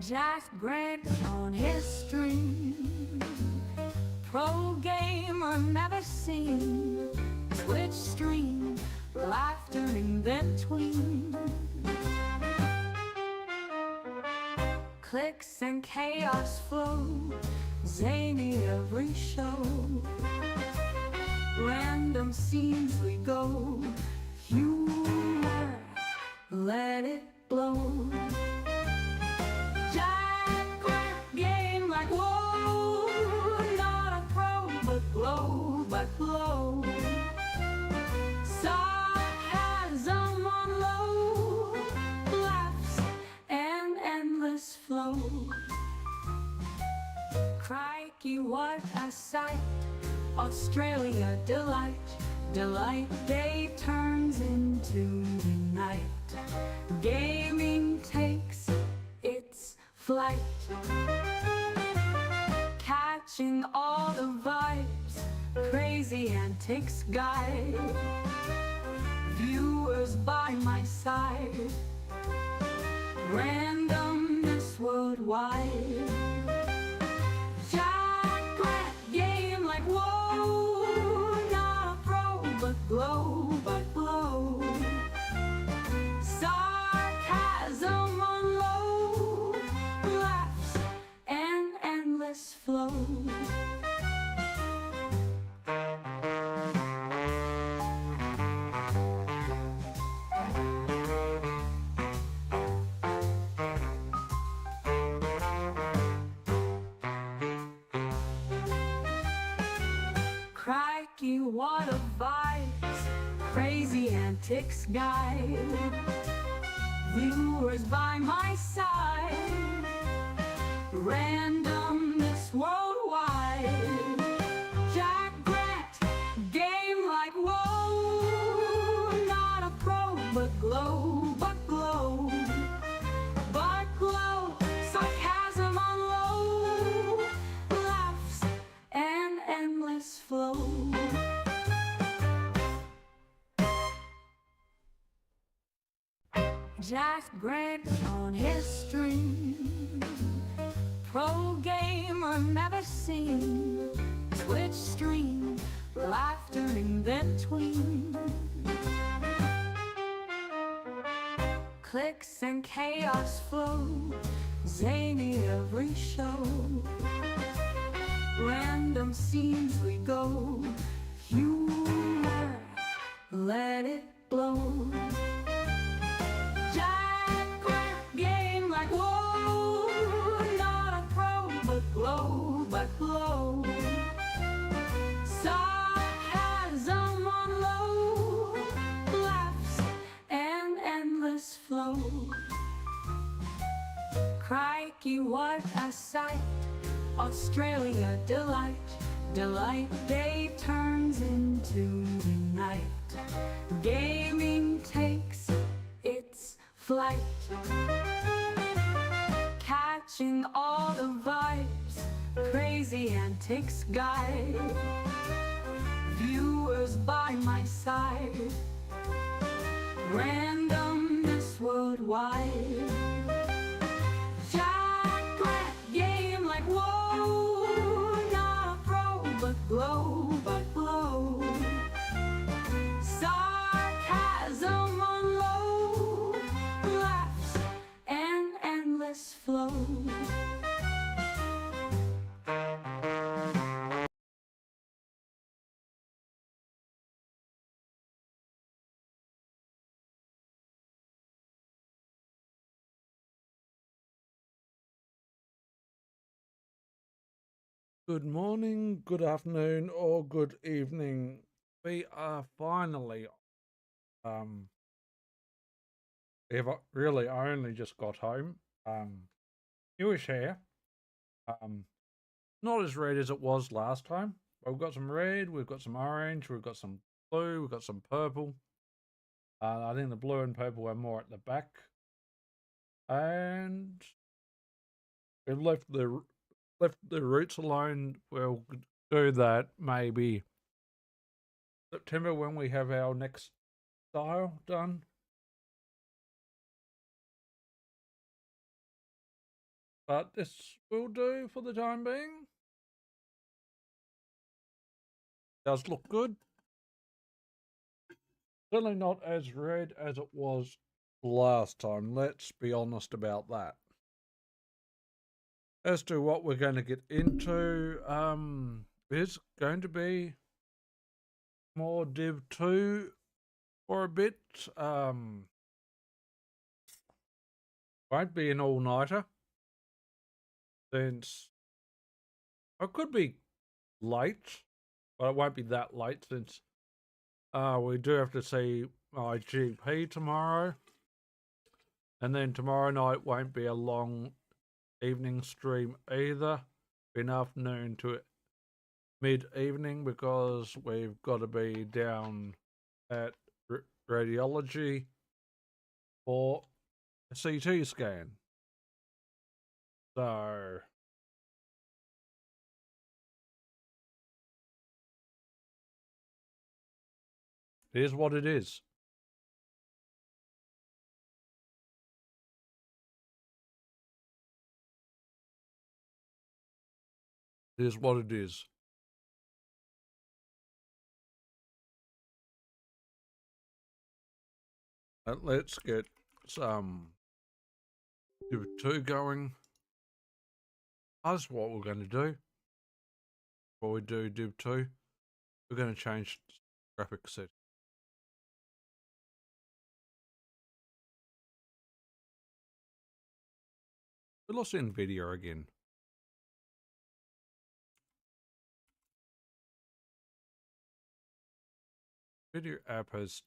Jack Grant on his string, pro gamer never seen. Twitch stream, laughter in between. Clicks and chaos flow, zany every show. Random scenes we go, humor, let it blow. Jack Grant game like whoa, not a pro but glow. Sarcasm on low, laughs and endless flow. Crikey, what a sight! Australia delight. Day turns into night. Gaming takes its flight, catching all the vibes. Crazy antics guide, viewers by my side. Randomness worldwide. Jack Grant game like whoa, not a pro but glow. Sarcasm on low, laughs and endless flow. Crikey, what a vibes! Crazy antics guide, viewers by my side. Randomness worldwide. Jack Grant game like whoa, not a pro but glow. Sarcasm on low, laughs and endless flow. Jack Grant on his string, pro gamer never seen. Twitch stream, laughter in between. Clicks and chaos flow, zany every show. Random scenes we go, humor, let it blow. Jack Grant game like whoa, not a pro but glow. Sarcasm on low, laughs and endless flow. Crikey, what a sight! Australia delight. Day turns into night. Gaming takes its flight, catching all the vibes. Crazy antics guide, viewers by my side. Randomness worldwide. Jack Grant game like whoa, not a pro but glow. Sarcasm on low, laughs and endless flow. Good morning, good afternoon, or good evening. We are finally, we have really only just got home. Newish here. Not as red as it was last time. We've got some red, we've got some orange, we've got some blue, we've got some purple. I think the blue and purple are more at the back. And we've left the roots alone. We'll do that maybe September when we have our next style done. But this will do for the time being. Does look good. Certainly not as red as it was last time. Let's be honest about that. As to what we're going to get into, is going to be more Div 2 for a bit. Won't be an all-nighter, since I could be late, but it won't be that late since we do have to see my GP tomorrow. And then tomorrow night won't be a long evening stream either. Be an afternoon to mid-evening because we've got to be down at radiology for a CT scan. So it is what it is. It is what it is. Let's get some Div 2 going. That's what we're going to do. Before we do Div 2, we're going to change graphic set. We lost NVIDIA again. Video app has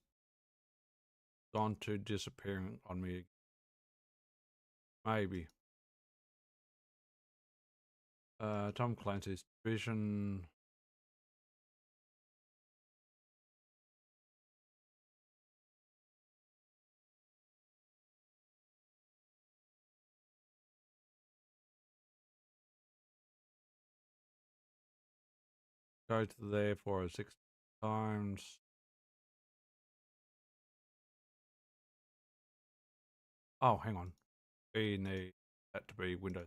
gone to disappearing on me. Maybe. Tom Clancy's Vision. Go to there for 6 times. Oh, hang on. We need that to be Windows.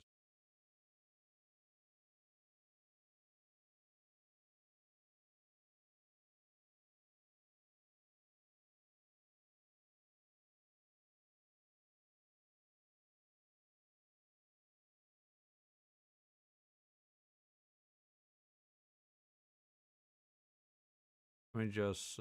Let me just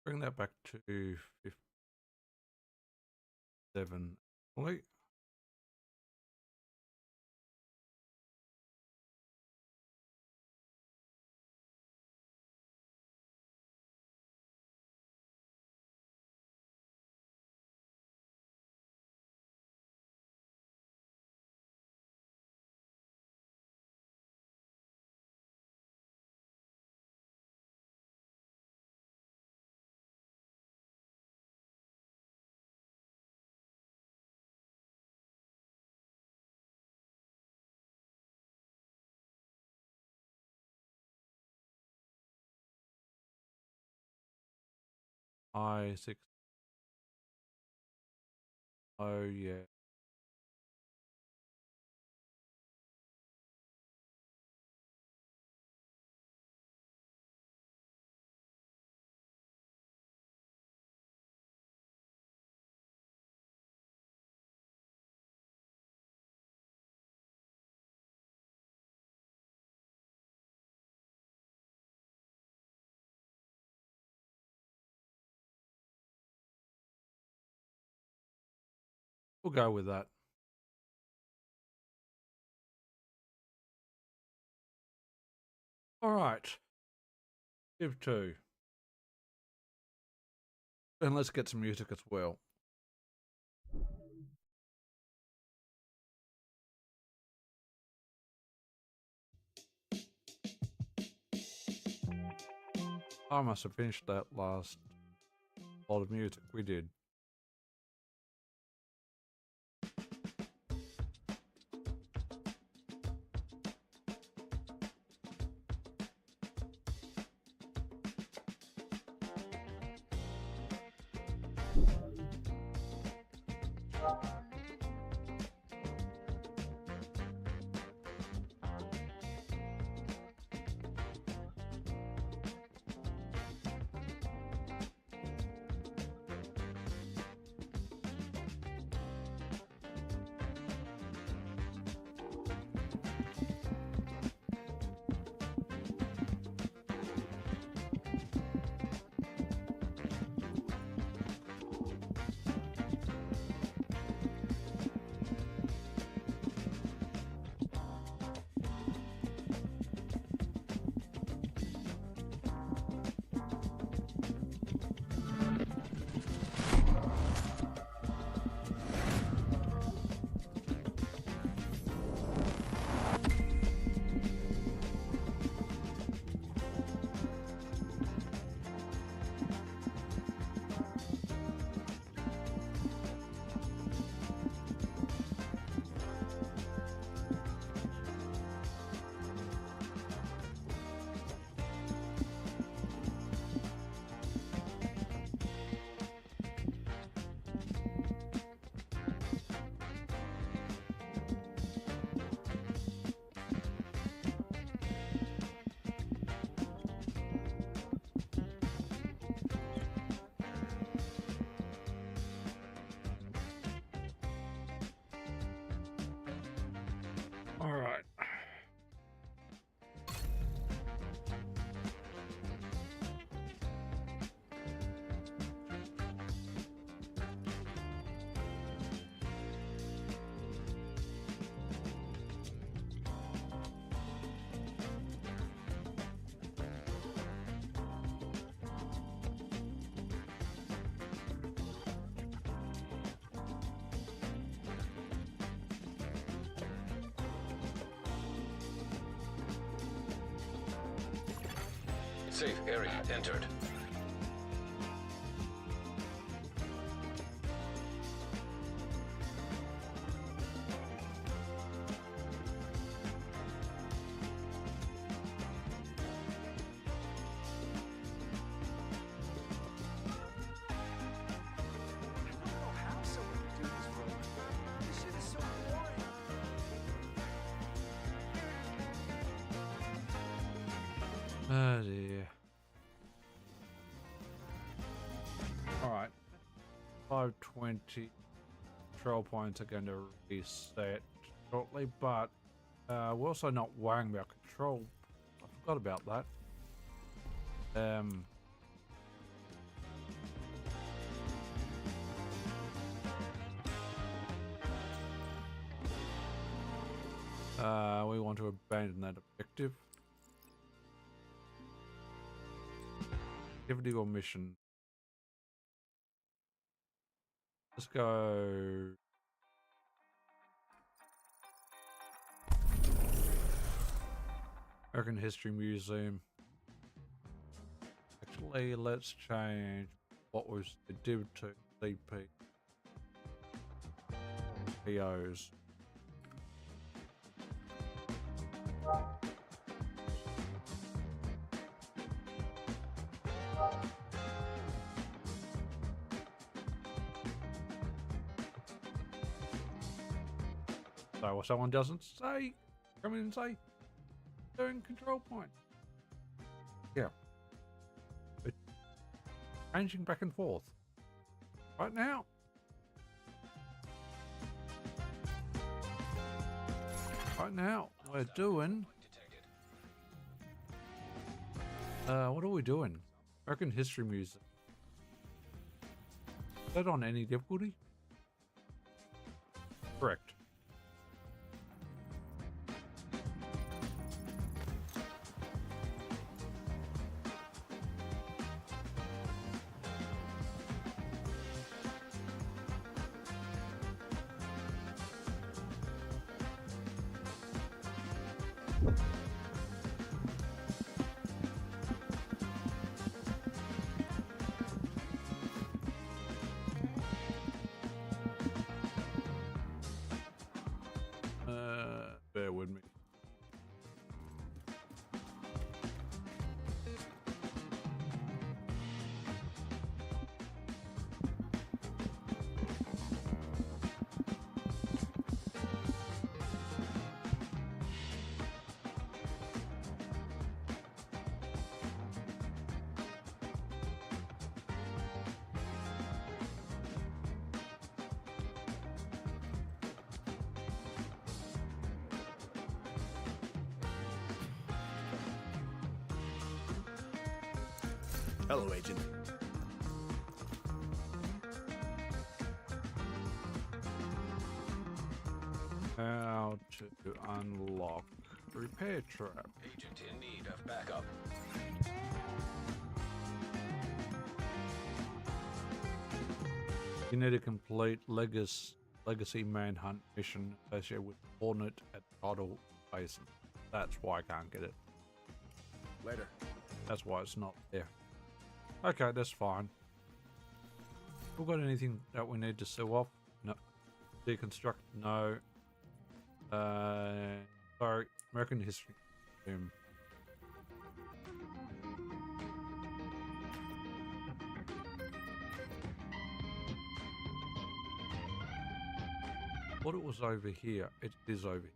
bring that back to 57. I6. Oh, yeah. We'll go with that. All right. Div 2. And let's get some music as well. I must have finished that last lot of music we did. All right. Safe area entered. Oh dear. Alright. 520 control points are going to reset shortly, but we're also not worrying about control. I forgot about that. We want to abandon that objective. Activity or mission? Let's go. American History Museum. Actually, let's change what was the div to CP POs. So if someone doesn't say, come in and say, doing control point. Yeah. It's changing back and forth. Right now. Right now, we're doing... what are we doing? American History Museum. Is that on any difficulty? Correct. Hello, Agent. How to unlock repair trap. Agent in need of backup. You need to complete legacy manhunt mission associated with Hornet at Tidal Basin. That's why I can't get it. Later. That's why it's not there. Okay, that's fine. We got anything that we need to sell off? No. Deconstruct? No. Sorry, American History. What it was over here, it is over here.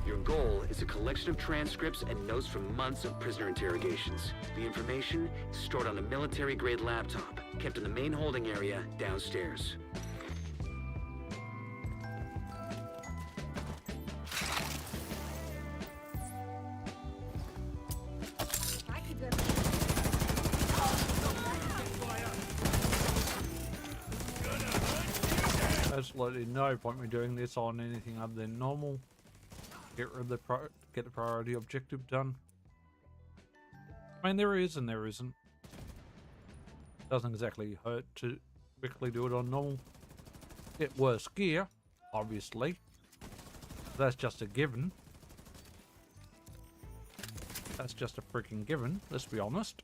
Your goal is a collection of transcripts and notes from months of prisoner interrogations. The information is stored on a military-grade laptop, kept in the main holding area downstairs. Absolutely no point me doing this on anything other than normal. Get rid of the get the priority objective done. I mean, there is and there isn't. Doesn't exactly hurt to quickly do it on normal. Get worse gear, obviously. That's just a given. That's just a freaking given, let's be honest.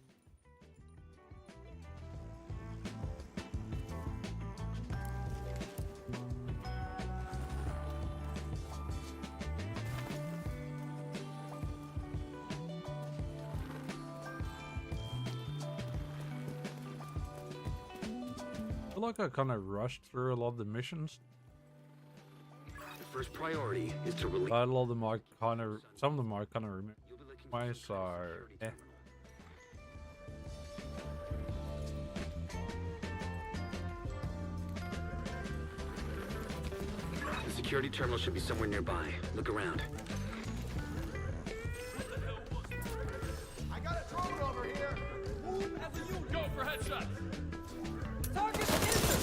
I feel like I kind of rushed through a lot of the missions. The first priority is to release. But a lot of them I kind of, some of them I kind of remember. So, yeah. The security terminal should be somewhere nearby. Look around. I got a drone over here. Go for headshot. Target injured.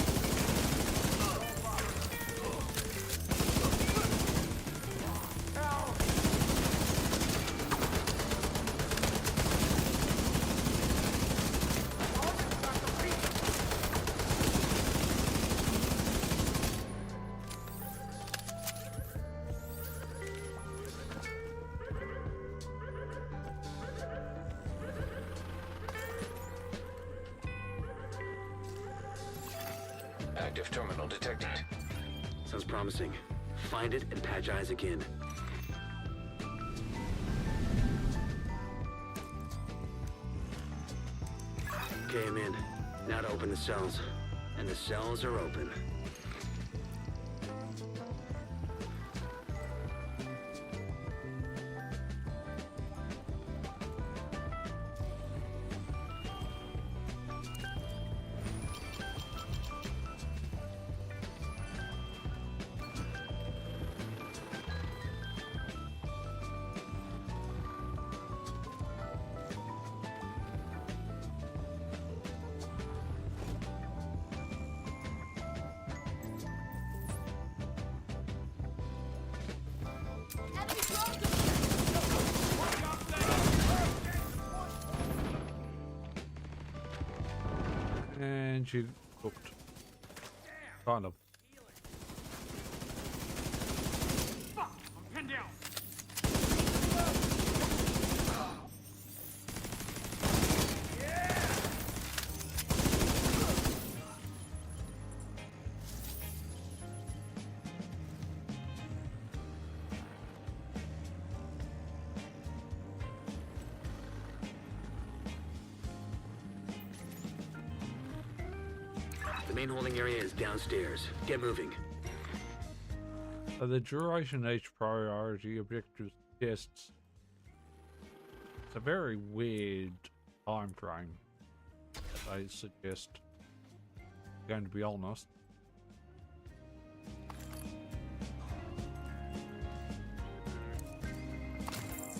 Active terminal detected. Sounds promising. Find it and patch eyes again. Okay, I'm in. Now to open the cells. And the cells are open. And she cooked. Kind of. I'm pinned down. The main holding area is downstairs. Get moving. So the duration of each priority objective tests. It's a very weird time frame that they suggest. Going to be honest.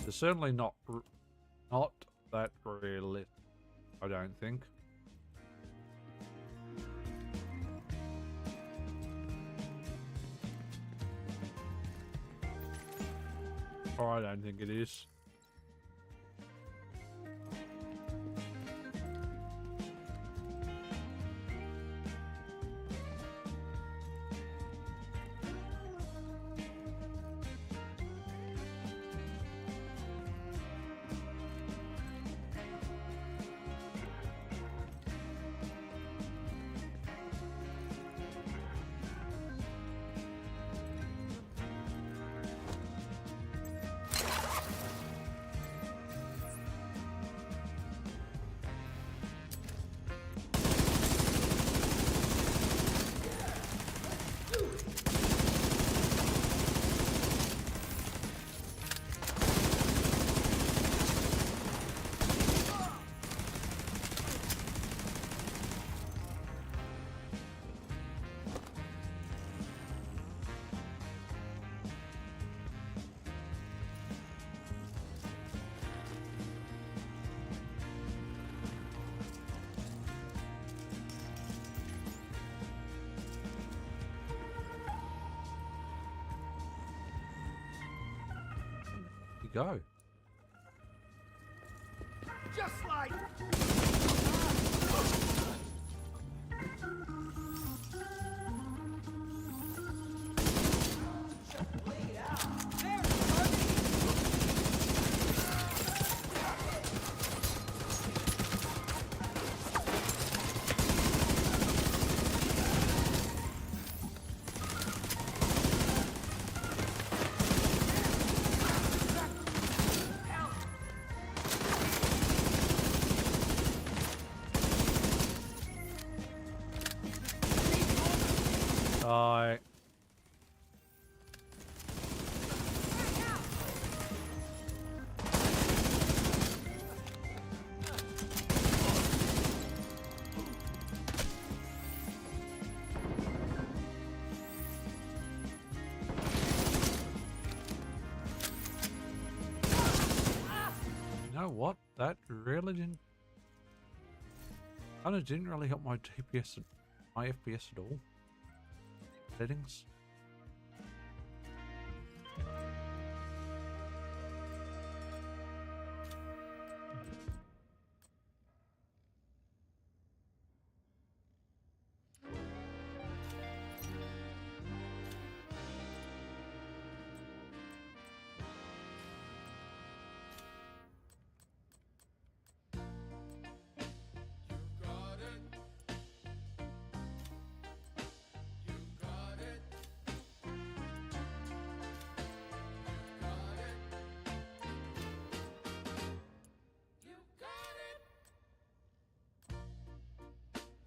It's certainly not that realistic, I don't think. Or I don't think it is. Go. Just like. You know what? That really didn't. Kinda didn't really help my DPS, my FPS at all. Settings.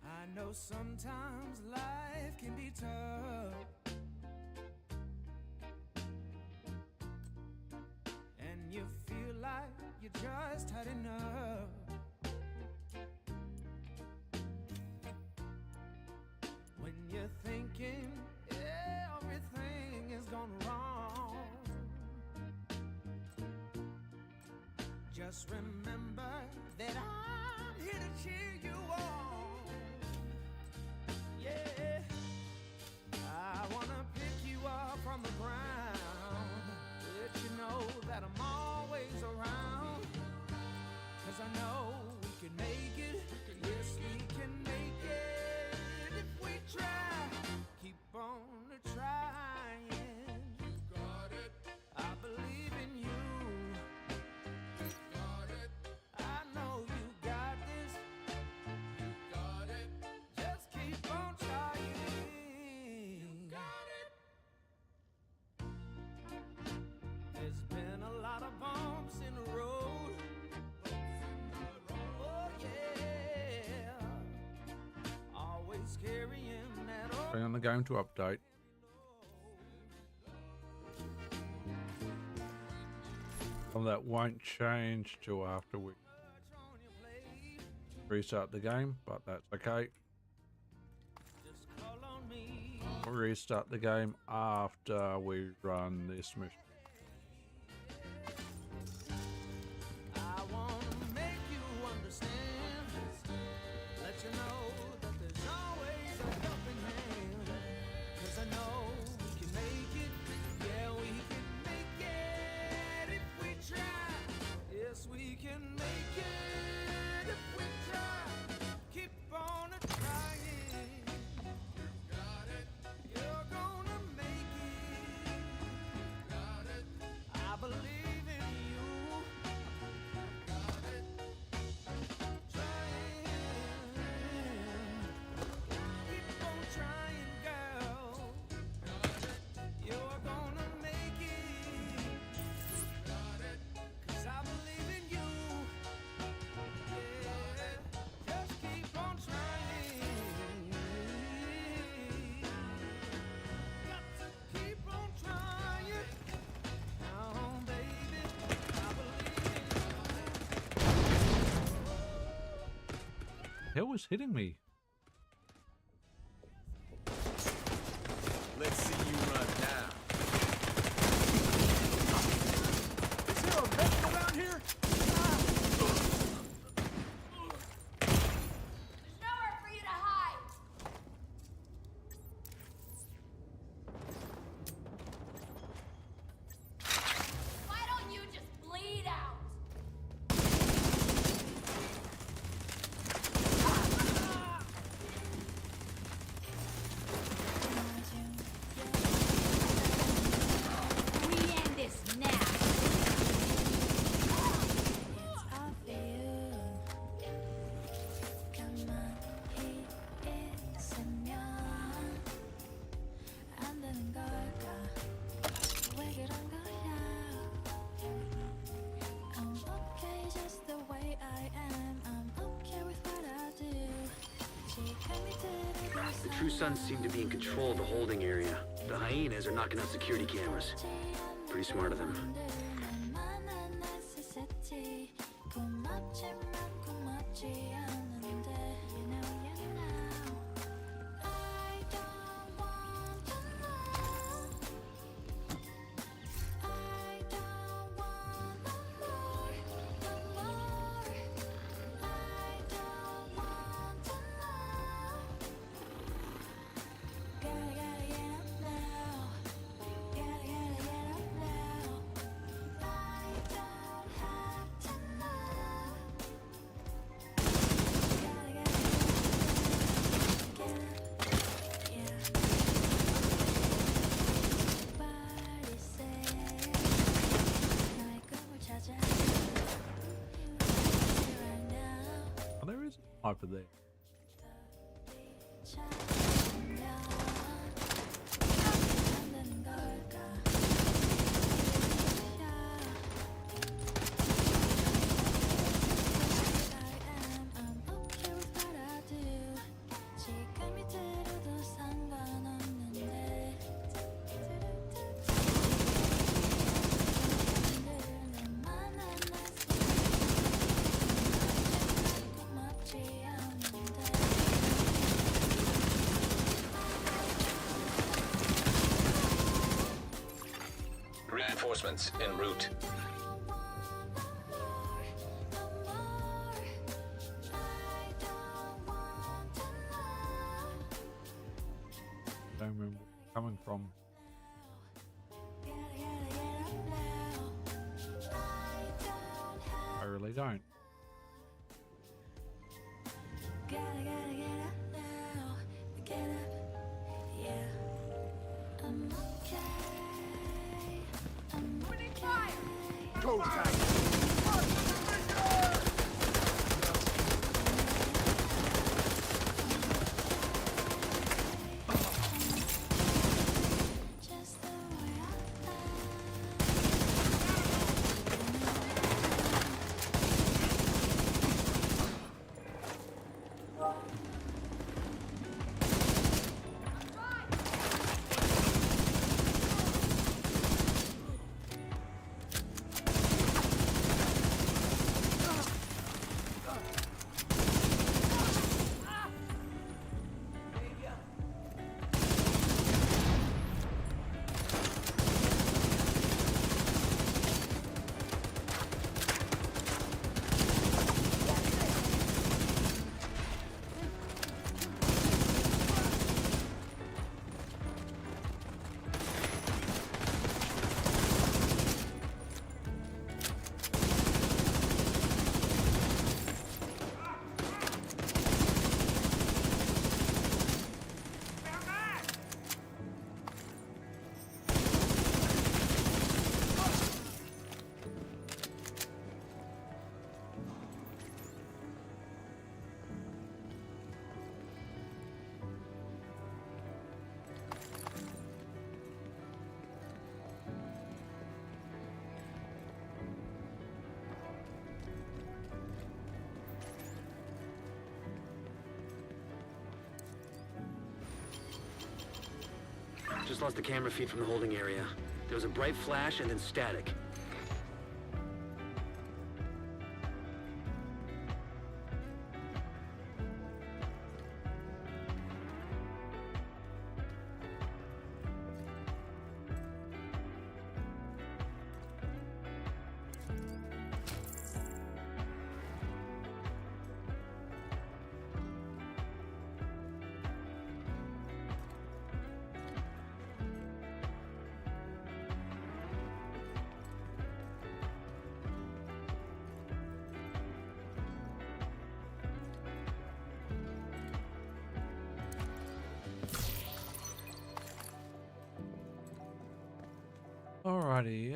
I know sometimes life can be tough, and you feel like you just had enough. When you're thinking everything is gone wrong, just remember that I'm here to cheer you on. Yeah, I wanna pick you up from the ground, let you know that I'm always around, 'cause I know we can make it, yes we can make it, if we try, keep on trying. You got it. I believe in you. You got it. I know you got this. Bring on the game to update. Well, that won't change till after we restart the game, but that's okay. We'll restart the game after we run this mission. I wanna make you understand. Let you know that there's always a helping hand. 'Cause I know we can make it. Yeah, we can make it if we try. Yes, we can make it if we try. Keep on trying. Got it. You're gonna make it. Got it. I believe in you. Got it. Trying. Keep on trying, girl. Got it. You're gonna make it. Got it. 'Cause I believe in you. Yeah. Just keep on trying. Got to keep on trying. Oh, baby, I believe in you. Hell was hitting me. Let's see you run now. Is there a vent around here? There's nowhere for you to hide. Why don't you just bleed out? We end this now. The True Sons seem to be in control of the holding area. The hyenas are knocking out security cameras. Pretty smart of them. Oh, there is a sniper there. Reinforcements en route. Don't remember where it's coming from. I really don't. Go time. Just lost the camera feed from the holding area. There was a bright flash and then static. Alrighty,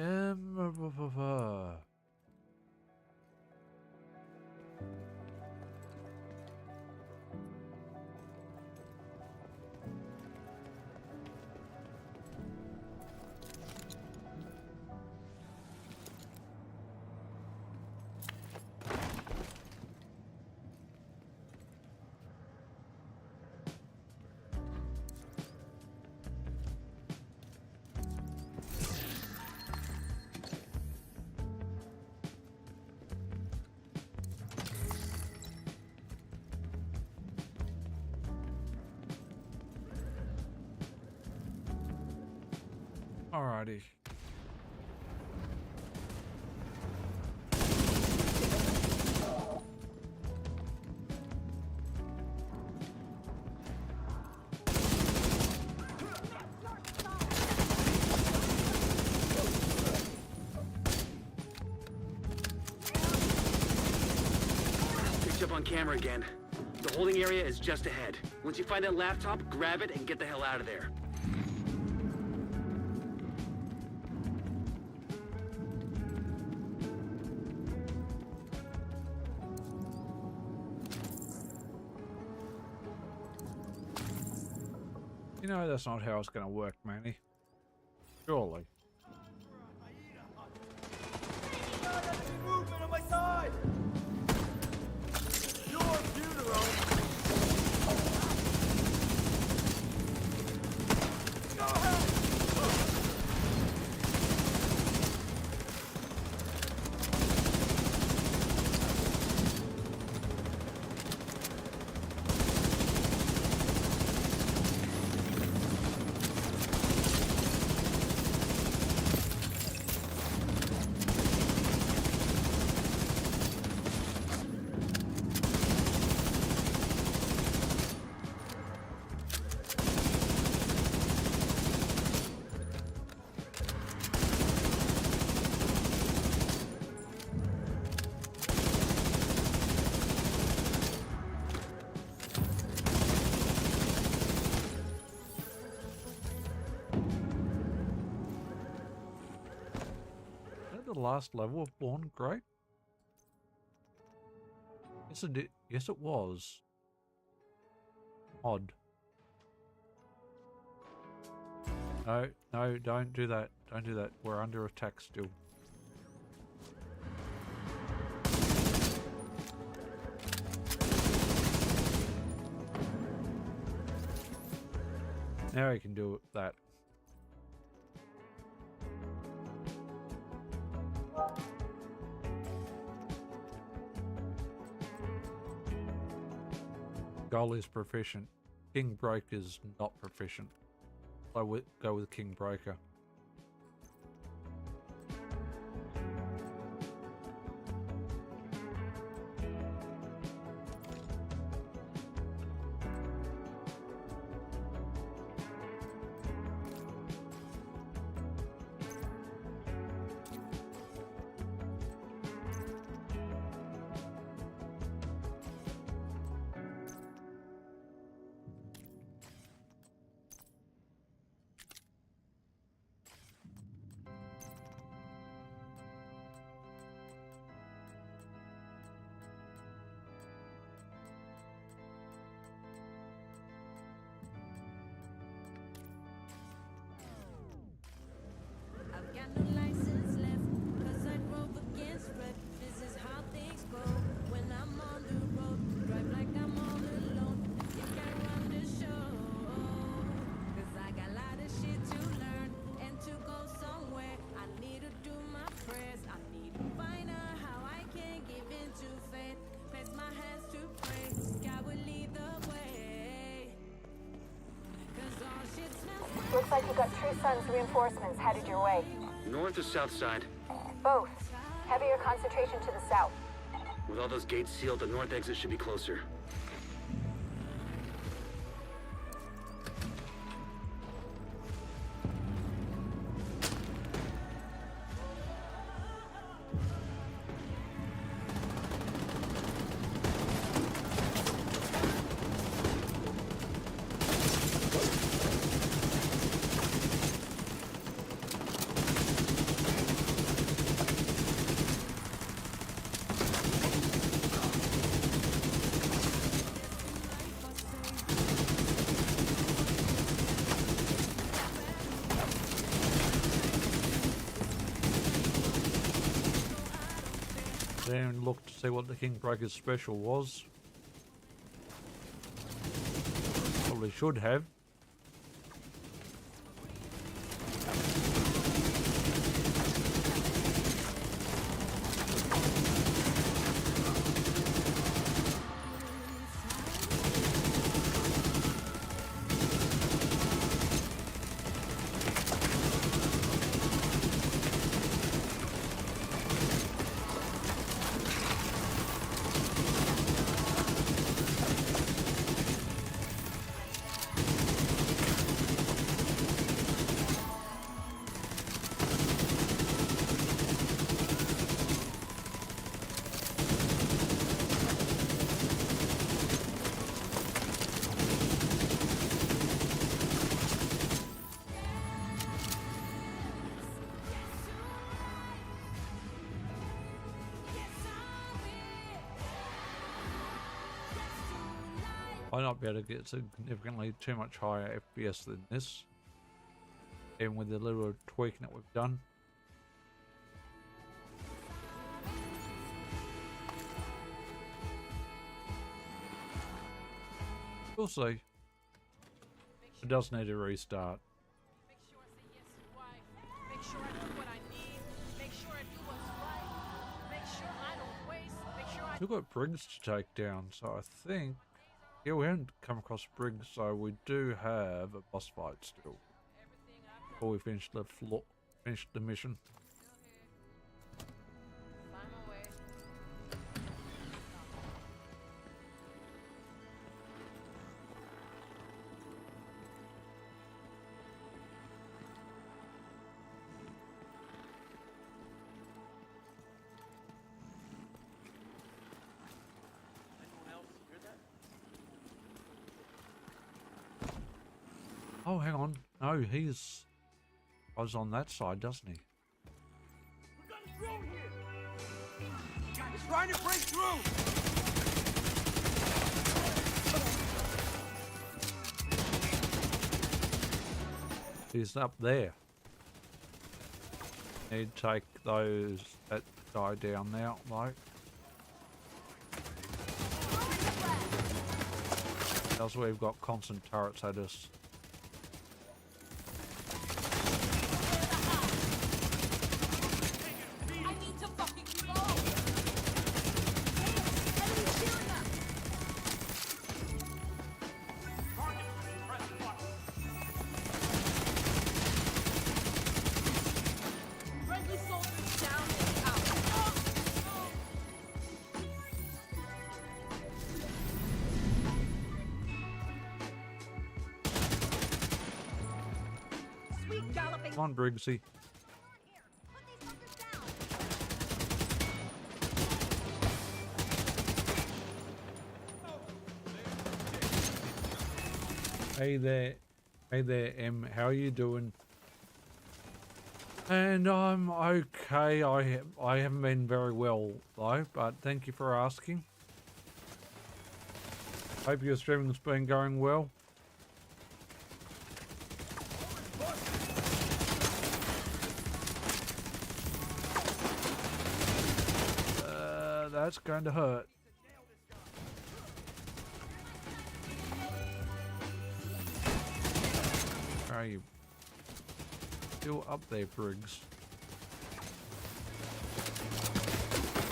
alrighty. Picked up on camera again. The holding area is just ahead. Once you find that laptop, grab it and get the hell out of there. You know that's not how it's going to work, Manny. Surely. Movement on my side! Your funeral! Go ahead! The last level of Born Great? Yes, it did. Yes, it was. Odd. No, no, don't do that. Don't do that. We're under attack still. Now you can do that. Goal is proficient. King Breaker is not proficient. So go with King Breaker. Sun's reinforcements headed your way? North or south side? Both. Heavier concentration to the south. With all those gates sealed, the north exit should be closer. Then look to see what the Kingbreaker's special was. Probably should have. Might not be able to get significantly too much higher FPS than this, even with the little tweaking that we've done. We'll see. It does need a restart. Make sure I say yes to the wife. Make sure I do what I need. Make sure I do what's right. Make sure I don't waste. Make sure I We've got Briggs to take down, so I think... Yeah, we haven't come across Briggs, so we do have a boss fight still. Before we finish the mission. find my way. Oh, hang on. No, he's... was on that side, doesn't he? We got a drone here! He's trying to break through! He's up there. Need to take those that guy down now, like. That's where we've got constant turrets at us. I need to fucking go! Enemy shooting us! Friendly soldiers down and out. Sweet galloping. Come on, Briggsy. Hey there, Em. How are you doing? And I'm okay. I haven't been very well though, but thank you for asking. Hope your streaming's been going well. That's going to hurt. Are you still up there, Briggs?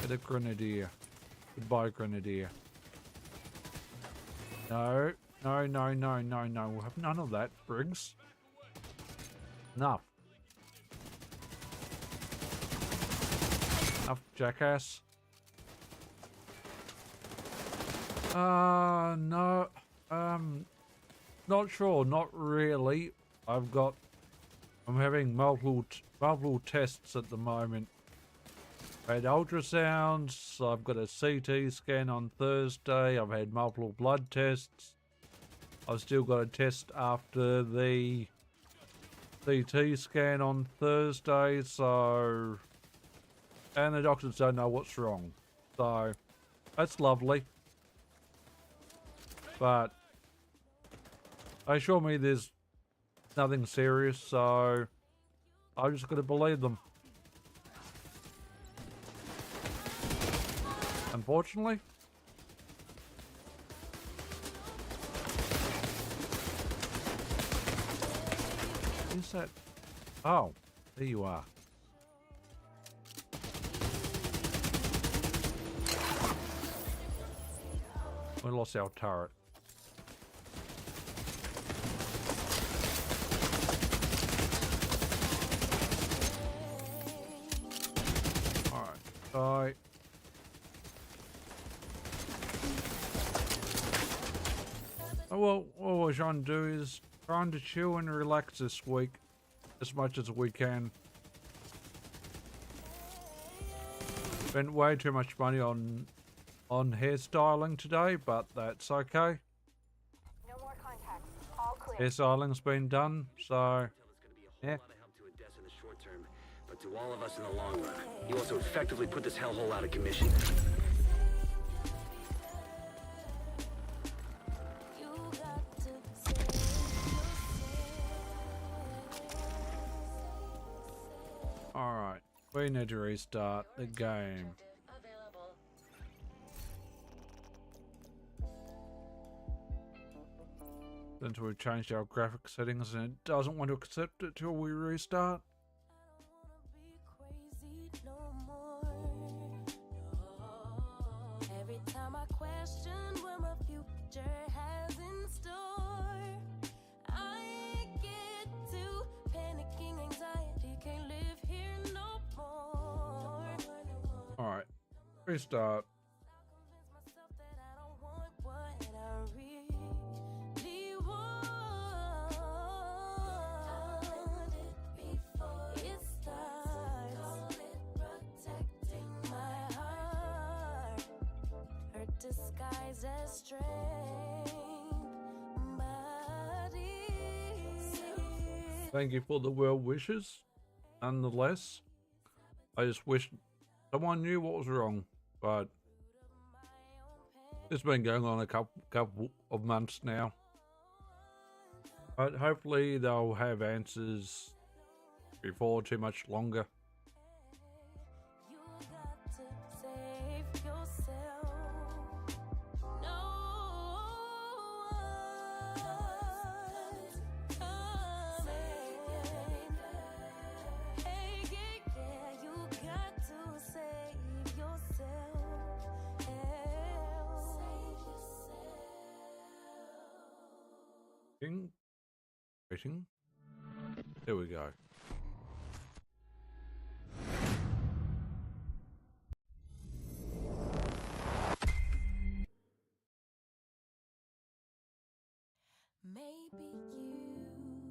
Get a grenadier. Goodbye, grenadier. No, no, no, no, no, no. We'll have none of that, Briggs. Enough. Enough, jackass. No. Not sure. Not really. I'm having multiple tests at the moment. I had ultrasounds. I've got a CT scan on Thursday. I've had multiple blood tests. I've still got a test after the CT scan on Thursday. So, and the doctors don't know what's wrong. So, that's lovely. But they assure me there's nothing serious, so I just got to believe them. Unfortunately. Is that? Oh, there you are. We lost our turret. Alright, die. Oh, well, what we're trying to do is trying to chill and relax this week as much as we can. Spent way too much money on hairstyling today, but that's okay. No more contacts. All clear. Hairstyling's been done, so yeah. In the short term, but to all of us in the long run. You also effectively put this hellhole out of commission. Alright, we need to restart the game. Since we've changed our graphic settings and it doesn't want to accept it till we restart. Every time I question what my future has in store, I get to panicking anxiety, can't live here no more. Alright, restart. Disguise as strength, thank you for the well wishes. Nonetheless, I just wish someone knew what was wrong, but it's been going on a couple of months now. But hopefully they'll have answers before too much longer. Waiting. There we go. Maybe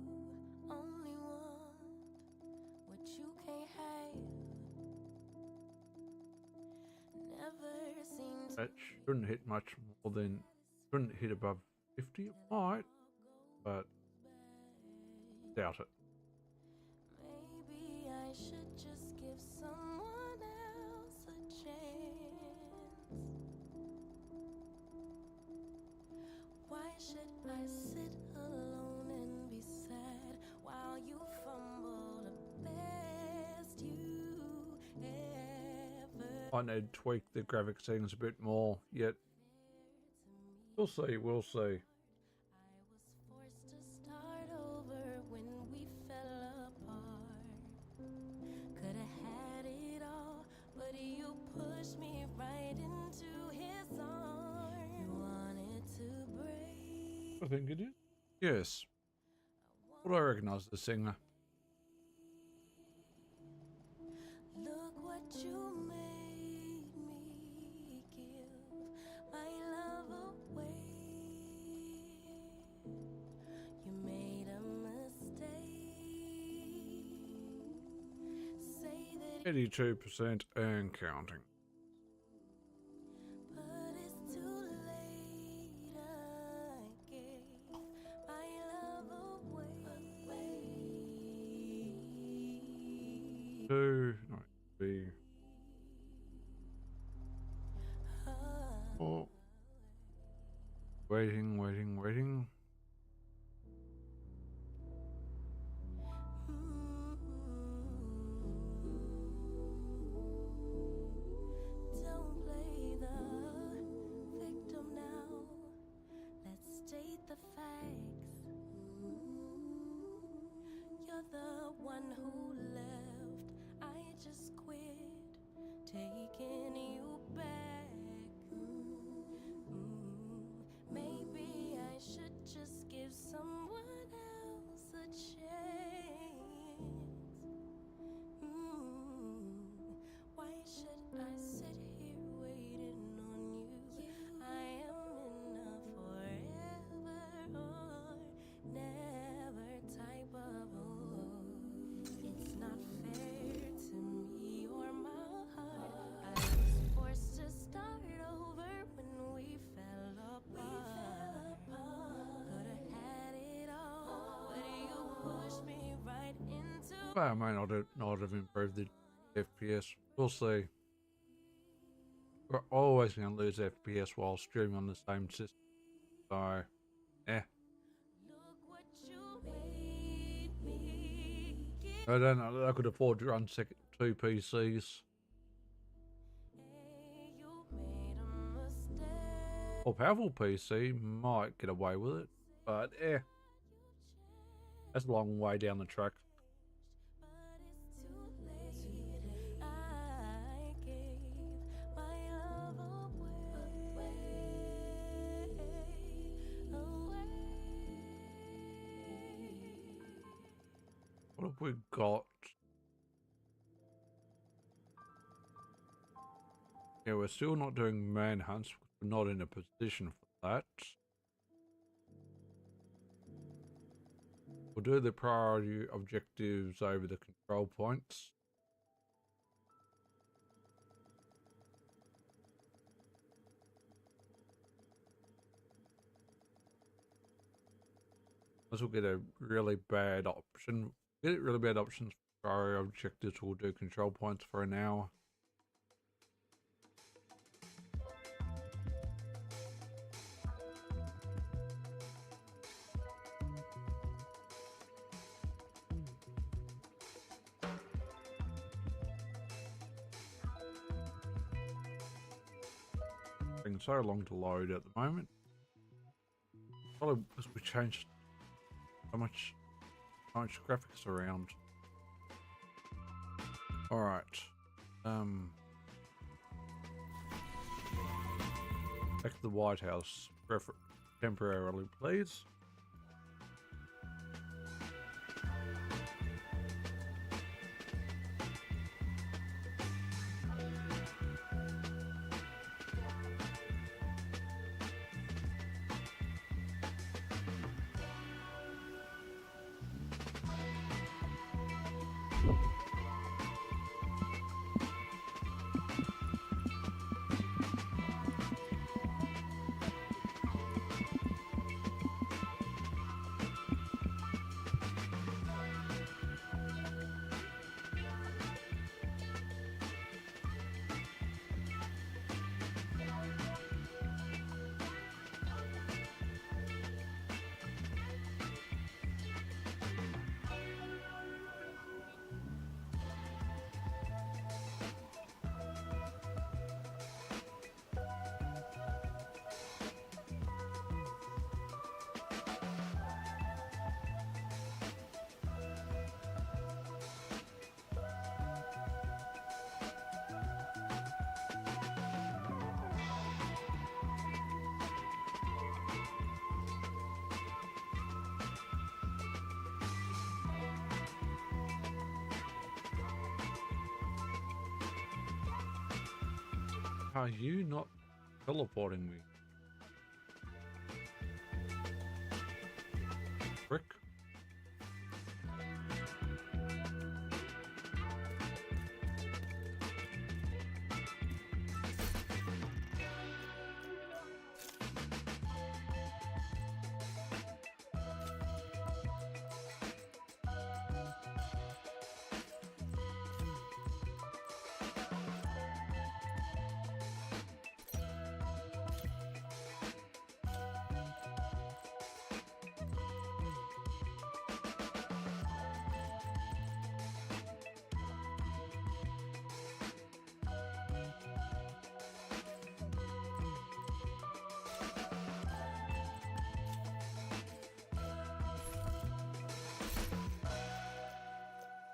you only want what you can't have. Never seems that shouldn't hit much more than, shouldn't hit above 50. It might, but doubt it. maybe I should just give someone else a chance. Why should I sit alone and be sad while you fumble the best you ever? I need to tweak the graphic settings a bit more, yet we'll see, we'll see. I was forced to start over when we fell apart. Could have had it all, but you pushed me right into his arms. You wanted to break. I think it is. Yes. Would I recognise the singer? that you made me give my love away. You made a mistake. Say that 82% and counting. but it's too late. I gave my love away. Two, no, B. Four. Waiting, waiting, waiting. Don't play the victim now. Let's state the facts. You're the one who left. I just quit taking you back. Maybe I should just give someone else a chance. Why should I sit here waiting on you? I am in a forever or never type of it's not fair to me or my heart. I was forced to start over when we fell apart. Could have had it all, but you pushed me right into. Well, I might not have improved the FPS. We'll see. We're always going to lose FPS while streaming on the same system. So, Look what you made me give. I don't know. I could afford to run two PCs. You made a mistake. Or powerful PC might get away with it, but that's a long way down the track. But it's too late. I gave my love away. What have we got? Yeah, we're still not doing manhunts. We're not in a position for that. We'll do the priority objectives over the control points. This will get a really bad option. Get really bad options for priority objectives. We'll do control points for an hour. Taking so long to load at the moment. Probably because we changed so much graphics around. Alright. Back to the White House temporarily, please. are you not teleporting me? Frick.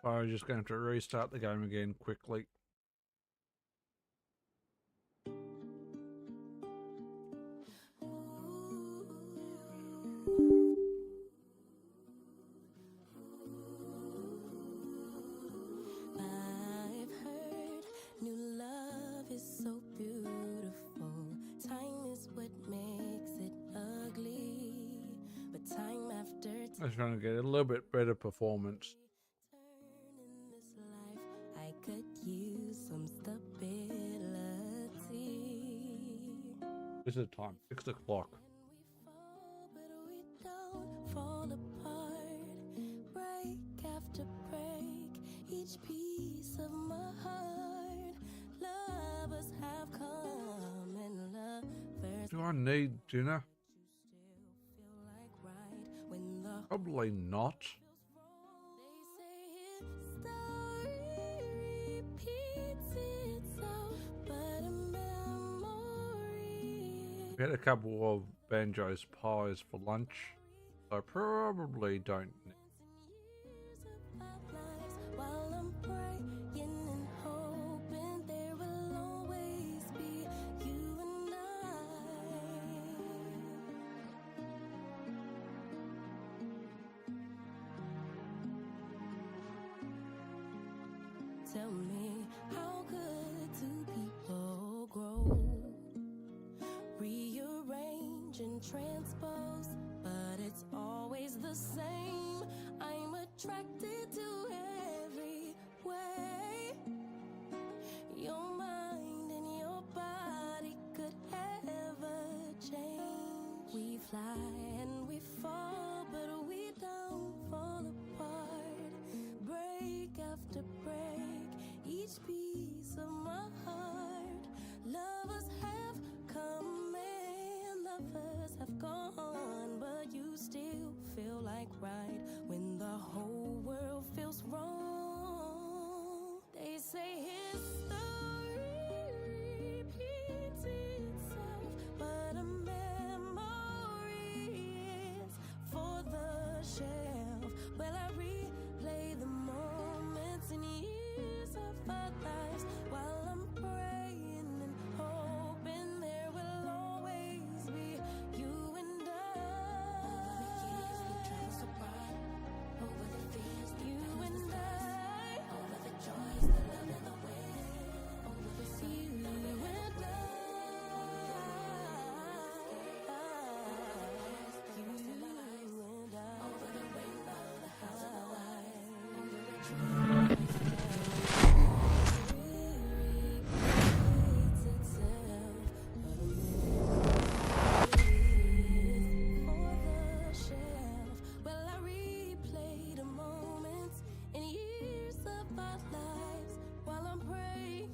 I'm just going to restart the game again quickly. I've heard new love is so beautiful. Time is what makes it ugly. But time after I was trying to get a little bit better performance. turn in this life, I could use some stability. This is the time, 6 o'clock. When we fall, but we don't fall apart. Break after break, each piece of my heart. Lovers have come and lovers Do I need dinner? still feel like right when the Probably not. they say history repeats itself, but a memory. We had a couple of Banjo's pies for lunch, so I probably don't need. Years of our lives, while I'm praying and hoping there will always be you and I. Tell me, how could two people grow? Rearrange and transpose, but it's always the same. I'm attracted to every way. Your mind and your body could ever change. We fly and we fall, but we don't fall apart. Break after break, each piece of my heart. Lovers have come and lovers have gone, but you still feel like right when the whole world feels wrong. They say history repeats itself, but a memory is for the shelf. Well, I replay the moments and years of our lives while I'm praying and hoping there will always be you and I. Over the years we travel so bright, over the fears, you and I. Over the joys, the love and the win, over the sea, you and I. Over the rainbow, the house of the wise, over the trees. Repeats itself, but a memory for the shelf. Well, I replay the moments and years of our lives while I'm praying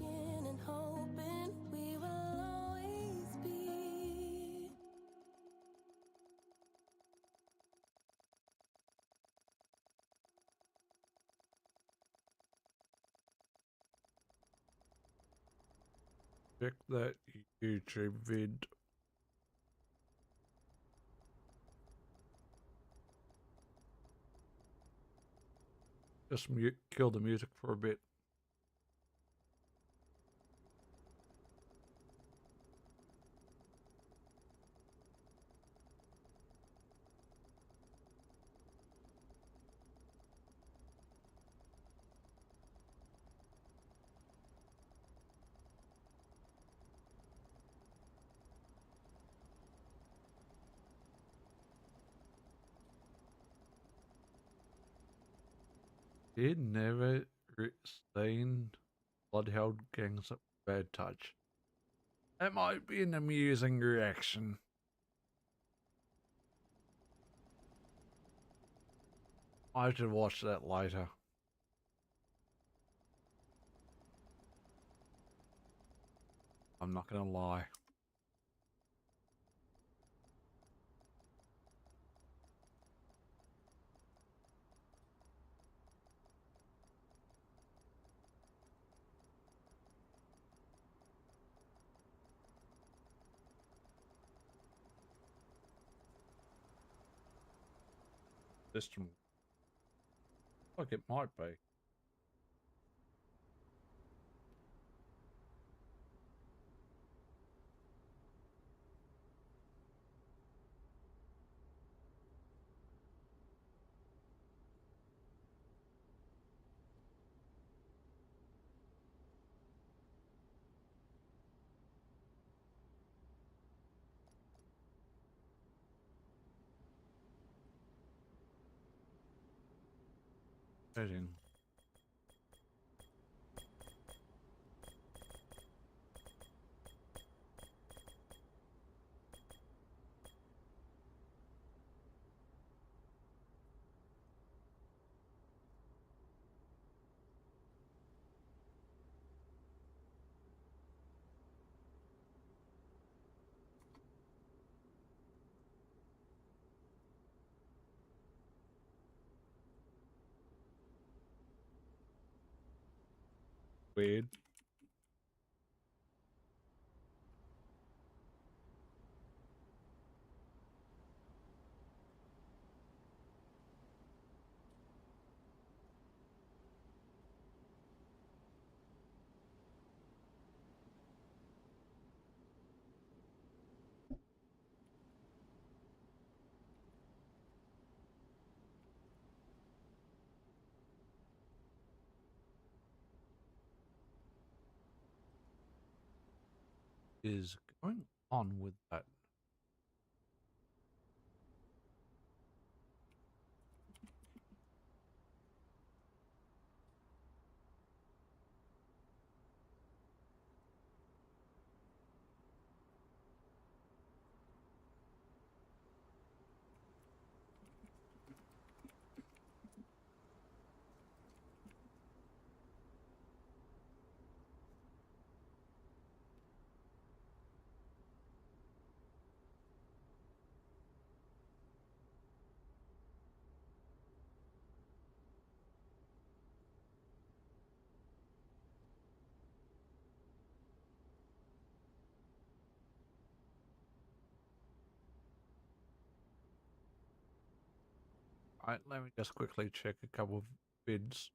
and hoping we will always be. Check that YouTube vid. Just kill the music for a bit. He'd never seen bloodhound gangs at Bad Touch. That might be an amusing reaction. I should watch that later. I'm not gonna lie. System. Like it might be. Heading. Weird. Is going on with that? Alright, let me just quickly check a couple of bids.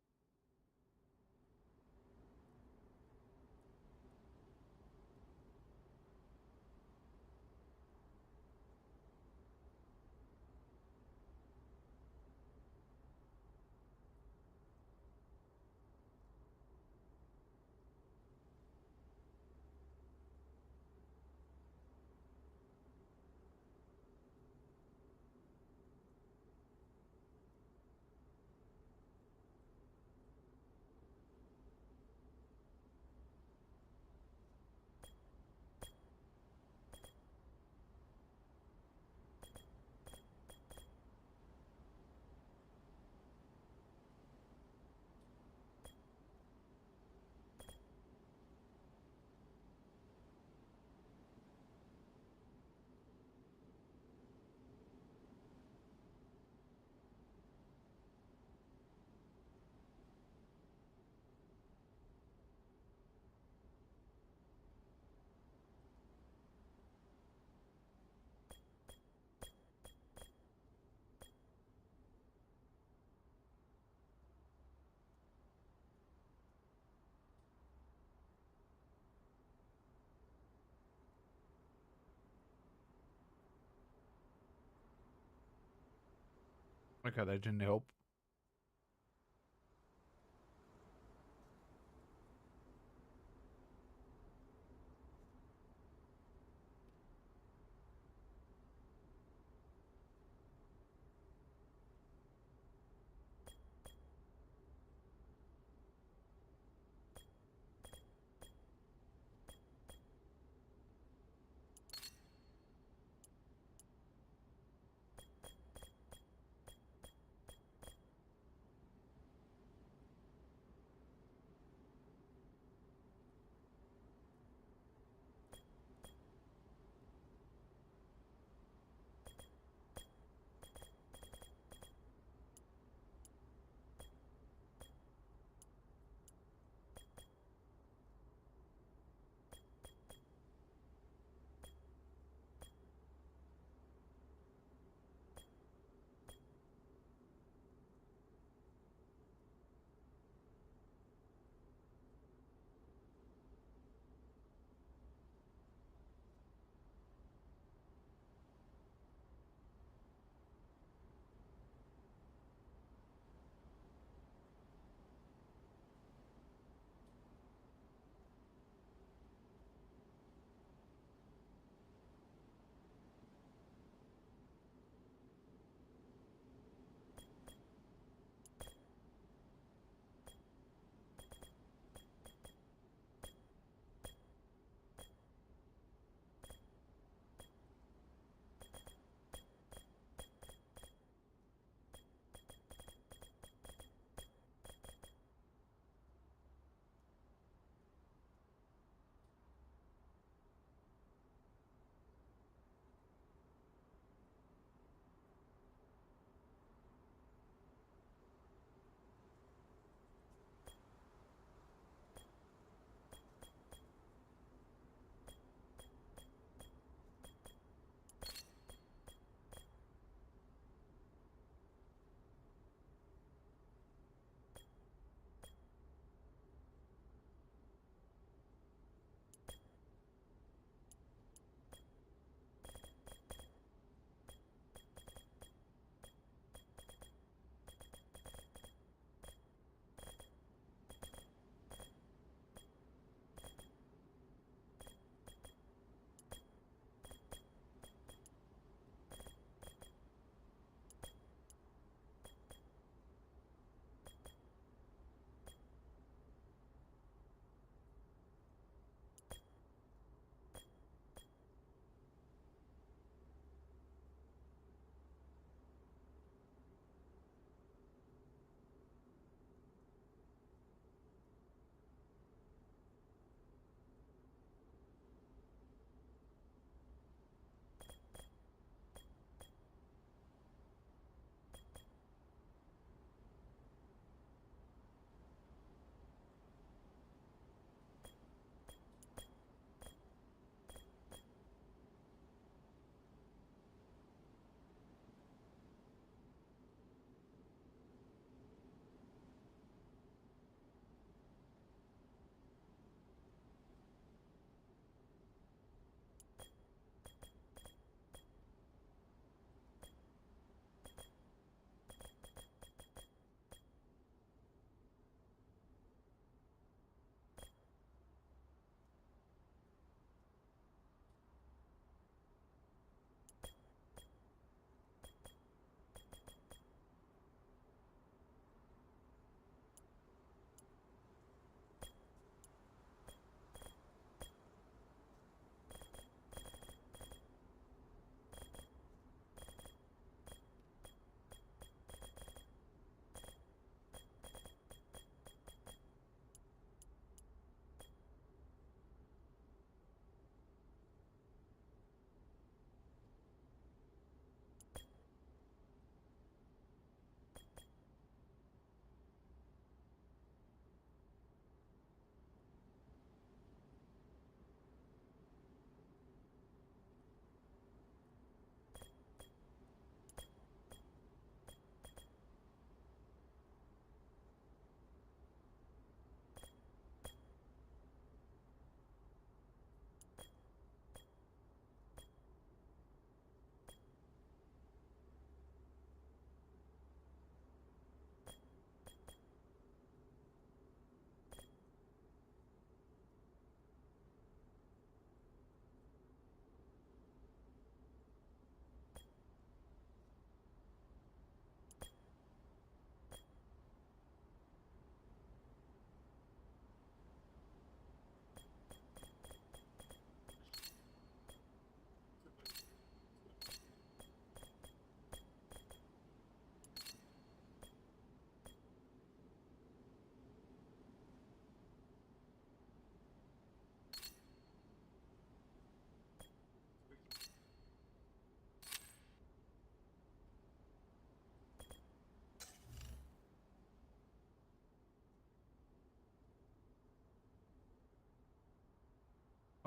Okay, that didn't help.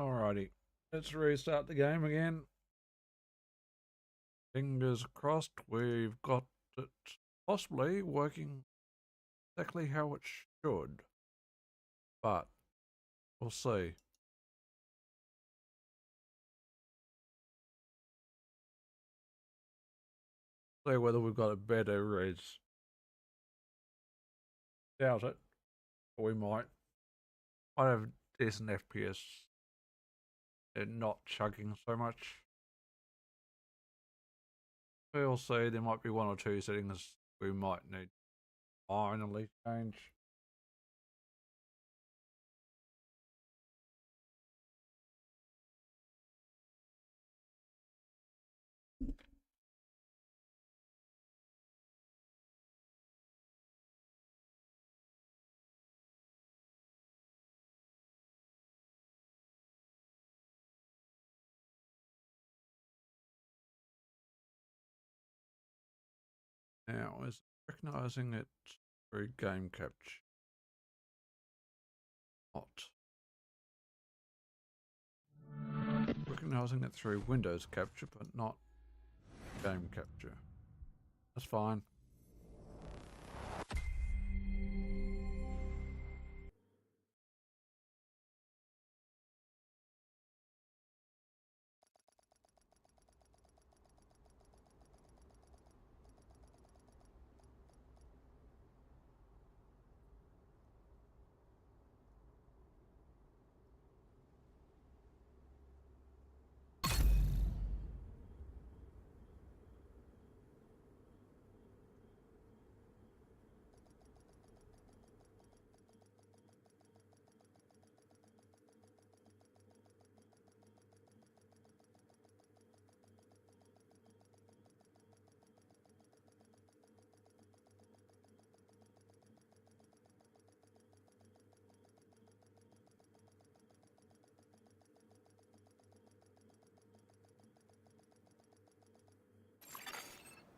Alrighty, let's restart the game again. Fingers crossed we've got it possibly working exactly how it should, but we'll see. See whether we've got a better res. Doubt it, but we might. Might have decent FPS and not chugging so much. We'll see, there might be one or two settings we might need to finally change. Now, is recognizing it through game capture? Not. Recognizing it through Windows capture, but not game capture. That's fine.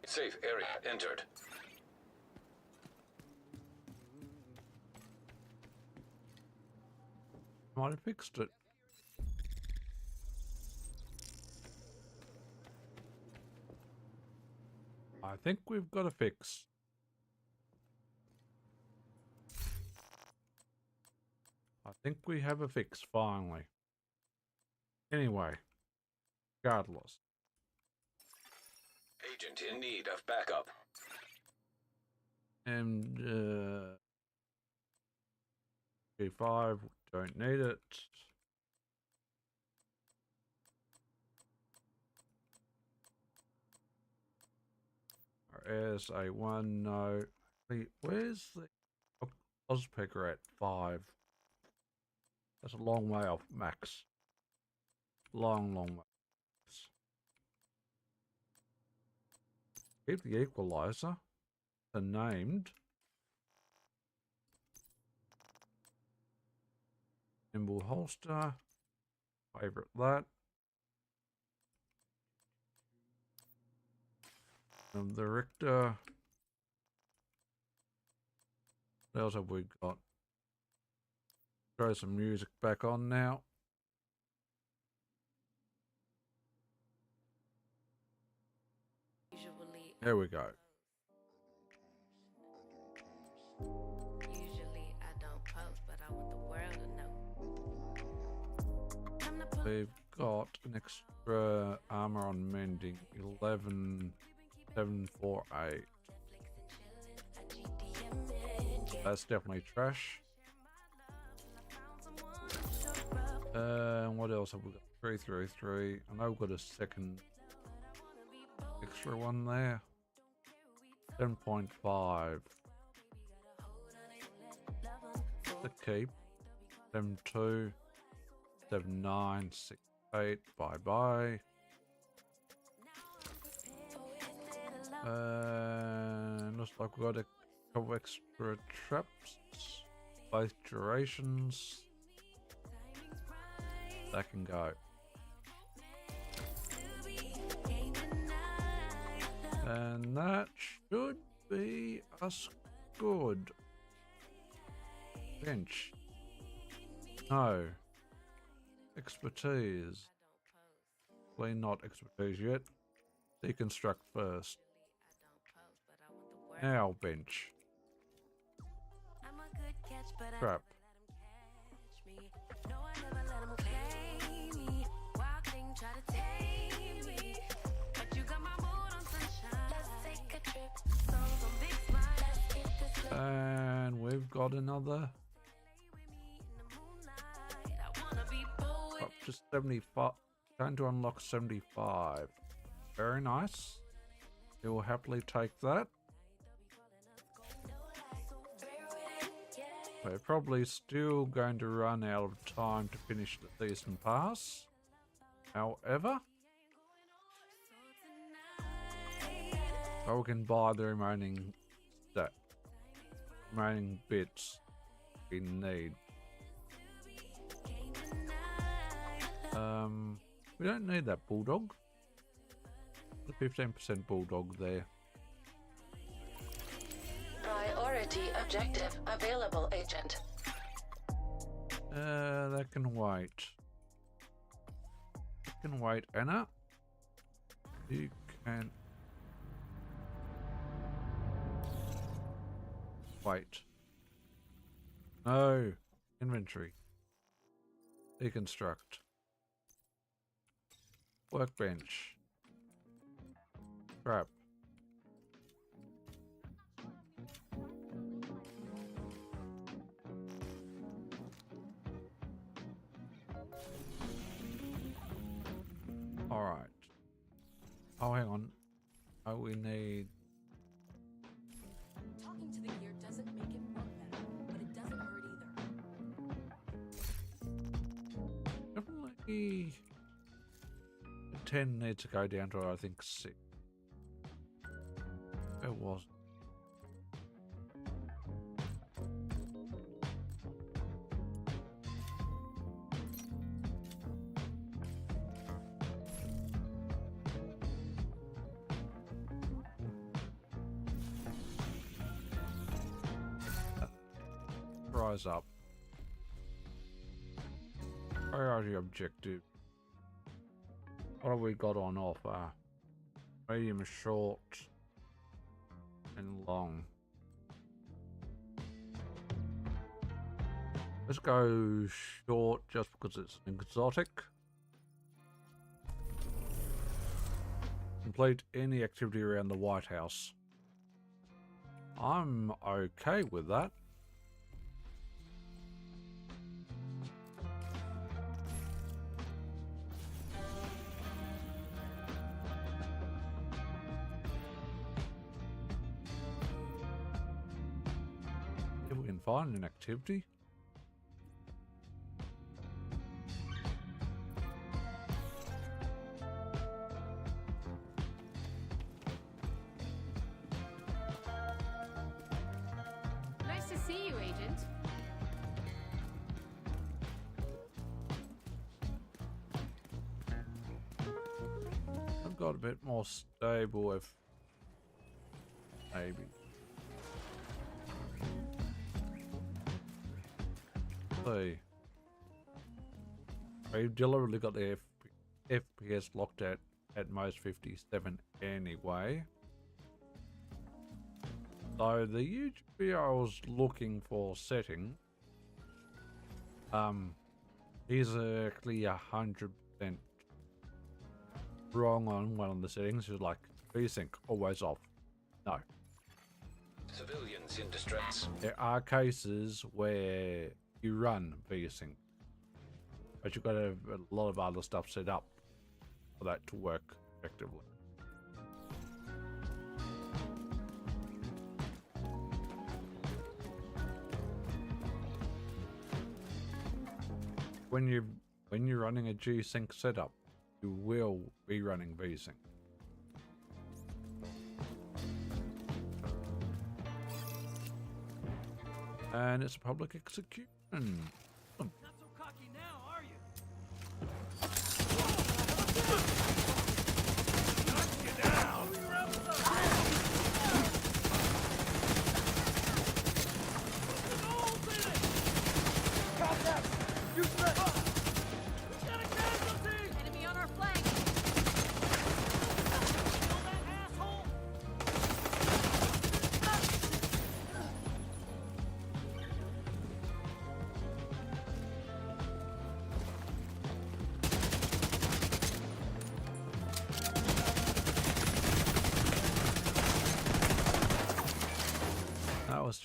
Safe area entered. Might have fixed it. I think we've got a fix. I think we have a fix finally. Anyway, regardless. Agent in need of backup. And G5, don't need it. RS-A1, no. Where's the Ozpecker at 5? That's a long way off max. Long way. Keep the equalizer. The named. Nimble holster. Favorite that. And the Richter. What else have we got? Throw some music back on now. There we go. Usually I don't post, but I want the world to know. We've got an extra armor on mending, 11,748. That's definitely trash. What else have we got? 333. I know we've got a second extra one there. 7.5. The keep. 7.2. 7.9. 6.8. Bye bye. Looks like we've got a couple extra traps. Both durations. That can go. And that should be us good. Bench. No. Expertise. Probably not expertise yet. Deconstruct first. Now bench. Crap. And we've got another up to 75. Going to unlock 75. Very nice. We will happily take that. We're probably still going to run out of time to finish the season pass. However, we can buy the remaining bits we need. We don't need that bulldog. The 15% bulldog there. Priority objective available, Agent. That can wait. It can wait, Anna. You can wait. No. Inventory. Deconstruct. Workbench. Crap. Alright. Oh, hang on. Oh, we need... Talking to the gear doesn't make it work better, but it doesn't hurt either. Definitely... 10 needs to go down to, I think, 6. It was. Rise up. Priority objective. What have we got on offer? Medium, short, and long. Let's go short just because it's an exotic. Complete any activity around the White House. I'm okay with that. If we can find an activity. Nice to see you, Agent. I've got a bit more stable if maybe. See. We've deliberately got the FPS locked at most 57 anyway. So the UGB I was looking for setting is actually 100% wrong on one of the settings. It's like VSync always off. No. Civilians in distress. There are cases where you run VSync, but you've got to have a lot of other stuff set up for that to work effectively. When you're running a G-Sync setup, you will be running VSync. And it's a public execution. Not so cocky now, are you? Knock you down!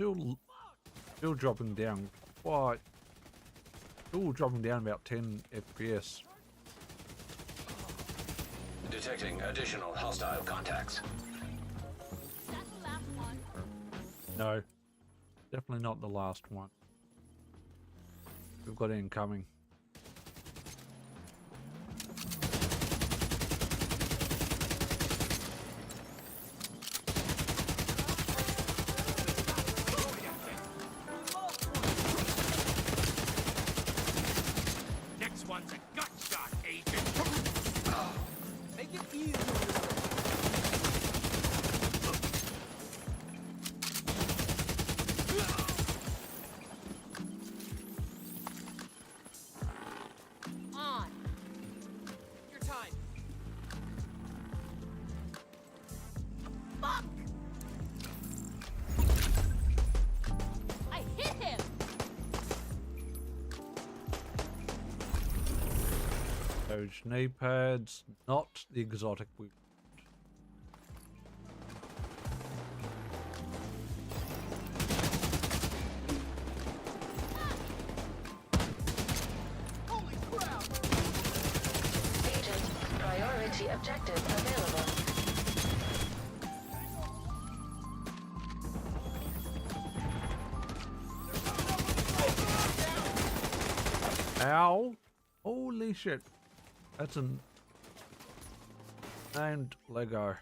still dropping down quite. Still dropping down about 10 FPS. Detecting additional hostile contacts. That's the last one. No, definitely not the last one. We've got incoming. Next one's a gut shot, agent. Make it easy. On. Your time. Fuck! I hit him! Those knee pads, not the exotic we. Holy crap! Agent, priority objective available. Ow! Holy shit! That's an named Lego.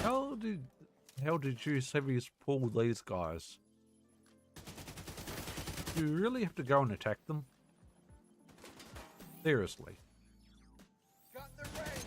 How did you CPs pull these guys? Do you really have to go and attack them? Seriously. Got the range.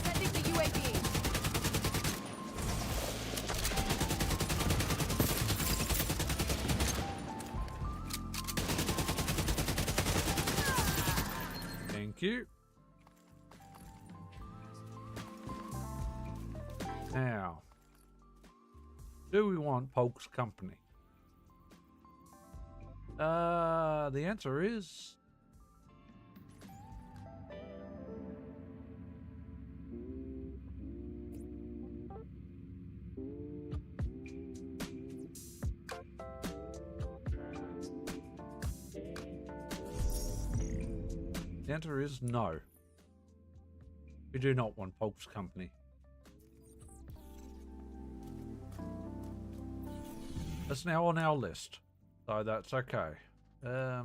Sending the UAV. Thank you. Now, do we want Polk's company? The answer is no. We do not want Polk's company. It's now on our list, so that's okay. The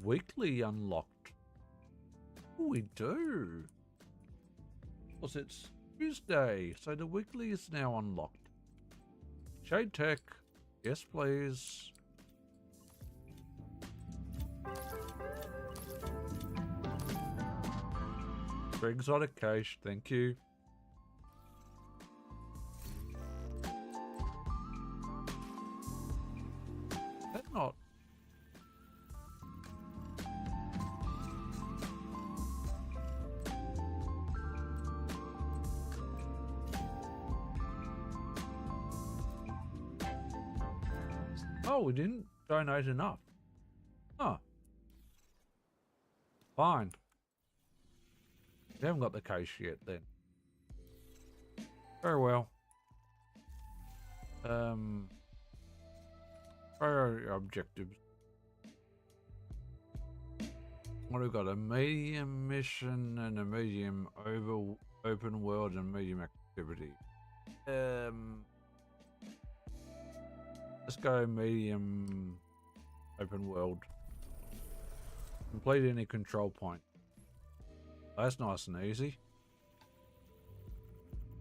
weekly unlocked. Oh, we do. Because it's Tuesday, so the weekly is now unlocked. Shade Tech, yes please. For exotic cache, thank you. That's not. Oh, we didn't donate enough. Huh. Fine. We haven't got the case yet then. Very well. Priority objectives. What have we got? A medium mission and a medium open world and medium activity. Let's go medium open world. Complete any control point. That's nice and easy.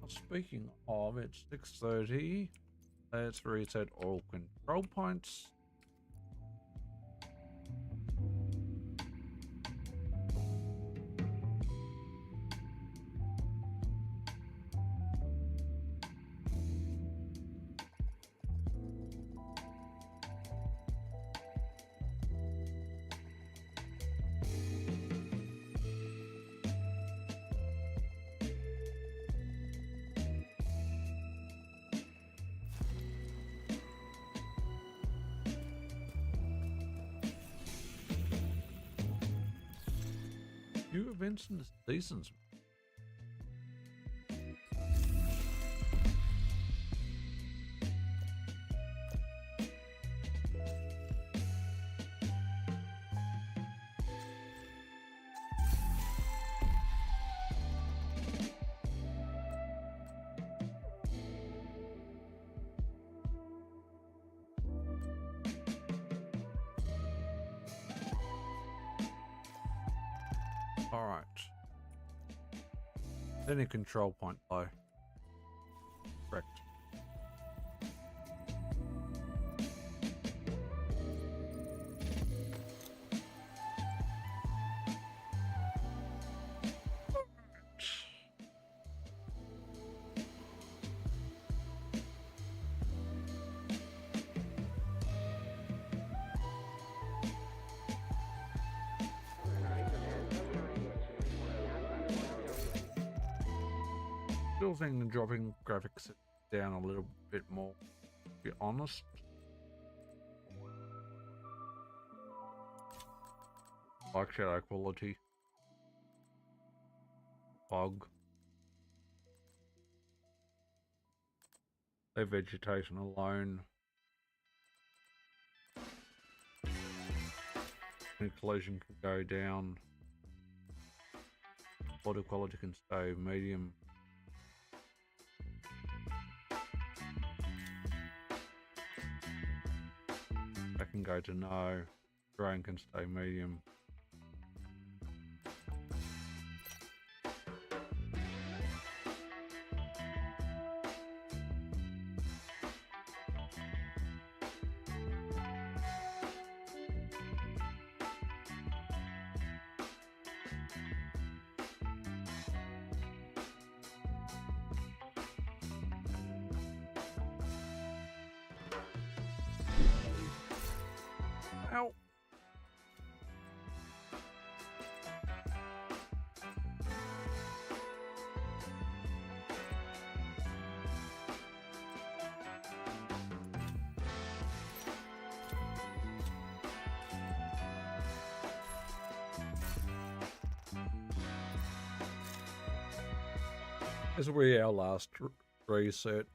Speaking of, it's 6:30. Let's reset all control points. Few events in the seasons. All right. Any control point though. Correct. Still thinking dropping graphics down a little bit more, to be honest. Like shadow quality. Fog. Leave vegetation alone. Any collision can go down. Water quality can stay medium. That can go to no. Terrain can stay medium. Ow. This will be our last reset,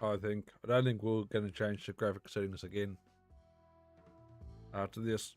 I think. I don't think we're going to change the graphic settings again after this.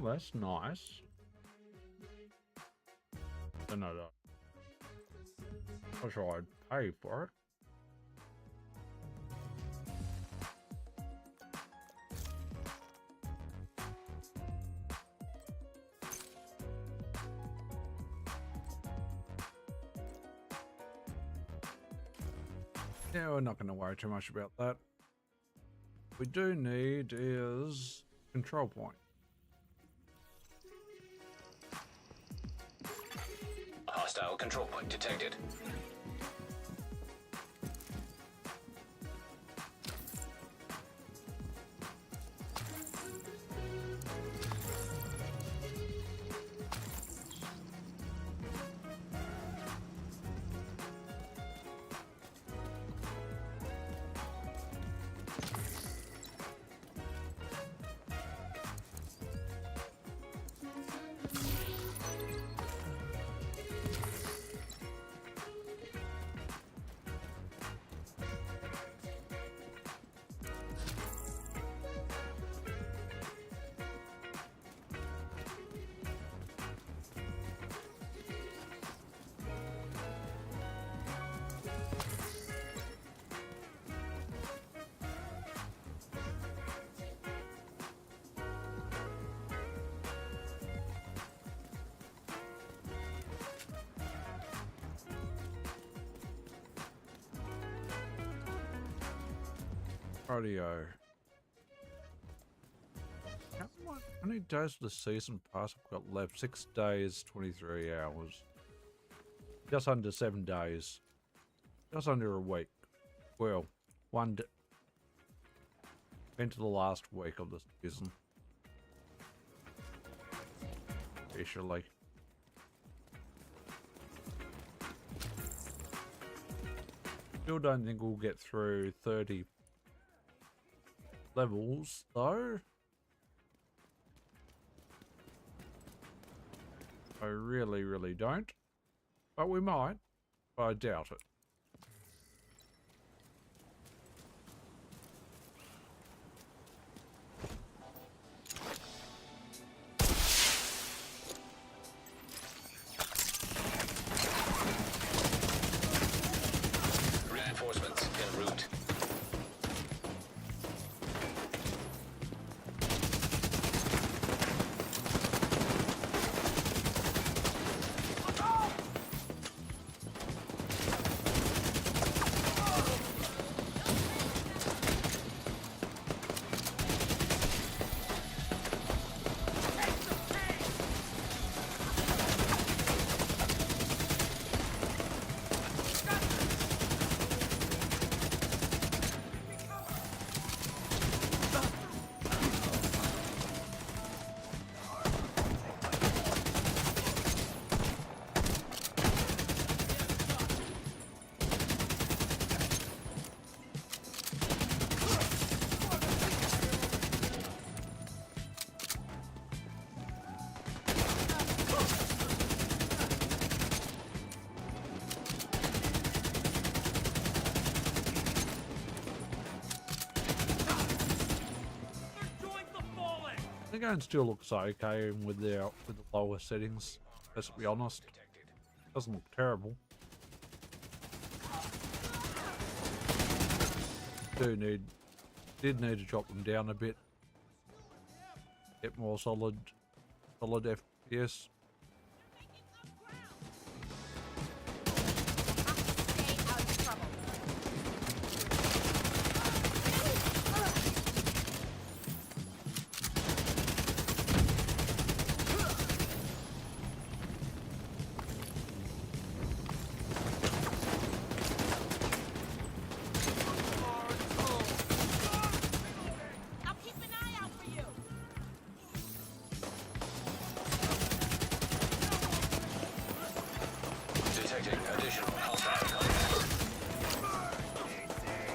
that's nice. No, no, no. I'm sure I'd pay for it. Yeah, we're not going to worry too much about that. What we do need is control point. Hostile control point detected. Cardio. How many days of the season pass I've got left? 6 days, 23 hours. Just under 7 days. Just under a week. Well, into the last week of the season. Officially. Still don't think we'll get through 30 levels though. I really don't. But we might. But I doubt it. Reinforcements en route. The game still looks okay with the lower settings. Let's be honest. Doesn't look terrible. Did need to drop them down a bit. Get more solid FPS.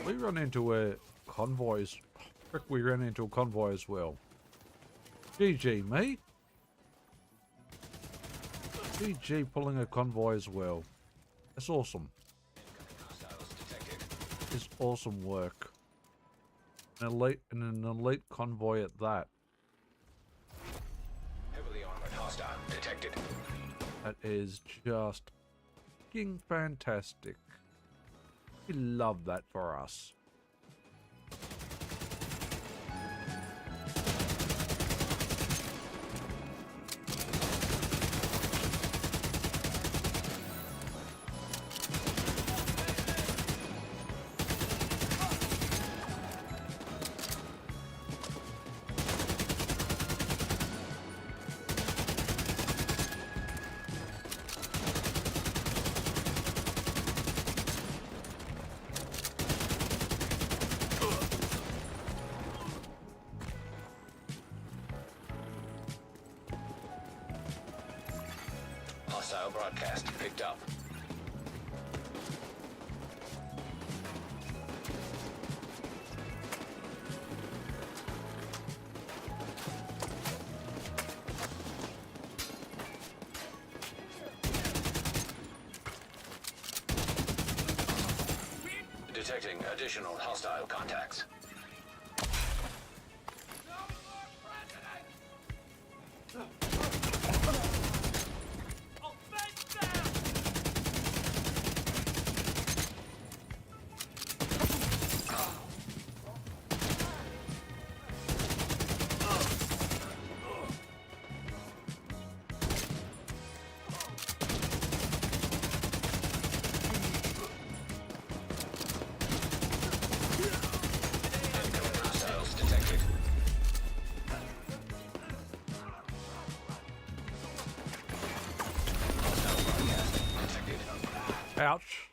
We run into a convoys. Frick, we ran into a convoy as well. GG, me. GG pulling a convoy as well. That's awesome. It's awesome work. An elite convoy at that. That is just fucking fantastic. We love that for us. Hostile broadcast picked up. Detecting additional hostile contacts. Hostiles detected. Hostile broadcast detected. Ouch.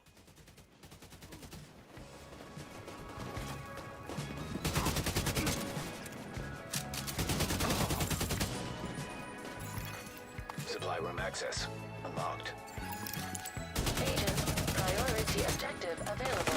Supply room access unlocked. Agent, priority objective available.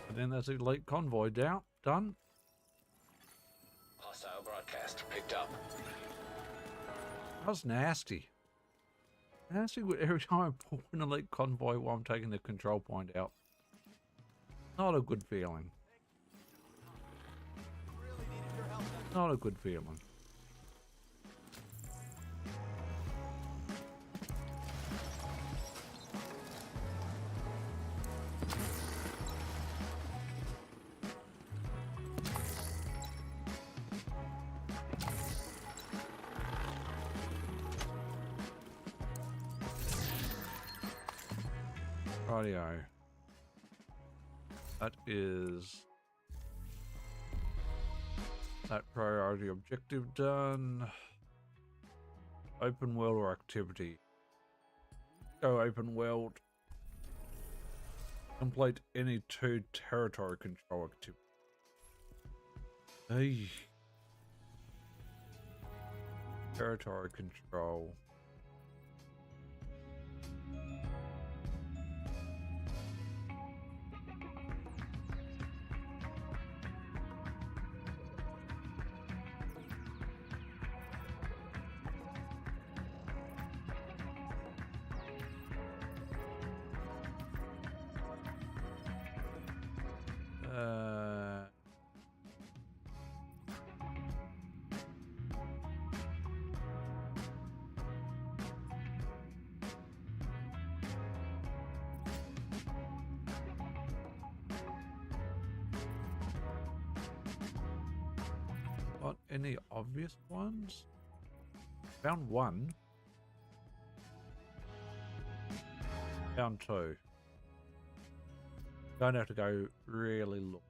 And then there's a elite convoy down. Done. Hostile broadcast picked up. That's nasty. Nasty every time I pull an elite convoy while I'm taking the control point out. Not a good feeling. Not a good feeling. Rightio. That is that priority objective done. Open world or activity. Go open world. Complete any 2 territory control activity. Hey. Territory control. Got any obvious ones? Found one. Found 2. Don't have to go really look.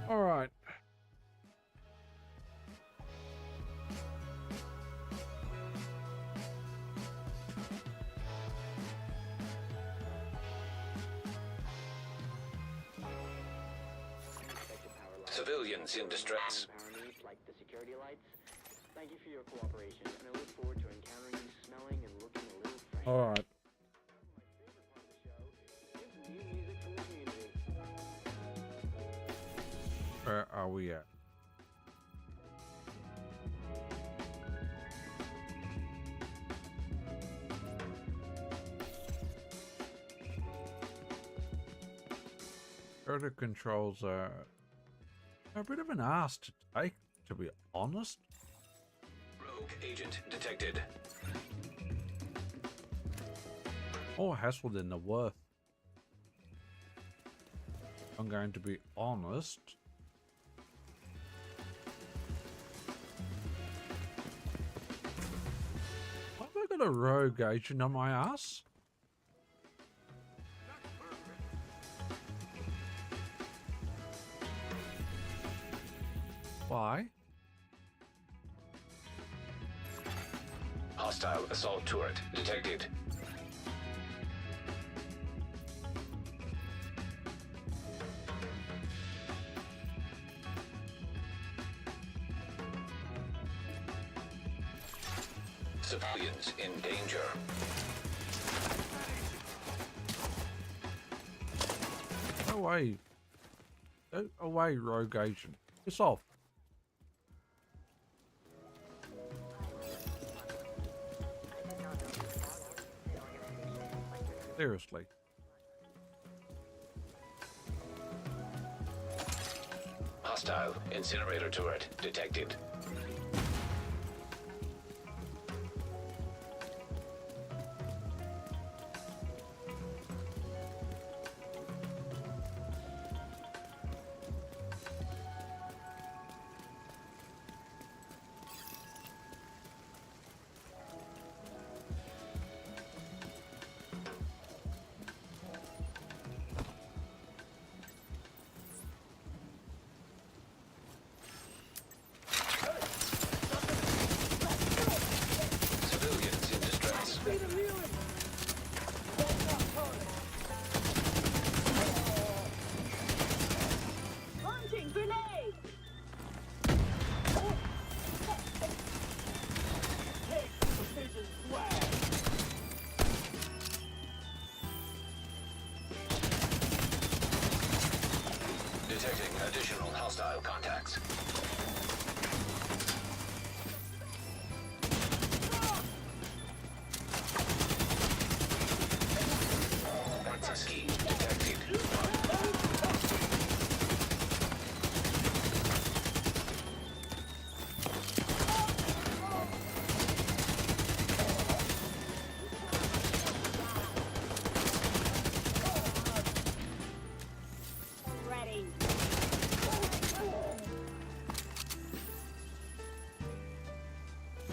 All right. Civilians in distress. Power needs like the security lights. Thank you for your cooperation, and I look forward to encountering you smelling and looking a little fresh. All right. New music from the community. Where are we at? Further controls are a bit of an ass to take, to be honest. Rogue agent detected. More hassle than the worth. I'm going to be honest. Why have I got a rogue agent on my ass? Why? Hostile assault turret detected. Civilians in danger. Go away. Go away, rogue agent. Piss off. Seriously. Hostile incinerator turret detected. Civilians in distress. Launching grenade! Detecting additional hostile contacts. Ski detected. Ready.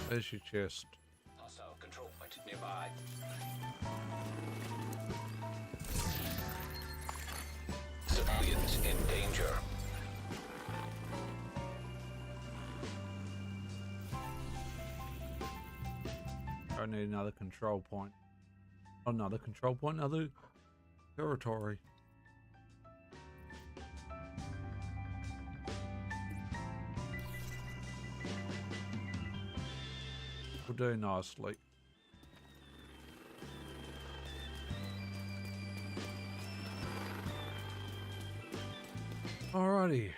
There's your chest. Hostile control point nearby. Civilians in danger. I need another control point. Another control point, another territory. We'll do nicely. Alrighty.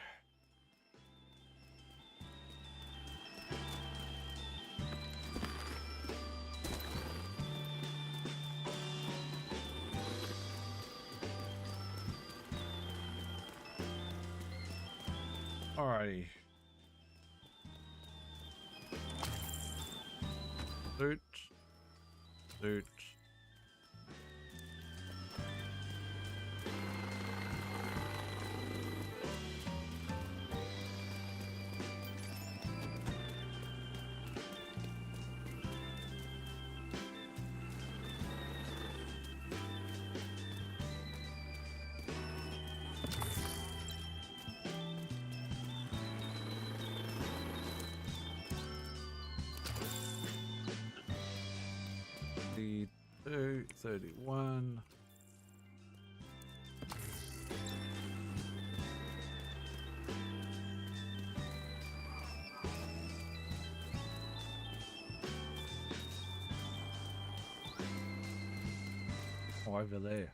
Alrighty. Suit. Suit. The 231. Oh, over there.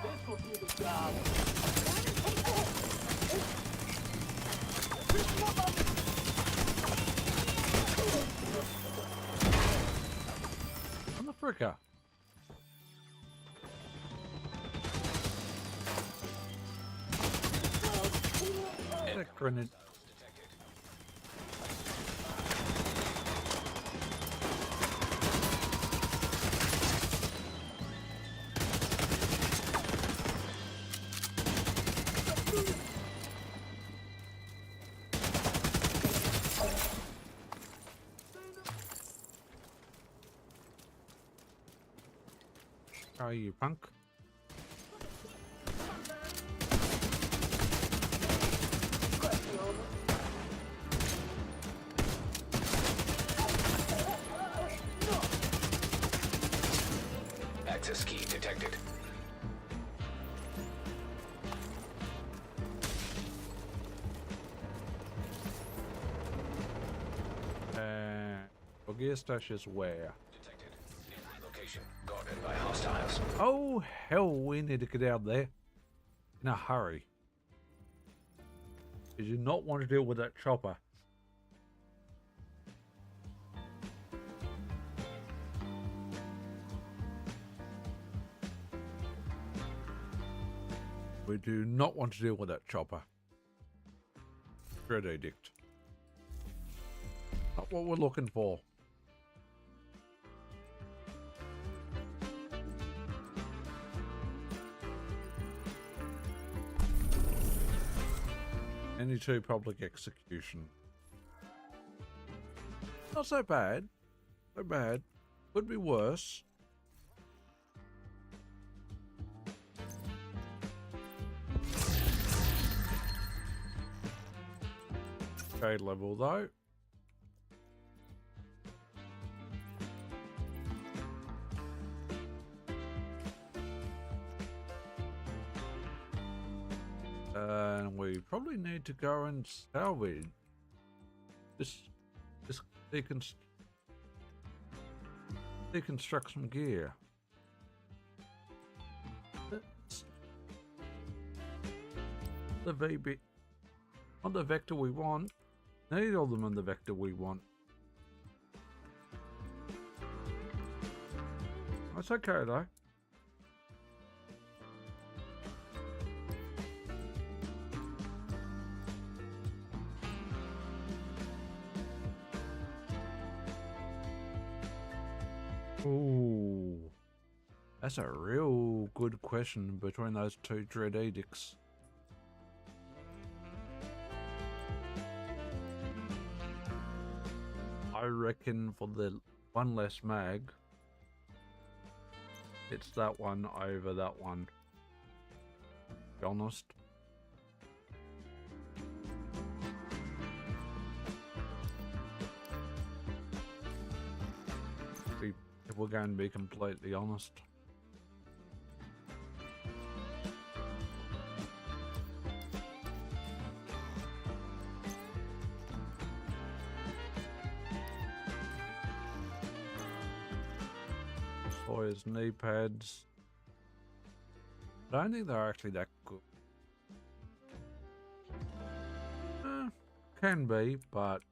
This will do the job. On the fricker. That grenade. Are you punk? Access key detected. Gear stash is where? Detected. Nearby location. Guarded by hostiles. Oh hell, we need to get out there in a hurry. You do not want to deal with that chopper. We do not want to deal with that chopper. Dread Edict. Not what we're looking for. Any two public execution. Not so bad. So bad. Could be worse. Grade level though. And we probably need to go and salvage this deconstruct some gear. That's the VB on the vector we want. Need all them on the vector we want. That's okay though. Ooh, that's a real good question between those two Dread Edicts. I reckon for the one less mag, it's that one over that one. To be honest. If we're going to be completely honest. Boys, knee pads. I don't think they're actually that good. Can be, but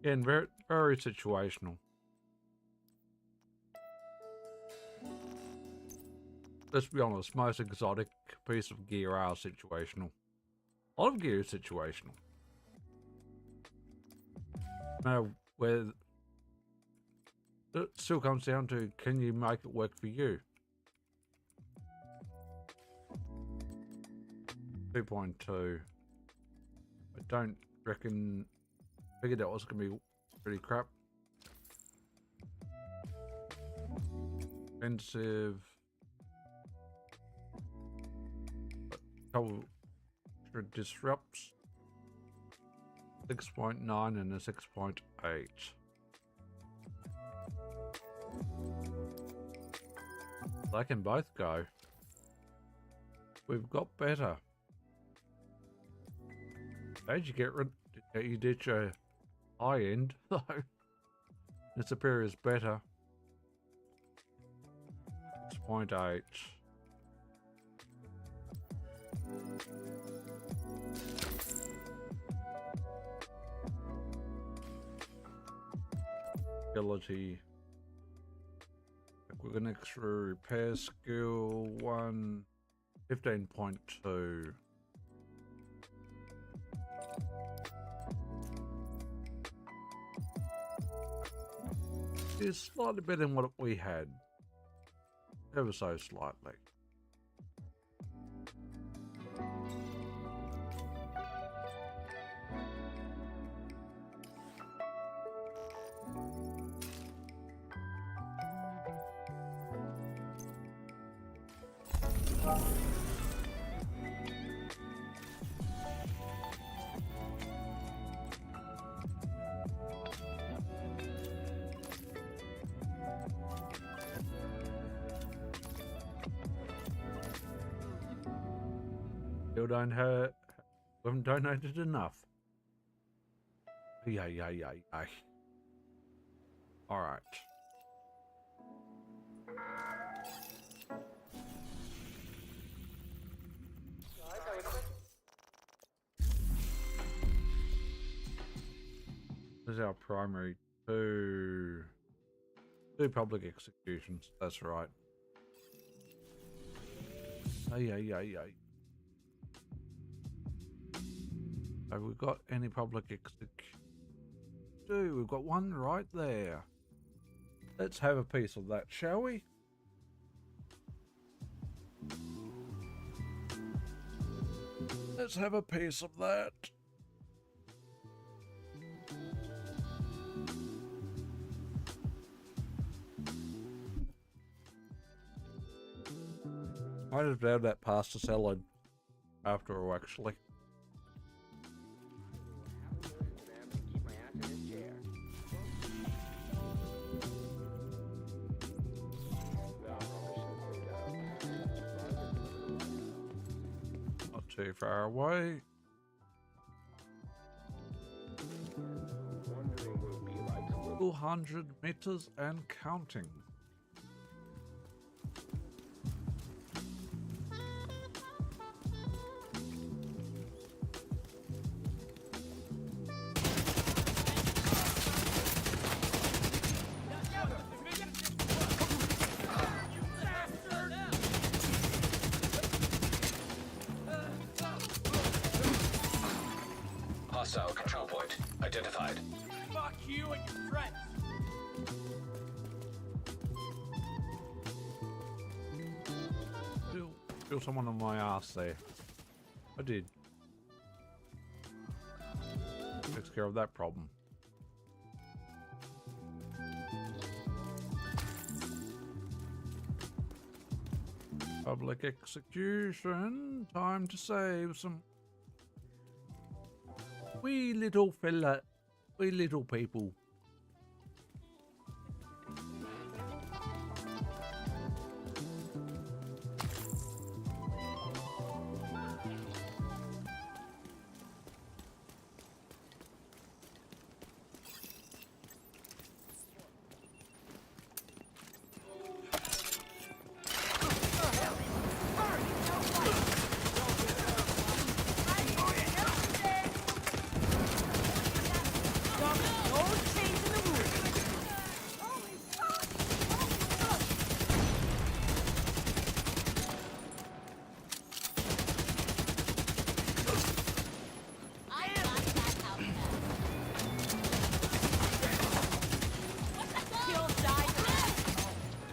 again, very, very situational. Let's be honest, most exotic piece of gear are situational. A lot of gear is situational. Now, where it still comes down to, can you make it work for you? 2.2. I don't reckon. Figured that was going to be pretty crap. Expensive. Couple disrupts. 6.9 and a 6.8. They can both go. We've got better. How'd you get rid? You did your high end though. The superior is better. 6.8. Ability. We're gonna extra repair skill 1. 15.2. It's slightly better than what we had. Ever so slightly. Still don't have, we haven't donated enough. Yay. Alright. This is our primary. Two public executions, that's right. Yay. Have we got any public execution? We've got one right there. Let's have a piece of that, shall we? Let's have a piece of that. Might have had that pasta salad after all, actually. Not too far away. Wondering what it would be like to live 200 meters and counting. hostile control point identified. Fuck you and your threats! Feel someone on my ass there. I did. Takes care of that problem. Public execution. Time to save some wee little fella, wee little people.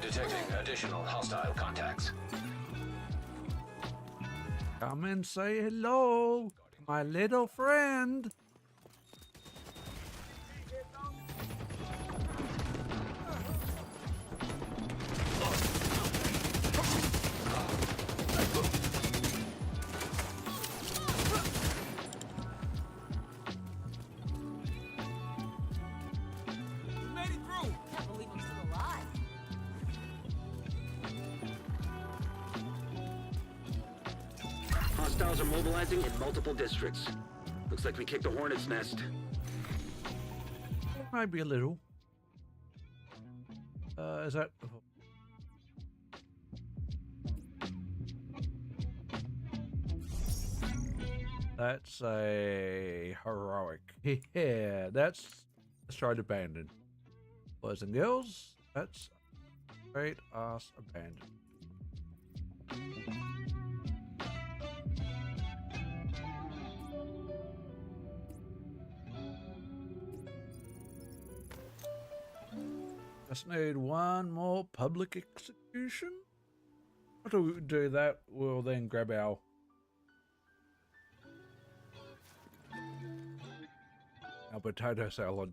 Detecting additional hostile contacts. Come and say hello, my little friend. We made it through! Can't believe I'm still alive. Hostiles are mobilizing in multiple districts. Looks like we kicked a hornet's nest. Maybe a little. Is that... That's a heroic. Yeah, that's straight abandoned. Boys and girls, that's straight ass abandoned. Just need one more public execution. After we do that, we'll then grab our potato salad.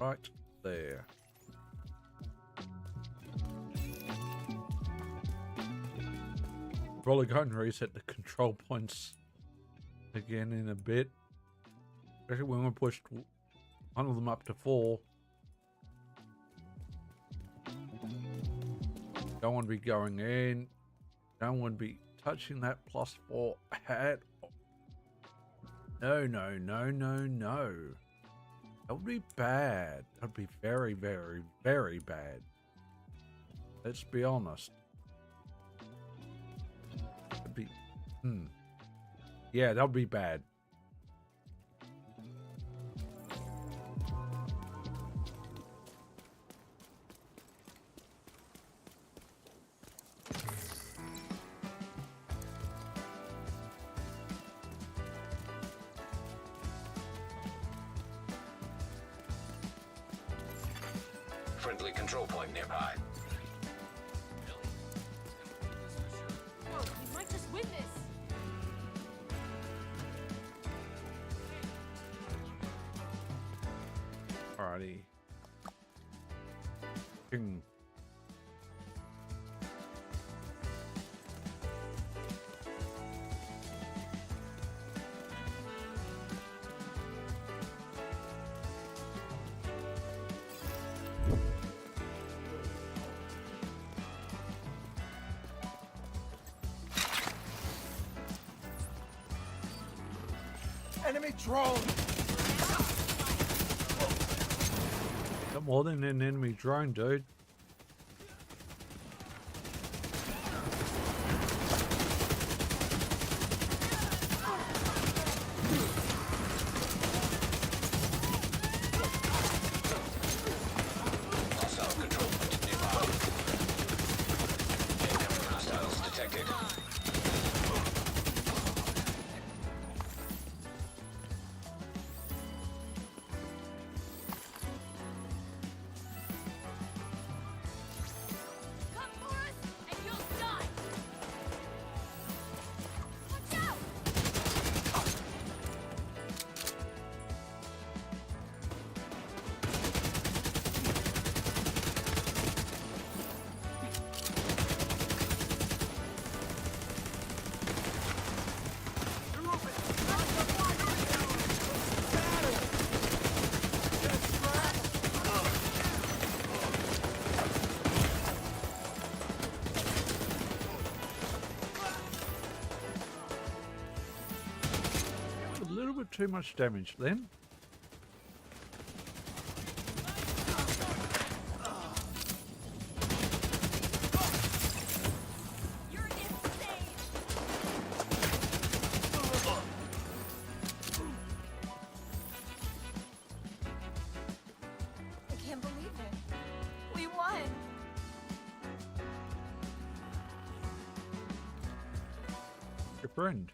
Right there. Probably going to reset the control points again in a bit. Especially when we pushed one of them up to 4. Don't want to be going in. Don't want to be touching that +4 hat. No, no, no, no, no. That would be bad. That would be very, very, very bad. Let's be honest. That'd be... Yeah, that would be bad. Friendly control point nearby. Whoa, we might just win this. Alrighty. Ping. Enemy drone! Got more than an enemy drone, dude. Hostile control point nearby. Incoming hostiles detected. Come for us, and you'll die. Watch out! A little bit too much damage then. You're insane. I can't believe it. We won. Your friend.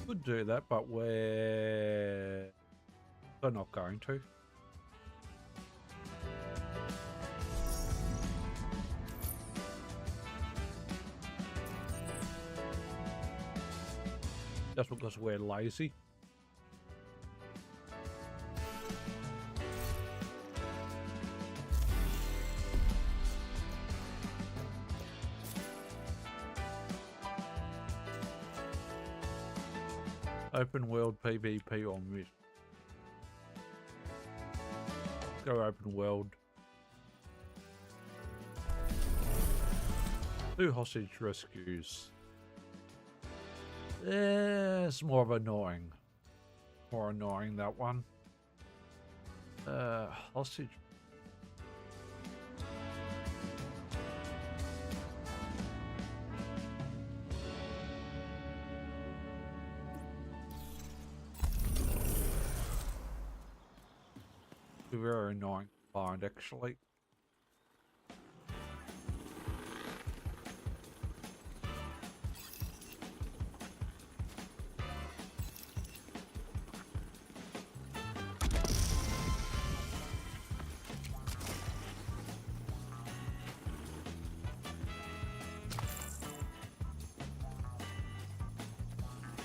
Could do that, but we're not going to. Just because we're lazy. Open world PvP on mission. Go open world. 2 hostage rescues. It's more of annoying. More annoying, that one. Hostage. Very annoying to find, actually.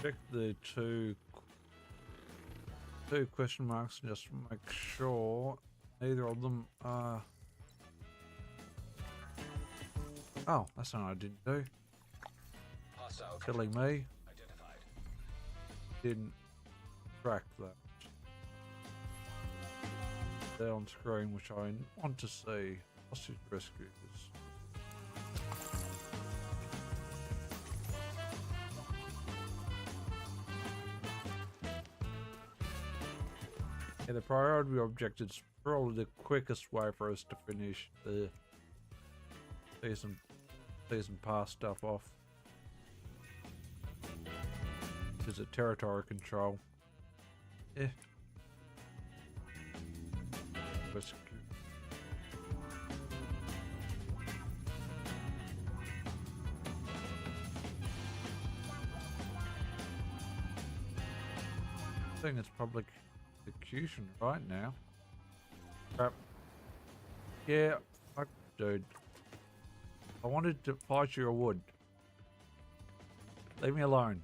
Check the two question marks and just make sure neither of them are... Oh, that's something I didn't do. Hostile Silly me. identified. Didn't track that. There on screen, which I want to see. Hostage rescues. Yeah, the priority objective is probably the quickest way for us to finish the season pass stuff off. Is it territory control? Yeah. Rescue. I think it's public execution right now. Crap. Yeah, fuck, dude. I wanted to fight you, I would. Leave me alone.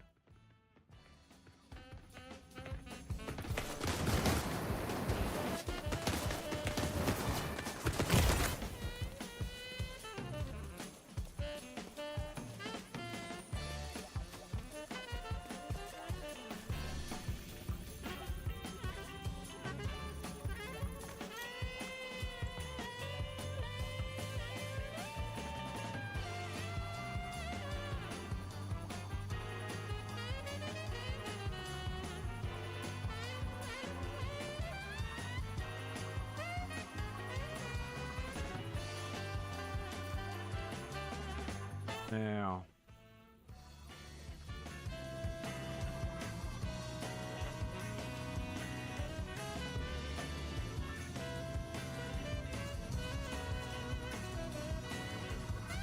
Now.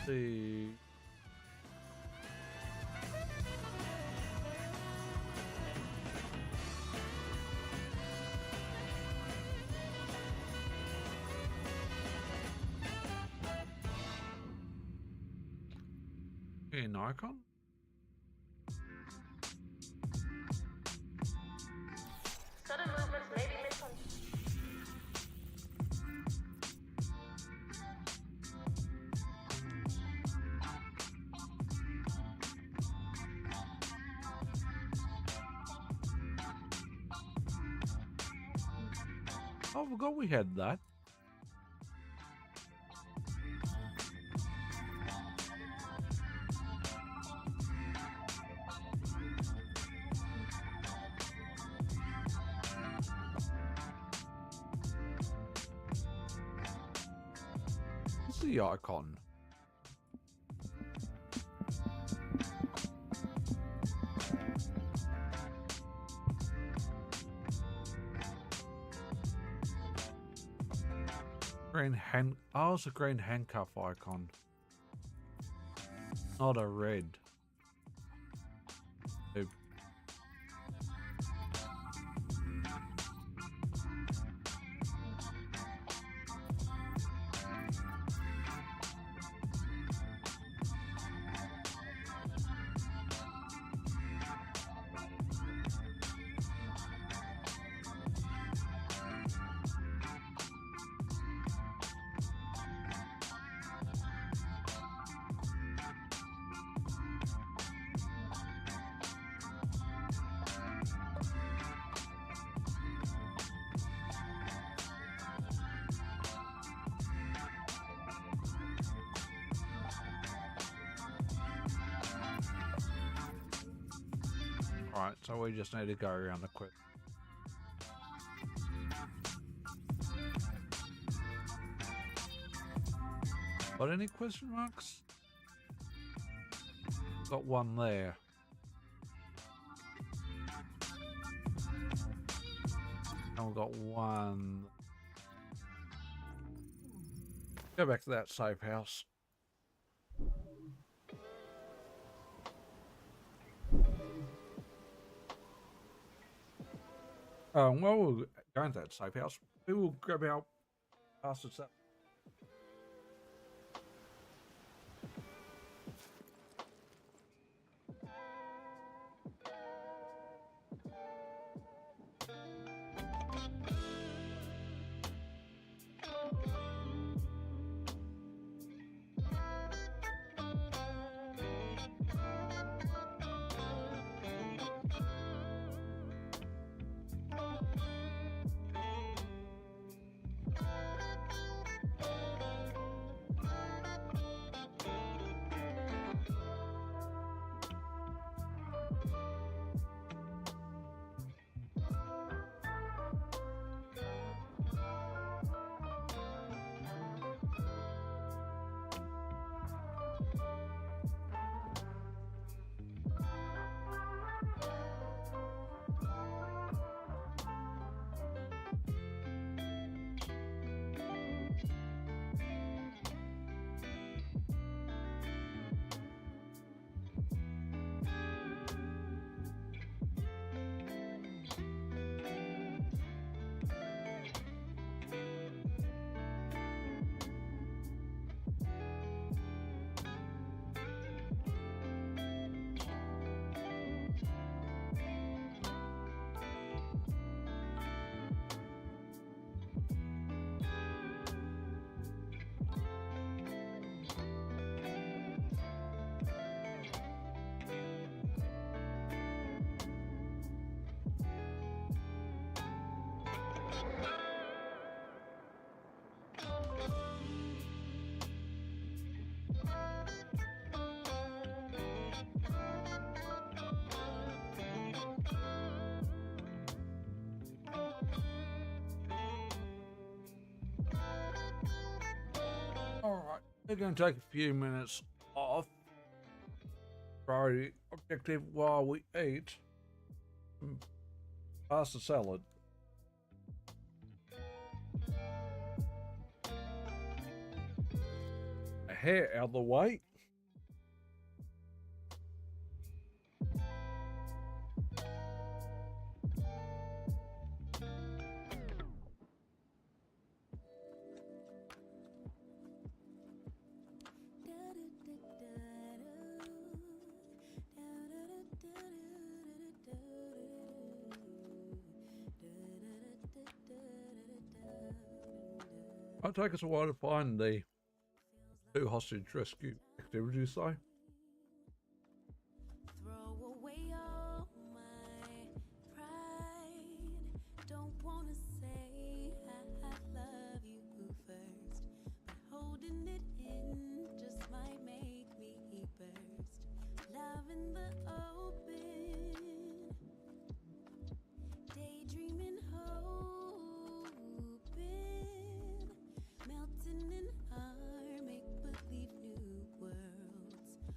See. An icon? Sudden movements may be misunderstood. Oh, I forgot we had that. What's the icon? Green hand. Oh, it's a green handcuff icon. Not a red. Oop. Right, so we just need to go around the quick. Got any question marks? Got one there. And we've got one. Go back to that safe house. While we're going to that safe house, we will grab our passes up. Alright, we're going to take a few minutes off. Priority objective while we eat. Pass the salad. A hair out of the way. It'll take us a while to find the 2 hostage rescue activities though. Throw away all my pride. Don't wanna say I love you first, but holding it in just might make me burst. Love in the open, daydreaming, hoping, melting in our make-believe new worlds.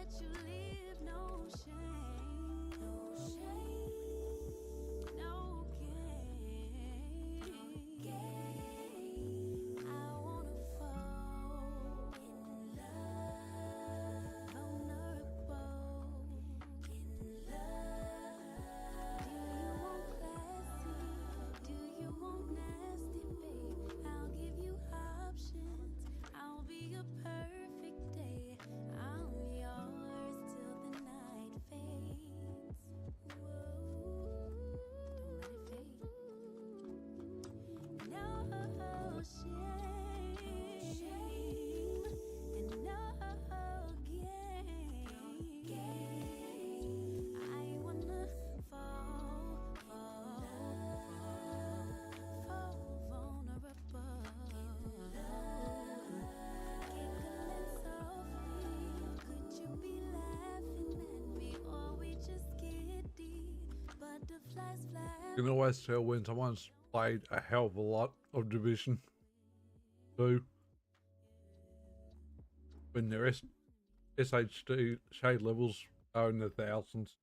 let you live, no shame, no game. I wanna fall in love, vulnerable in love. Do you want nasty, babe? I'll give you options. I'll be a perfect day. I'm yours till the night fades. Whoa, don't let it fade. No shame and no game. I wanna fall vulnerable. Giggling softly, could you be laughing at me, or we just get deep? Butterflies fly. You can always tell when someone's played a hell of a lot of Division 2 when their SHD shade levels are in the thousands.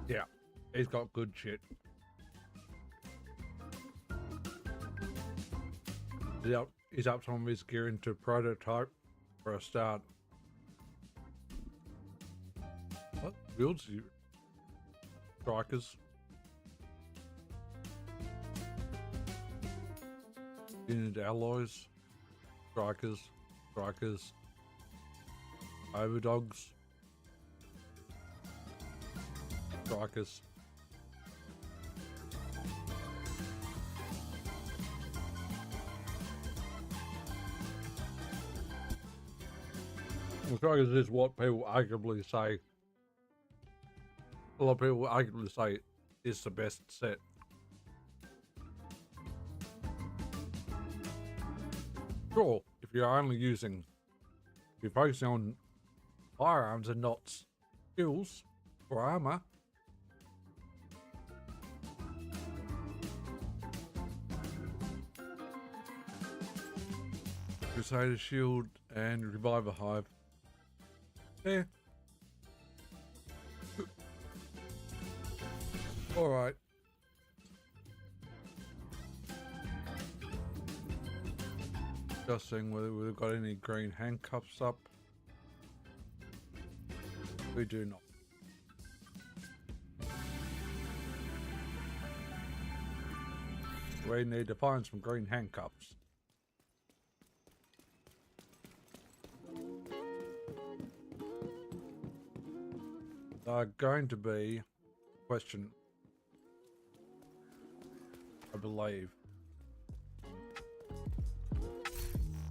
Yeah, he's got good shit. He's up some of his gear into prototype for a start. What builds you? Strikers. Unit alloys. Strikers. Overdogs. Strikers. Well, Strikers is what people arguably say. A lot of people arguably say is the best set. Sure, if you're focusing on firearms and not skills or armor. Crusader Shield and Reviver Hive. Yeah. Alright. Just seeing whether we've got any green handcuffs up. We do not. We need to find some green handcuffs. Are going to be question, I believe,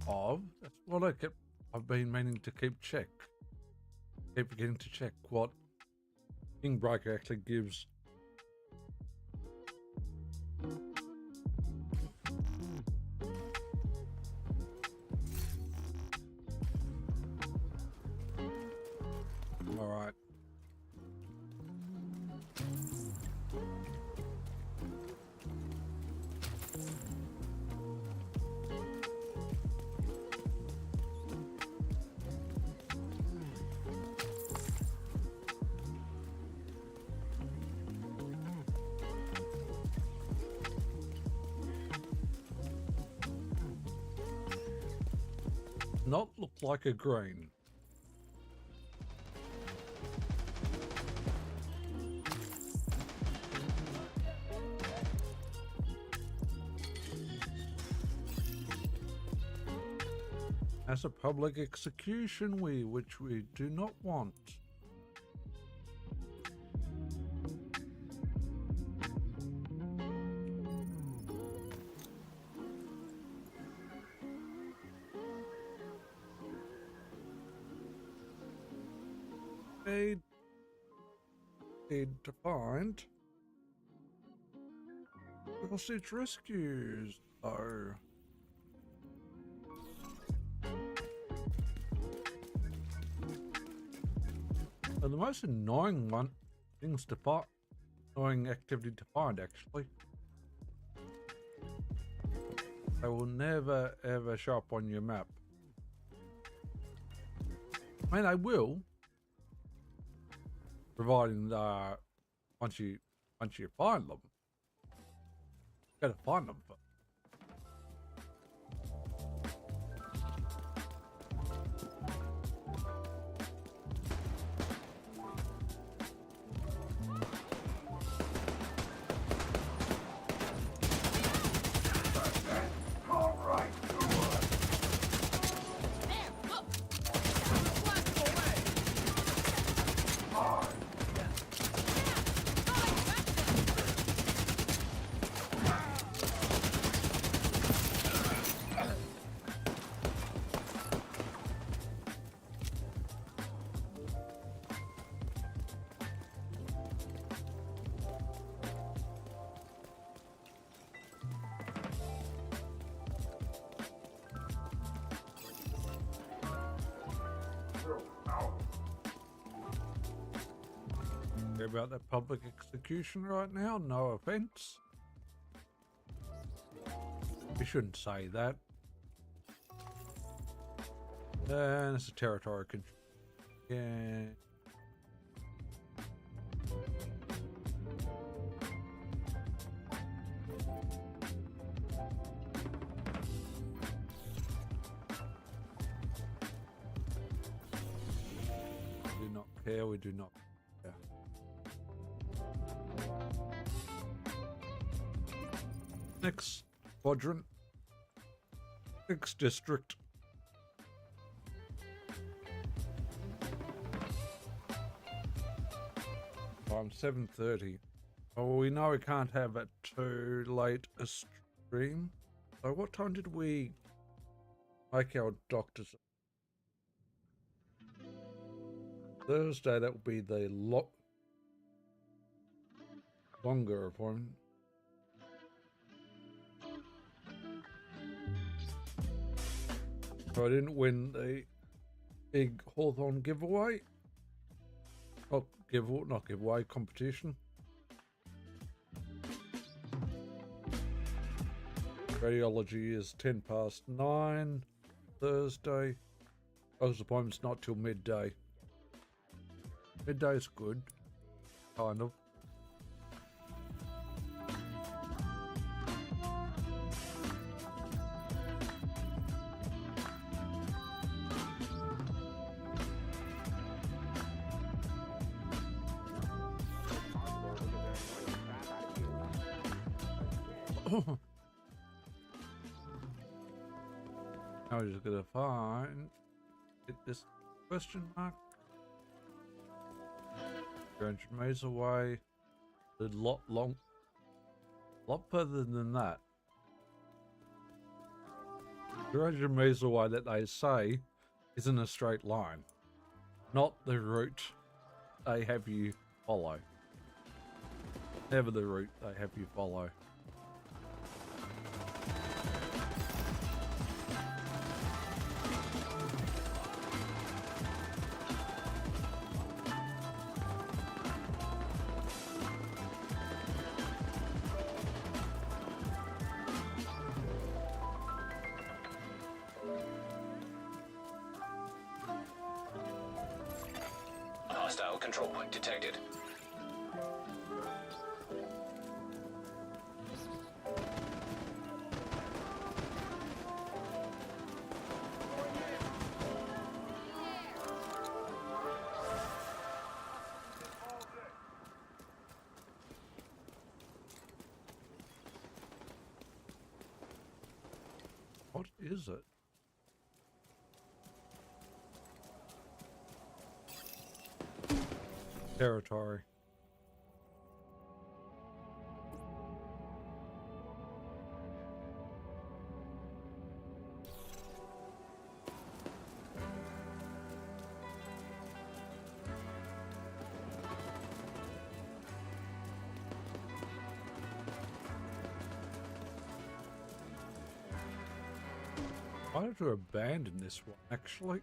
of that's what I've been meaning to keep forgetting to check what King Breaker actually gives. All right. Not look like a green. as a public execution, which we do not want. Need to find hostage rescues, though. So the most annoying things to find, annoying activity to find, actually. They will never ever show up on your map. I mean, they will, providing once you find them, you gotta find them first. About that public execution right now, no offense. We shouldn't say that. And it's a territory control. Yeah. We do not care, we do not care. Next quadrant, next district. Time 7:30. Oh, we know we can't have it too late a stream. So what time did we make our doctors? Thursday, that will be the longer appointment. So I didn't win the big Hawthorne giveaway. Not giveaway, competition. Radiology is 9:10 Thursday. Those appointments not till midday. Midday's good, kind of. I was just gonna find this question mark. 300 meters away. A lot further than that. 300 meters away that they say is in a straight line, not the route they have you follow. Never the route they have you follow. Hostile control point detected. What is it? territory. Why did you abandon this one, actually?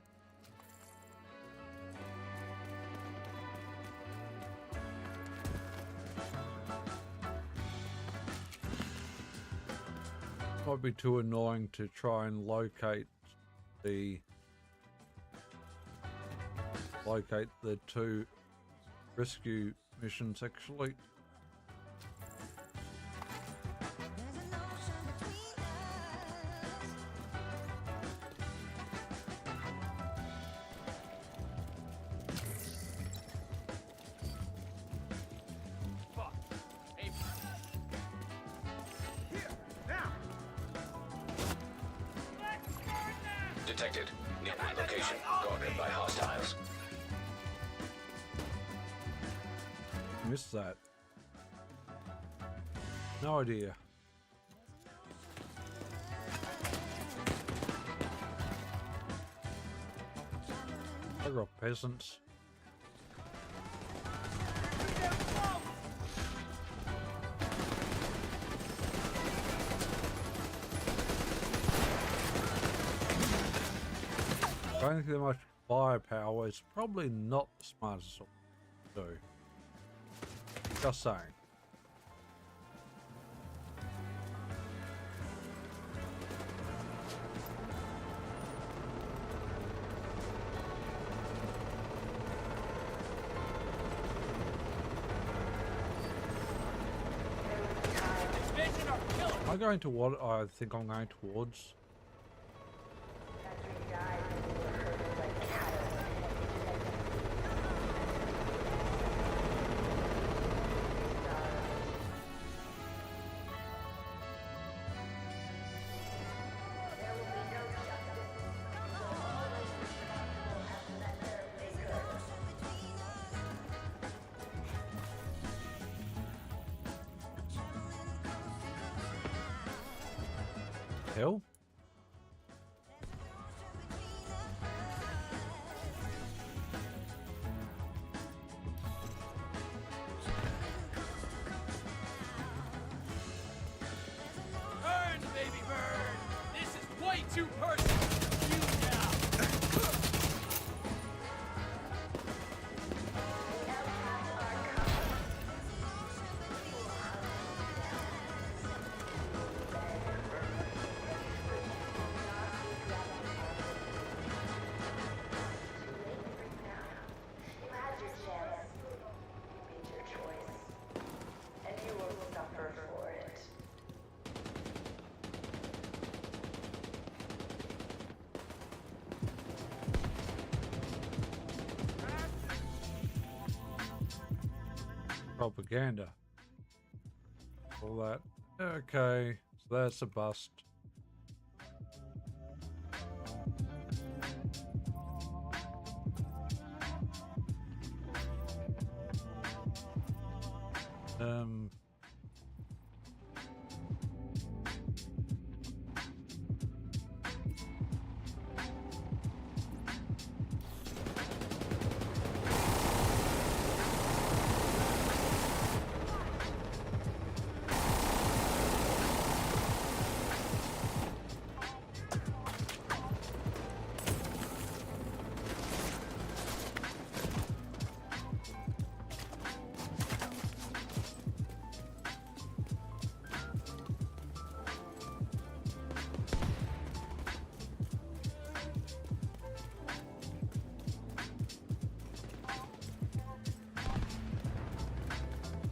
Might be too annoying to try and locate the two rescue missions, actually. Fuck. Hey. Here, now. Let's start now. Detected. Nearby location guarded by hostiles. Missed that. No idea. I got peasants. Don't think much firepower is probably not the smartest thing to do. Just saying. Vision or kill it. Am I going to what I think I'm going towards? Hell? Burn, baby, burn. This is way too personal. You now. Propaganda. All that. Okay, so that's a bust.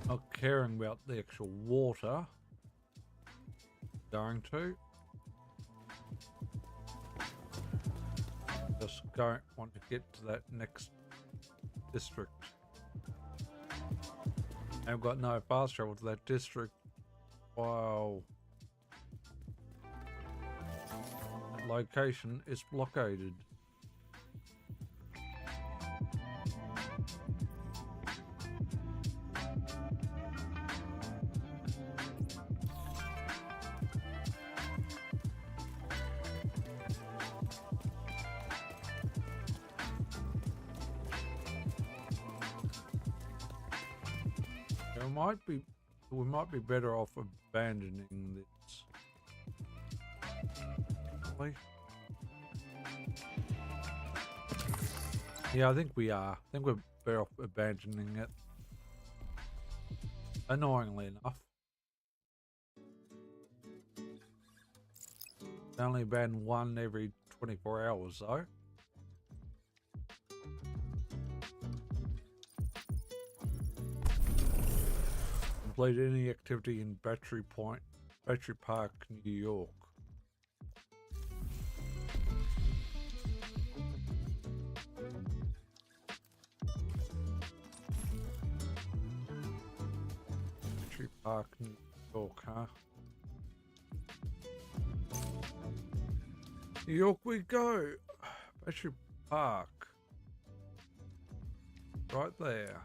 Not caring about the actual water. Going to. Just don't want to get to that next district. I've got no fast travel to that district. Wow. That location is blockaded. We might be better off abandoning this. Wait. Yeah, I think we are. I think we're better off abandoning it. Annoyingly enough. They only ban one every 24 hours though. Complete any activity in Battery Park, New York. Battery Park, New York, huh? New York we go. Battery Park. Right there.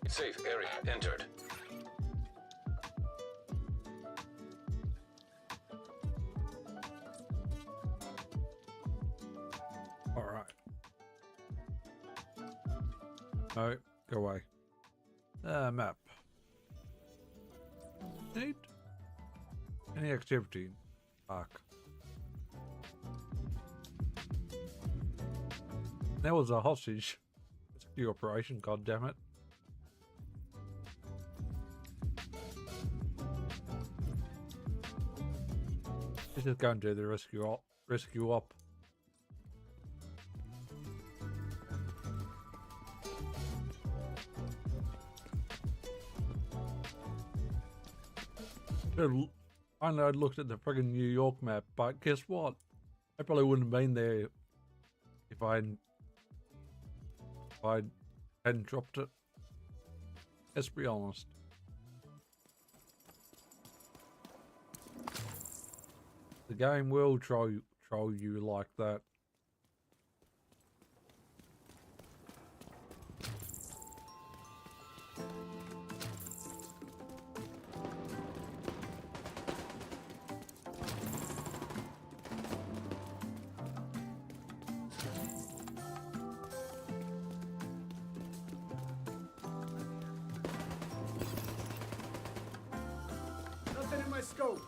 Safe area entered. All right. No, go away. Map. Need any activity. Park. There was a hostage rescue operation. God damn it. Let's just go and do the rescue op. I know I'd looked at the friggin' New York map, but guess what? I probably wouldn't have been there if I hadn't dropped it. Let's be honest. The game will troll you like that. Nothing in my scope.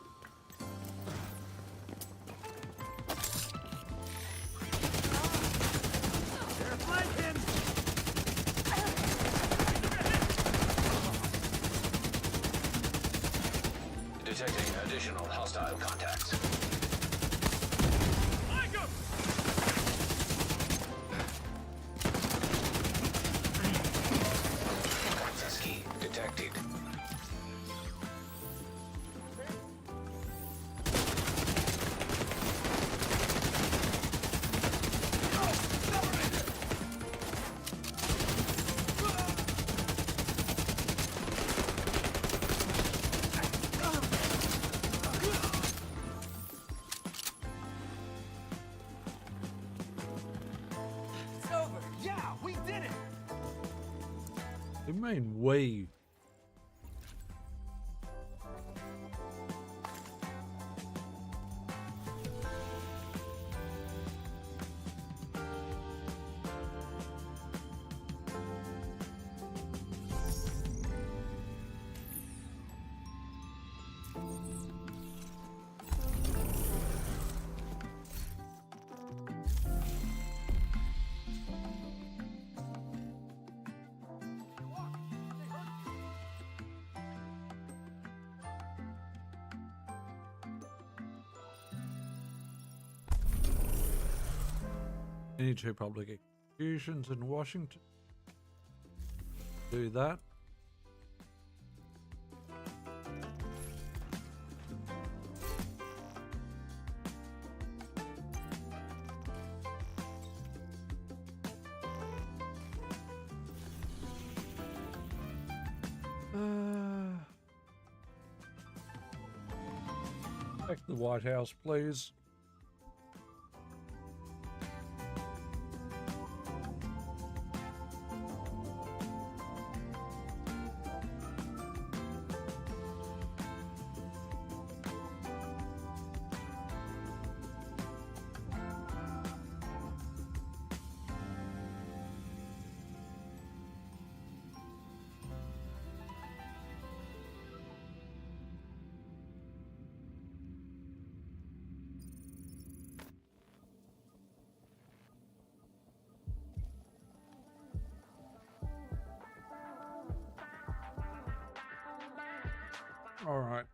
Detecting additional hostile contacts. Access key detected. It's over. Yeah, we did it. What do you mean we? Any two public executions in Washington. Do that. Back to the White House, please. All right.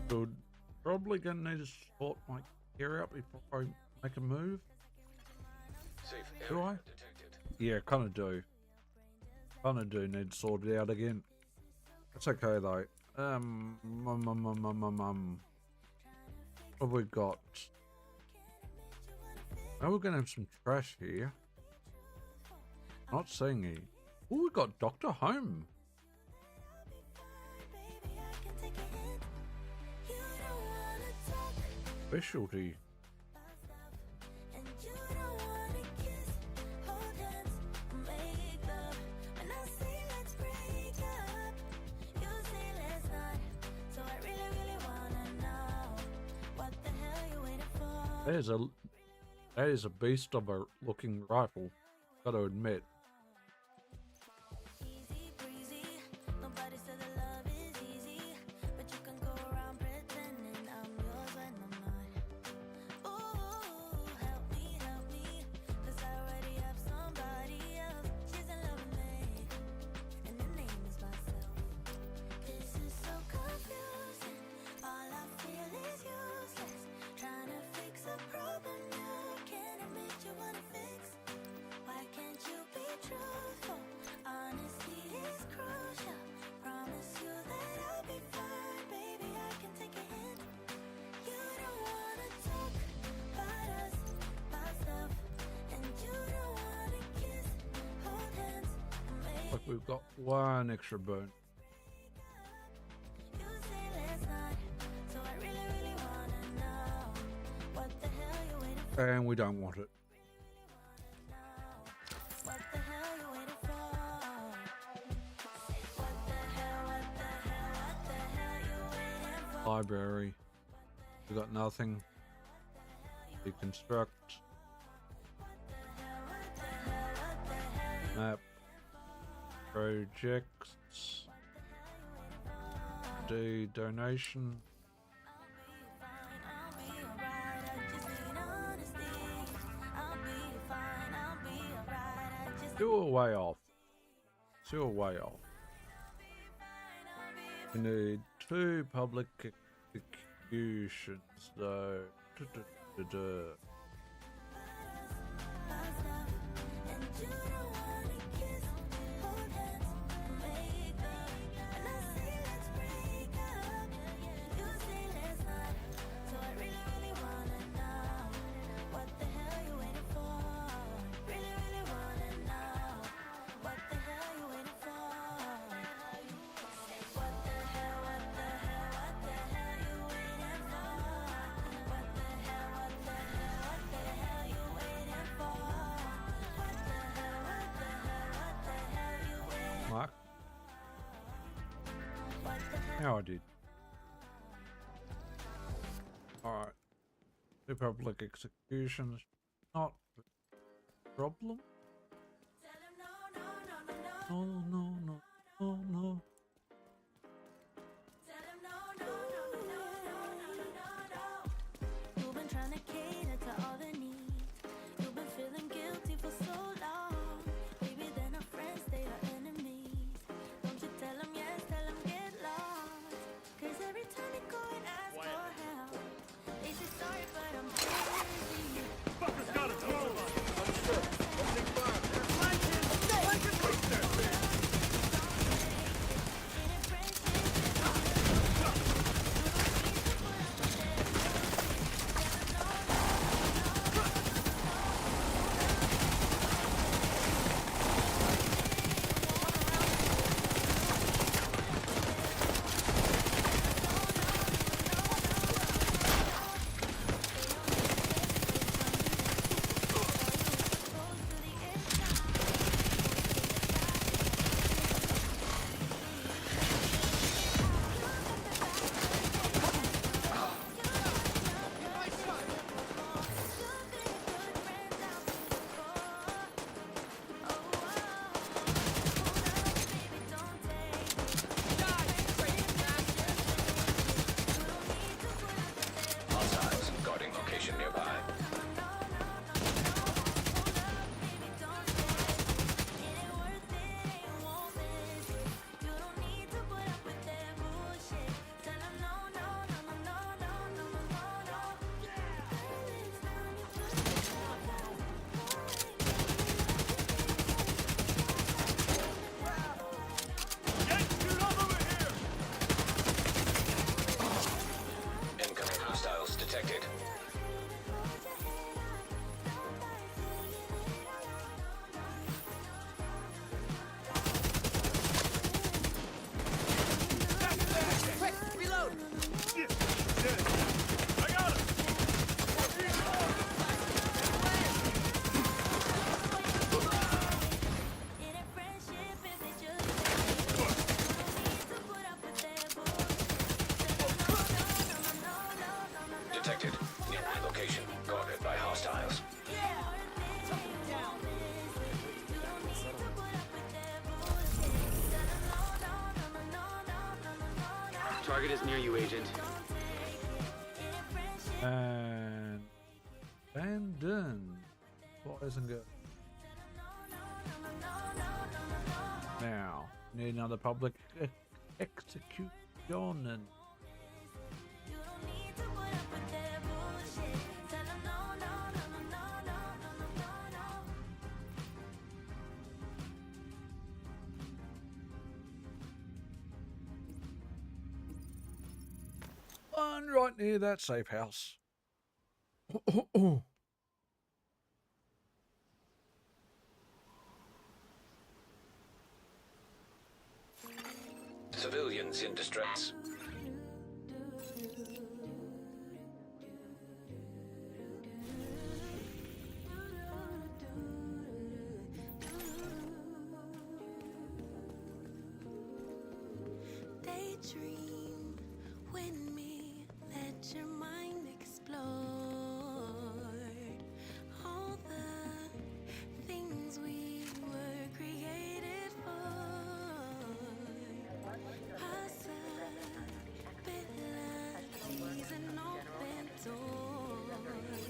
So, probably gonna need to sort my gear out before I make a move. Safe Do area I? detected. Yeah, kind of do. Kind of do need to sort it out again. That's okay though. What have we got? Oh, we're gonna have some trash here. Not seeing any. Oh, we got Dr. Home. Specialty. That is a beast of a looking rifle, gotta admit. Like we've got one extra burn. And we don't want it. Library. We got nothing. Deconstruct. Map. Projects. Do donation. Still way off. Still way off. We need 2 public executions though. Mark. Now I did. Alright. 2 public executions. Not a problem. No, no, no, no, no. You've been trying to cater to all the needs. You've been feeling guilty for so long. Maybe they're not friends, they are enemies. Don't you tell them yes, tell them get lost. Cause every time you go and ask for help, they say sorry, but I'm busy. Fuckers gotta go! Understood. Opening fire. Flank him! Flank him! Target is near you, Agent. And abandon. What isn't good? Now, need another public execution and one right near that safe house. Civilians in distress. Daydream with me, let your mind explore all the things we were created for. Possibilities and open doors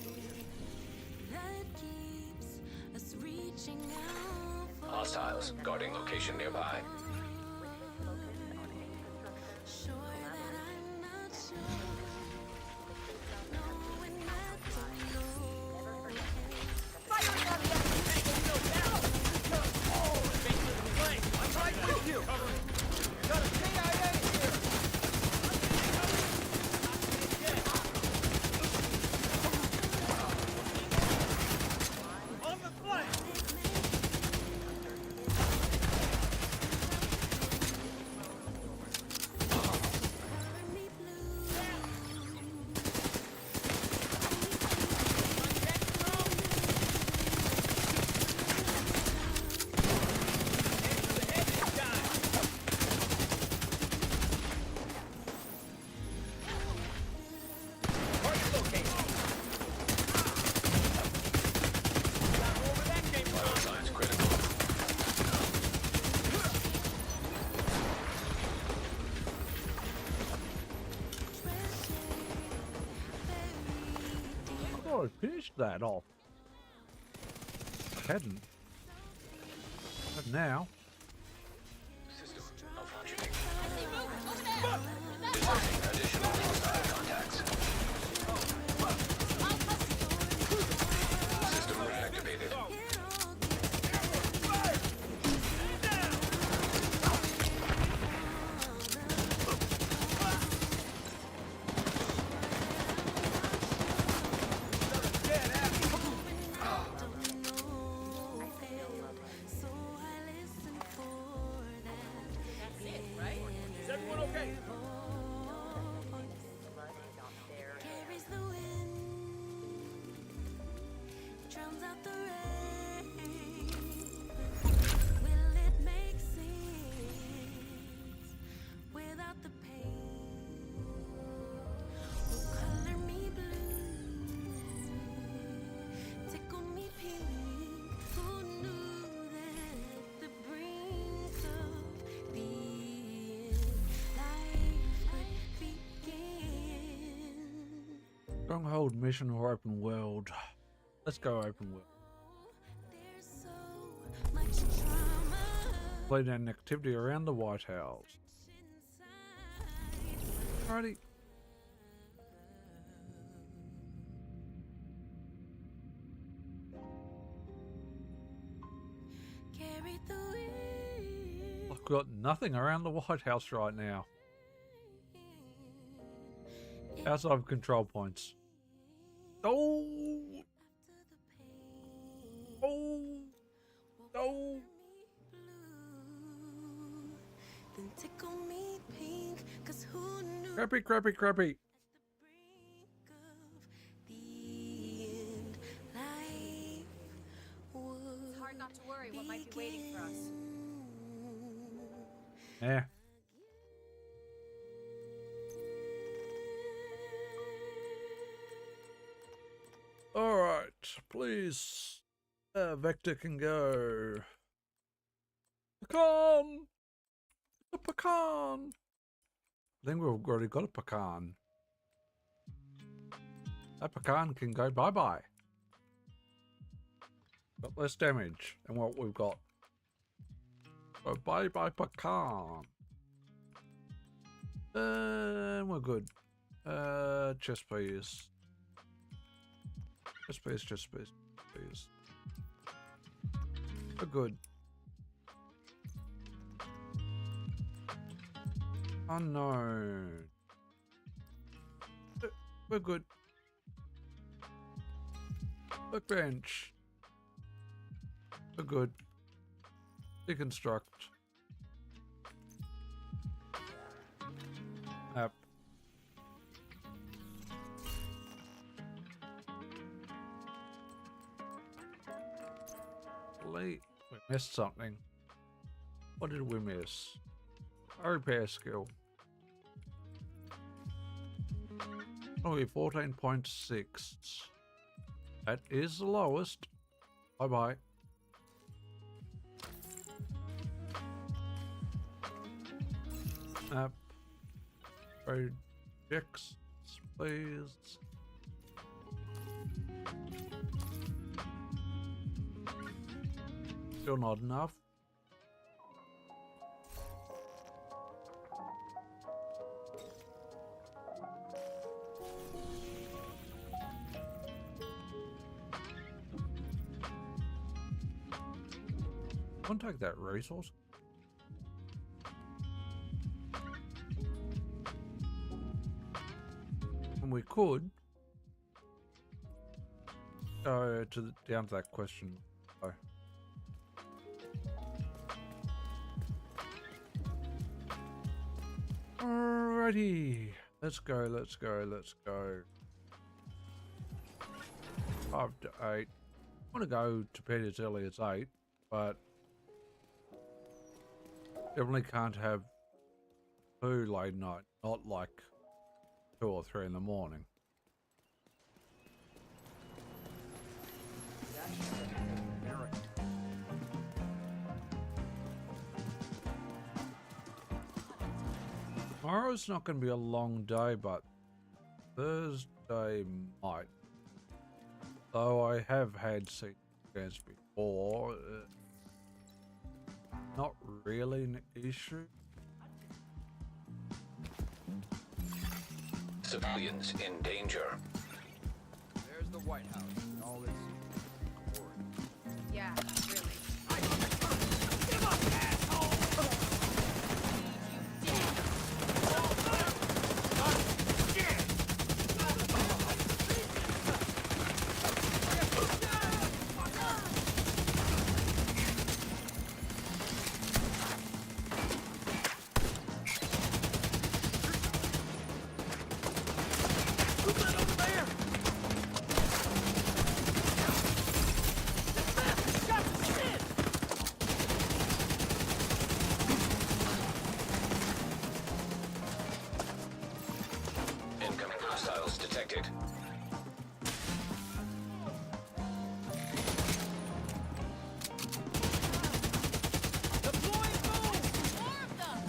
that keeps us reaching out for. Hostiles guarding location nearby. Sure that I'm not sure. Knowing I don't know. Firing on the I'm right with you! Got a CIA here! On the flank! Vital signs critical. I thought I finished that off. I hadn't. But now. System malfunctioning. Detecting additional hostile contacts. System reactivated. Is everyone okay? Carries the wind, drowns out the rain. Will it make sense without the pain? Will color me blue, tickle me pink. Who knew that the brink of the end, life could begin? Stronghold mission or open world. Let's go open world. There's so much drama Play an activity around the White House. inside. Alrighty. Carry the wind. I've got nothing around the White House right now. Outside of control points. Oh! Oh! Oh! Then tickle me pink, 'cause who knew Crappy, crappy, crappy. brink of the end, life would It's hard not to worry what might be waiting for us. Yeah. Alright, please. Vector can go. Pecan! The pecan! I think we've already got a pecan. That pecan can go bye-bye. Got less damage than what we've got. So bye-bye pecan. We're good. Chest piece. Chest piece, chest piece, piece. We're good. Unknown. We're good. Workbench. We're good. Deconstruct. App. We missed something. What did we miss? A repair skill. Oh, 14.6. That is the lowest. Bye bye. App. Projects, please. Still not enough. Contact that resource. And we could go to down to that question. Oh. Alrighty, let's go, let's go, let's go. 5 to 8. I want to go to bed as early as 8, but definitely can't have too late night, not like 2 or 3 in the morning. Tomorrow's not going to be a long day, but Thursday might. Though I have had scans before, not really an issue. Civilians in danger. There's the White House and all its glory. Yeah, really. Give up, asshole! Incoming hostiles detected. Deploying boom! More of them!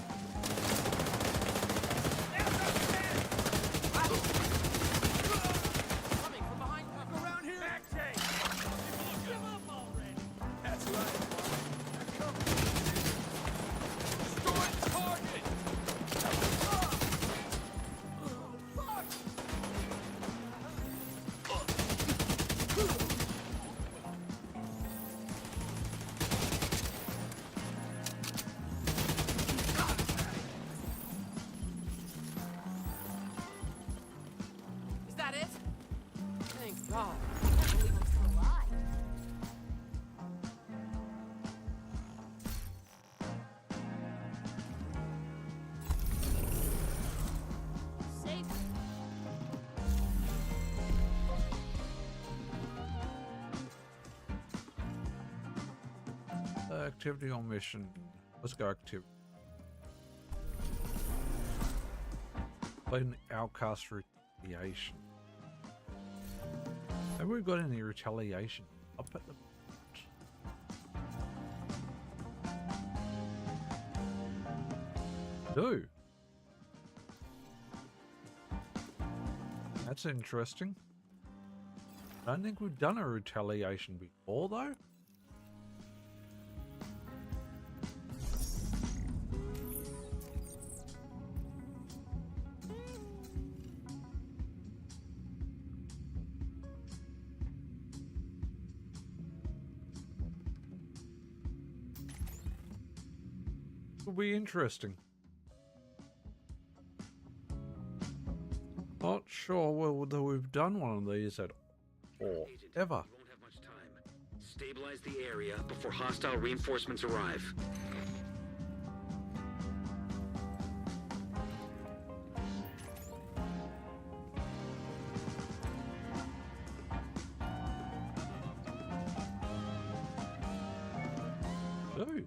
Coming from behind cover. Around here! Back tank! Give up already! That's right. Destroy the target! Is that it? Thank God. I can't believe I'm still alive. Safe. Activity on mission. Let's go activity. Playing outcast retaliation. Have we got any retaliation up at the moment? Do. That's interesting. I don't think we've done a retaliation before, though. Will be interesting. Not sure whether we've done one of these at all, Agent, ever. you won't have much time. Stabilize the area before hostile reinforcements arrive. Ooh.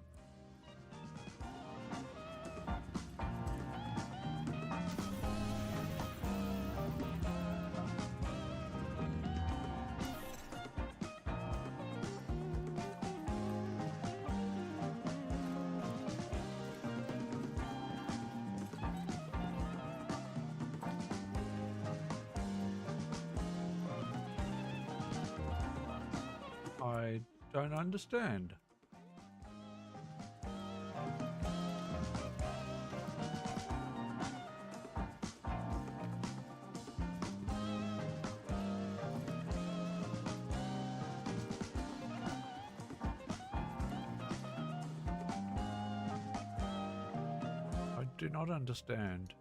I don't understand. I do not understand.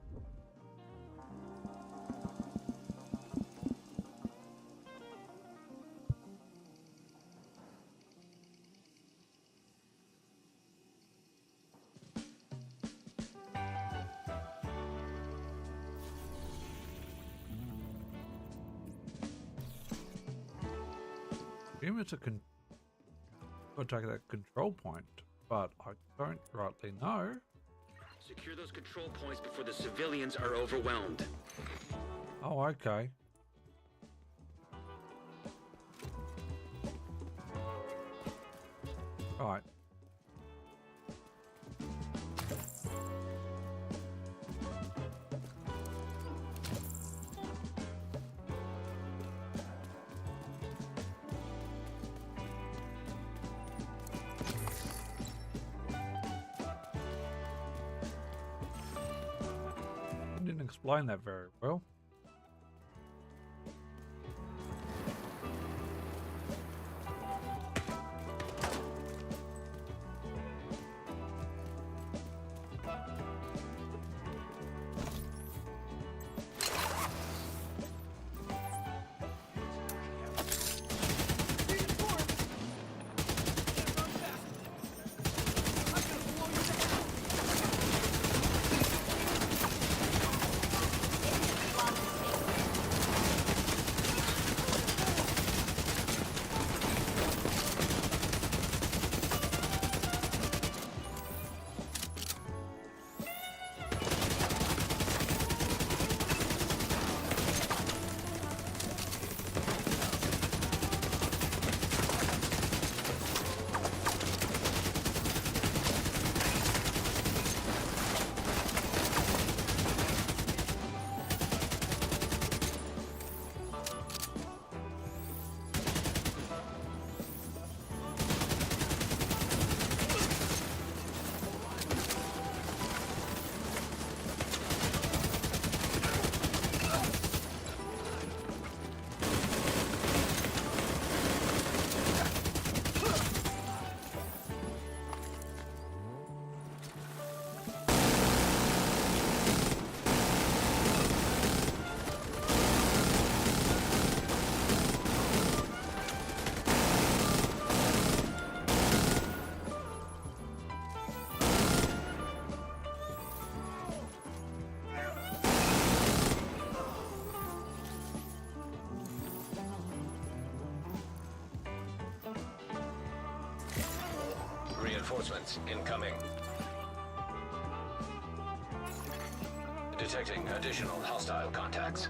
It's a attack that control point, but I don't rightly know. Secure those control points before the civilians are overwhelmed. Oh, okay. Right. Didn't explain that very well. Reinforcements incoming. Detecting additional hostile contacts.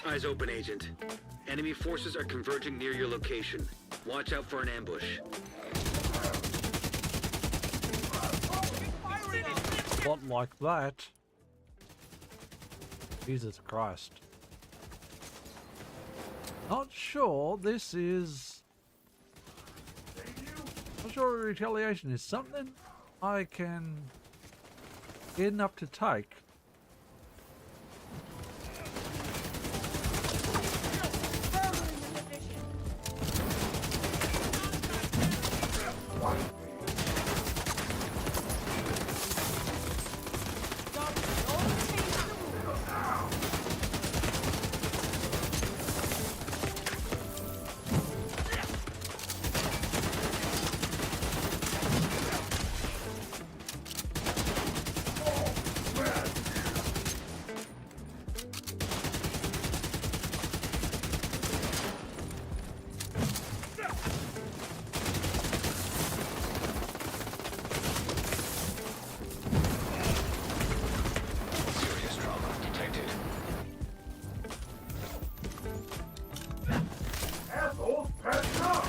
Eyes open, Agent. Enemy forces are converging near your location. Watch out for an ambush. Not like that. Jesus Christ. Not sure this is... Not sure retaliation is something I can get enough to take. Serious trauma detected. Assholes, pass it up!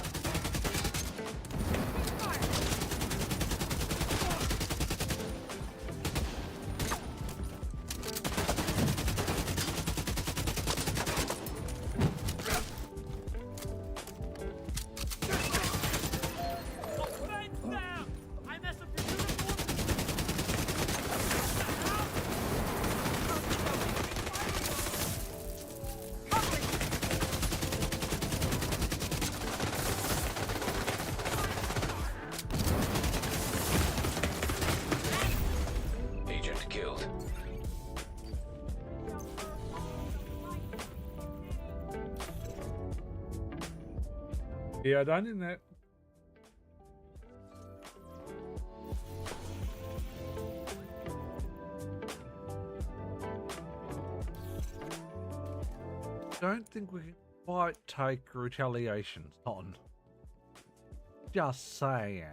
Agent killed. Yeah, I don't think that... Don't think we can quite take retaliations on. Just saying.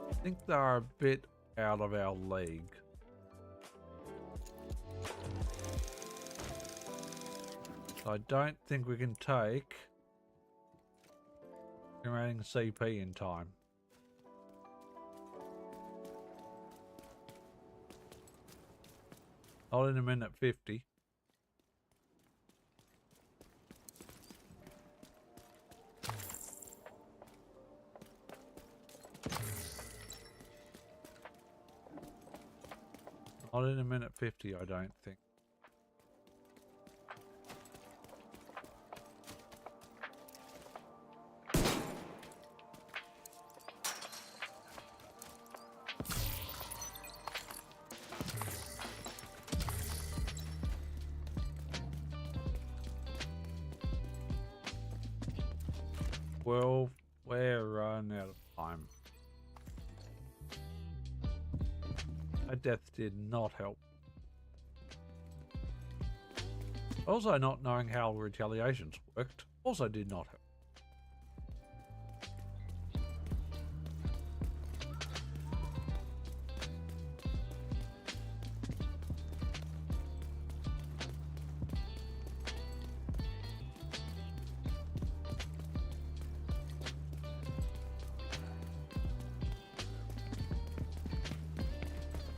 I think they're a bit out of our league. I don't think we can take generating CP in time. Not in a minute 50. Not in a minute 50, I don't think. Well, we're running out of time. That death did not help. Also, not knowing how retaliations worked also did not help.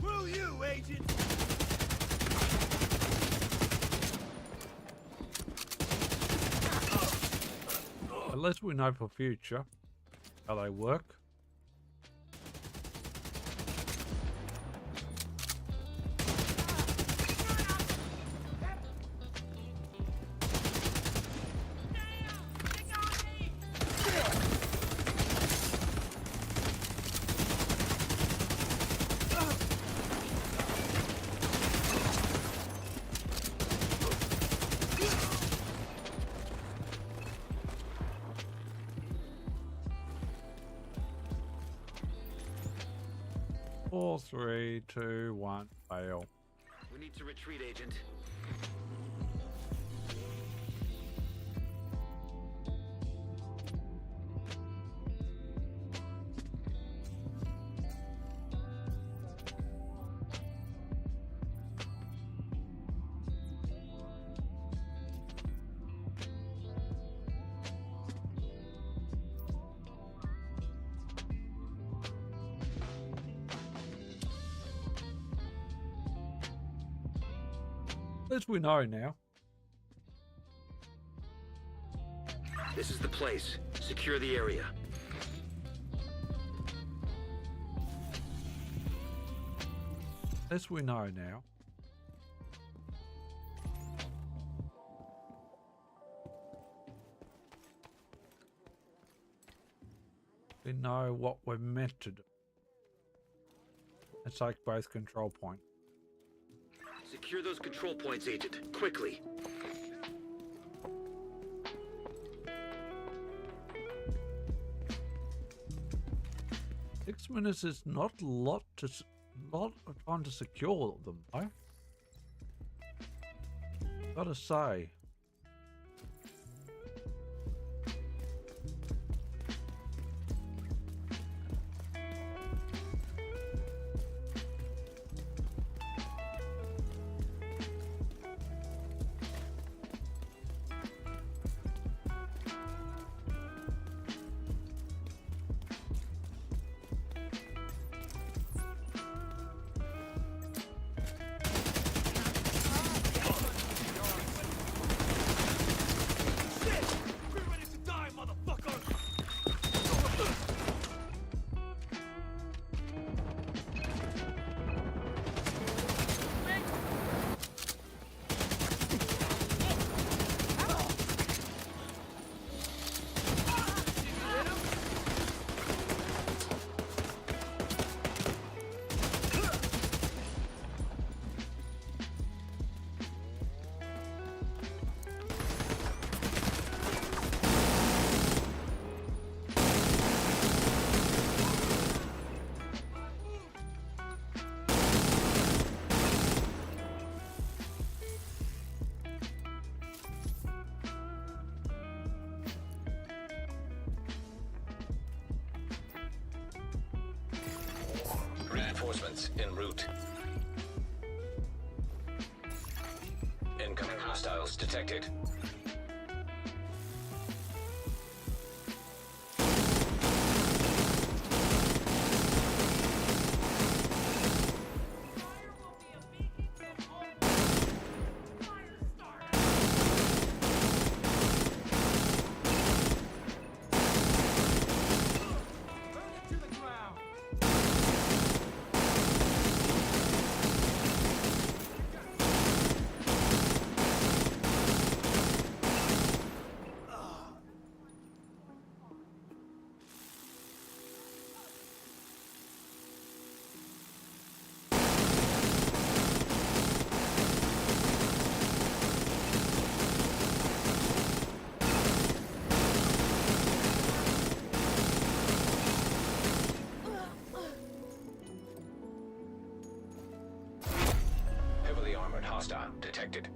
Will you, Agent? At least we know for future how they work. Four, 3, 2, 1, fail. We need to retreat, Agent. At least we know now. This is the place. Secure the area. At least we know now. We know what we're meant to do. Let's take both control points. Secure those control points, Agent. Quickly. 6 minutes is not a lot of time to secure them, though. Gotta say. Reinforcements en route. Incoming hostiles detected. Heavily armored hostile detected.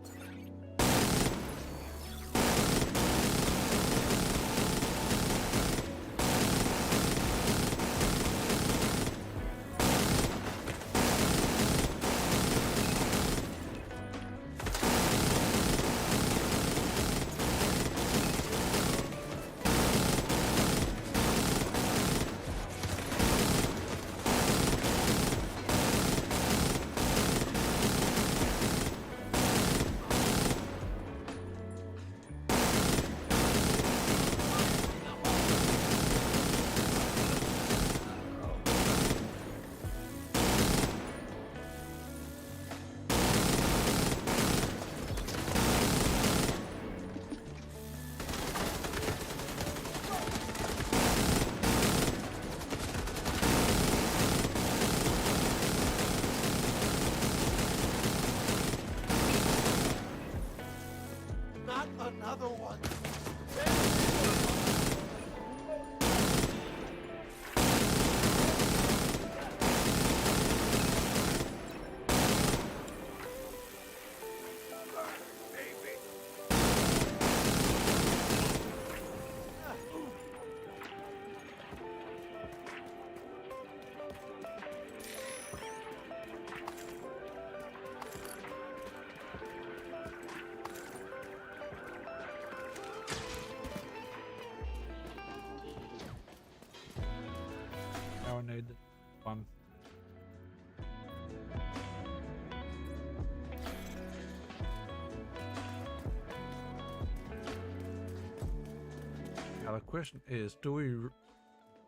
Now the question is, do we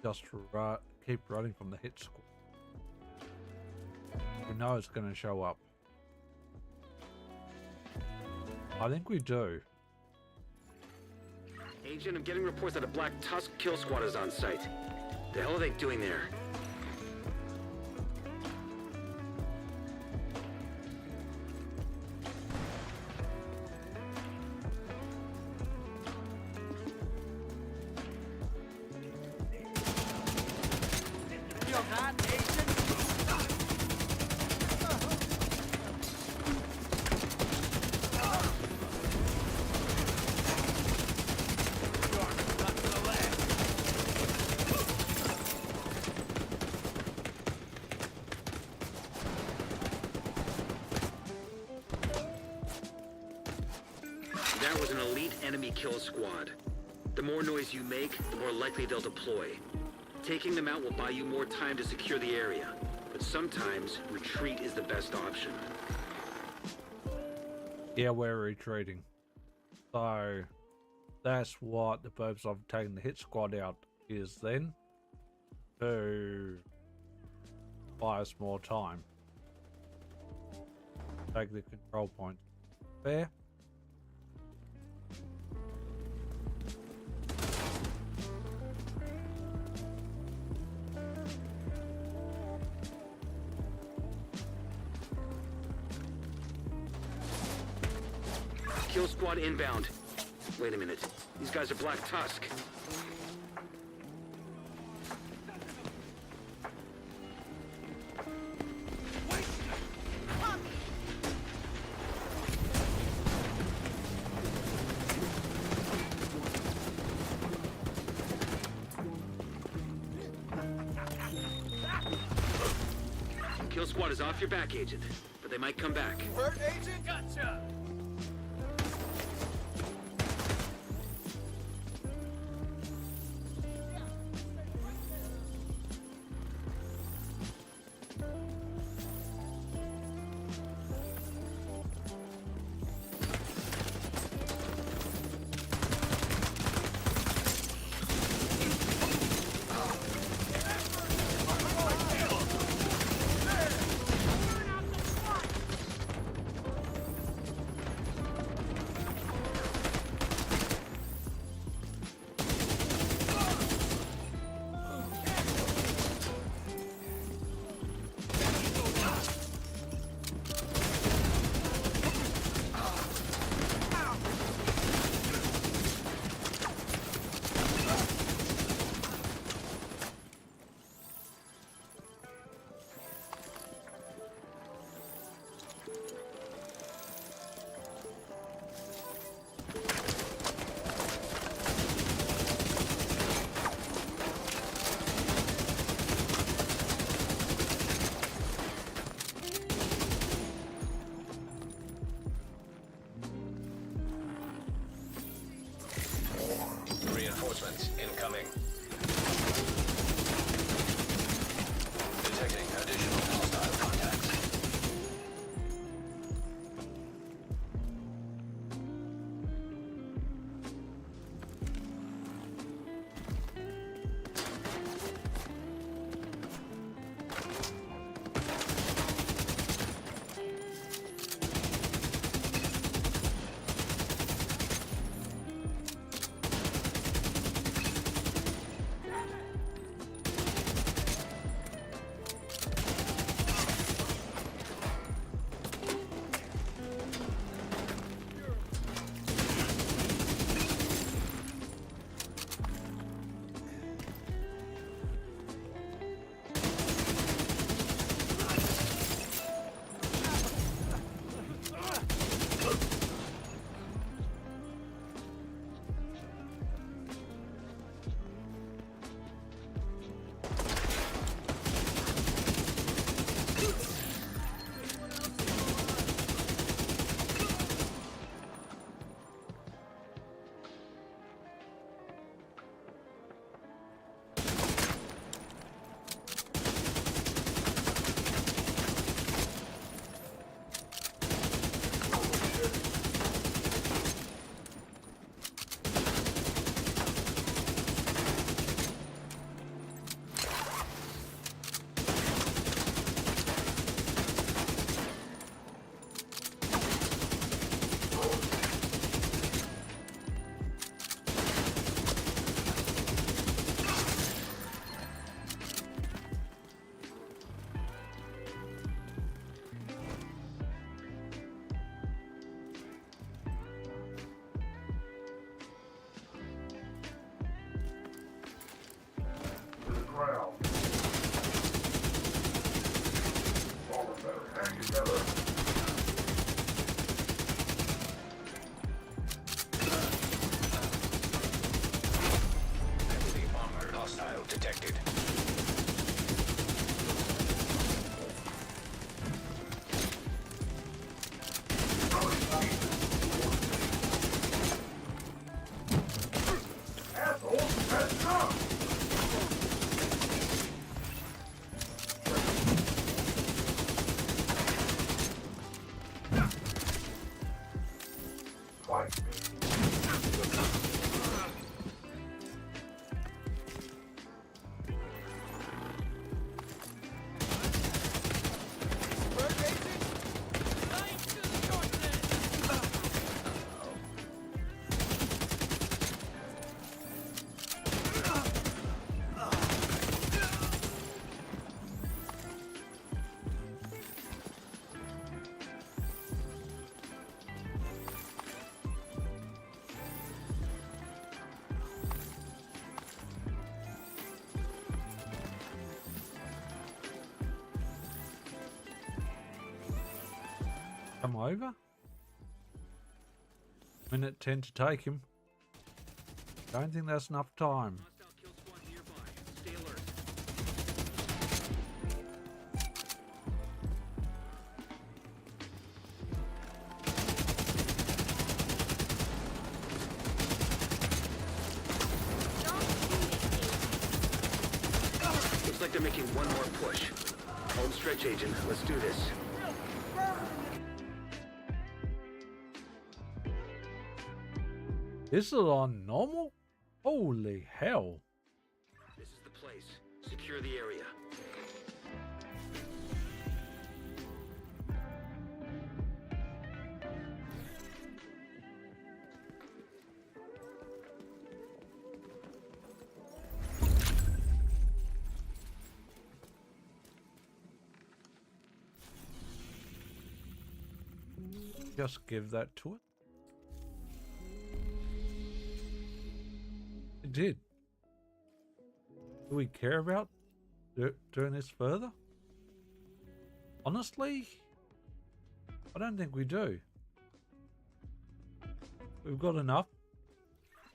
just keep running from the hit squad? We know it's going to show up. I think we do. Agent, I'm getting reports that a Black Tusk kill squad is on site. The hell are they doing there? Feel that, Agent? That was an elite enemy kill squad. The more noise you make, the more likely they'll deploy. Taking them out will buy you more time to secure the area, but sometimes retreat is the best option. Yeah, we're retreating. So that's what the purpose of taking the hit squad out is then, to buy us more time. Take the control point. Fair? Kill squad inbound. Wait a minute. These guys are Black Tusk. Kill squad is off your back, Agent, but they might come back. Hurt, Agent? Gotcha! Come over. Minute 10 to take him. Don't think that's enough time. Hostile kill squad nearby. Stay alert. Looks like they're making one more push. Home stretch, agent. Let's do this. This is on normal? Holy hell. This is the place. Secure the area. Just give that to it. It did. Do we care about doing this further? Honestly, I don't think we do. We've got enough.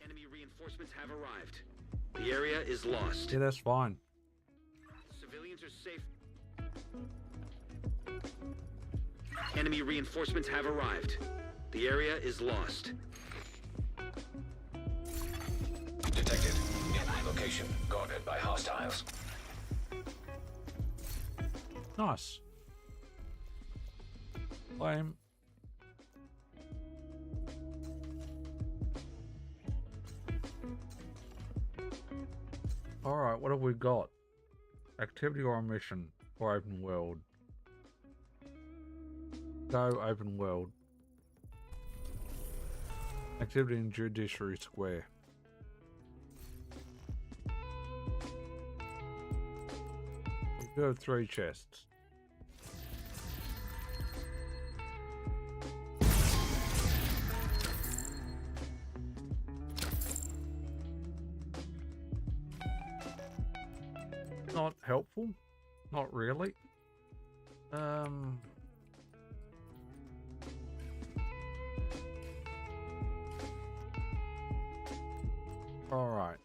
Enemy reinforcements have arrived. The area is lost. Yeah, that's fine. Civilians are safe. Enemy reinforcements have arrived. The area is lost. Detected. Nearby location guarded by hostiles. Nice. Claim. Alright, what have we got? Activity or a mission or open world? Go open world. Activity in Judiciary Square. We do have 3 chests. Not helpful. Not really. All right.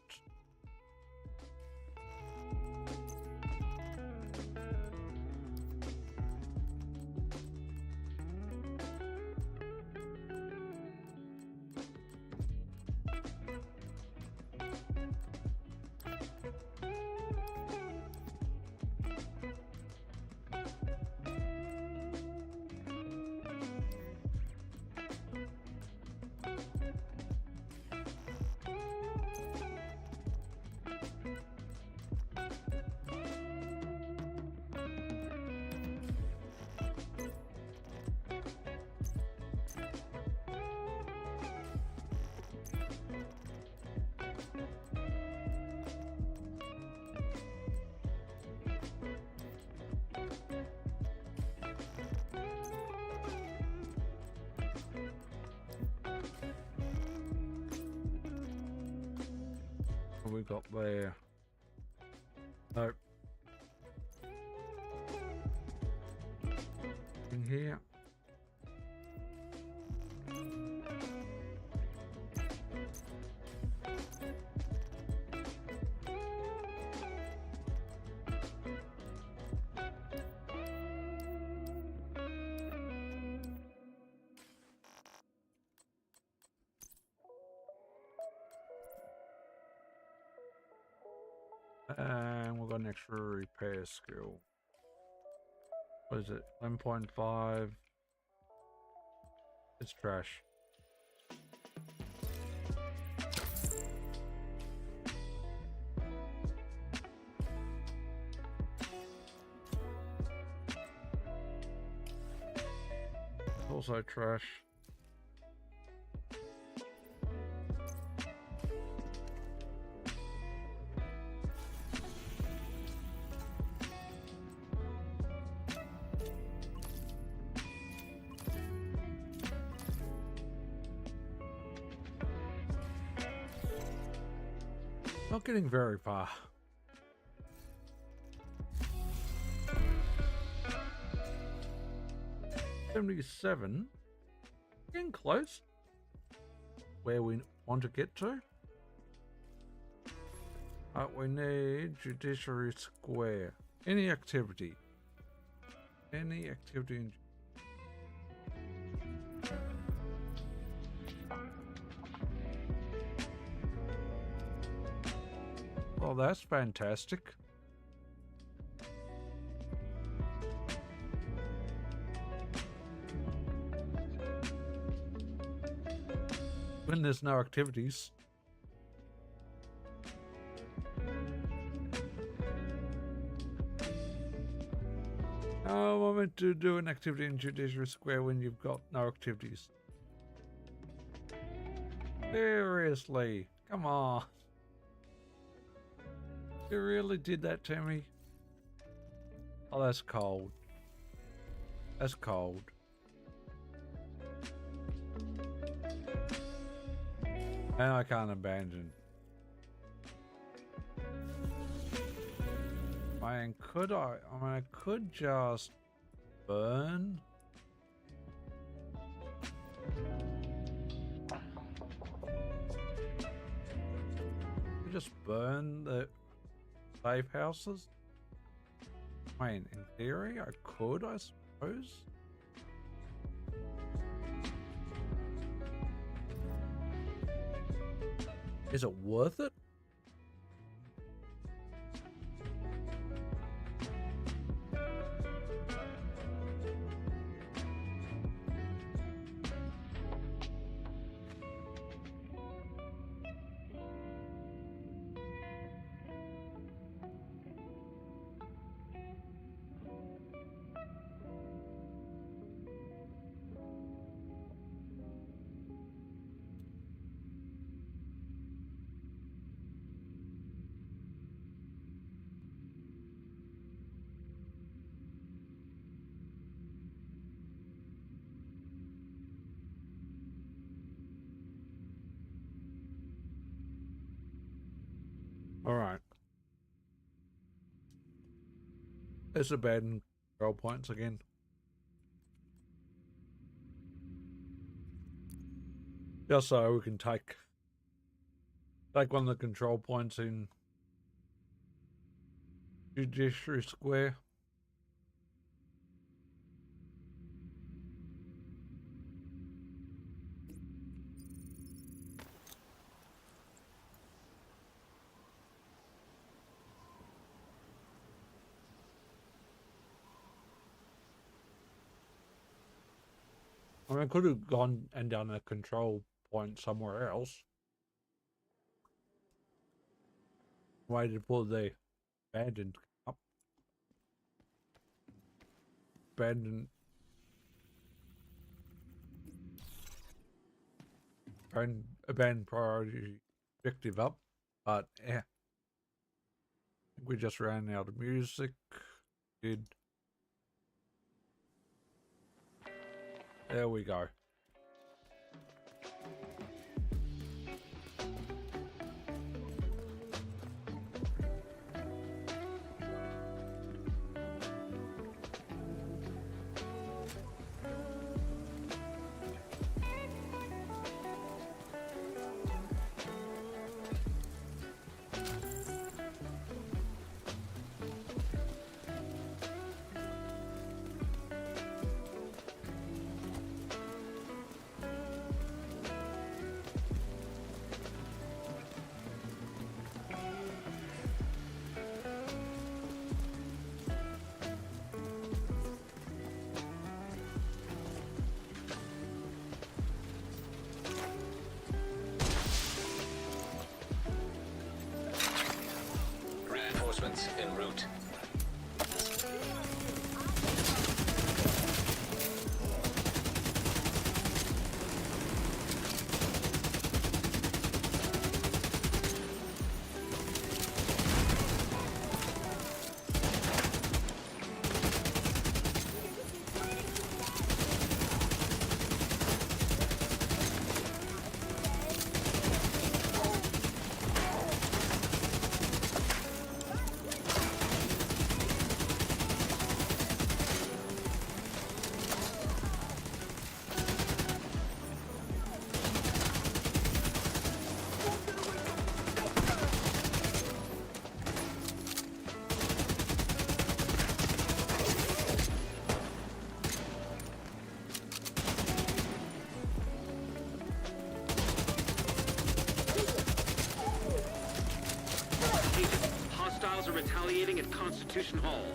What we got there? Nope. In here. And we've got an extra repair skill. What is it? 11.5. It's trash. also trash. Not getting very far. $77. Getting close. Where we want to get to. We need Judiciary Square. Any activity. Any activity in... Oh, that's fantastic. When there's no activities. Oh, I meant to do an activity in Judiciary Square when you've got no activities. Seriously, come on. You really did that to me? Oh, that's cold. That's cold. And I can't abandon. Man, could I? I mean, I could just burn. Just burn the safe houses? I mean, in theory, I could, I suppose. Is it worth it? All right. There's a bad control points again. Just so we can take one of the control points in Judiciary Square. I mean, I could have gone and done a control point somewhere else. Waited for the abandoned up. Abandoned priority objective up. But yeah. We just ran out of music. Did. There we go. Constitution Hall.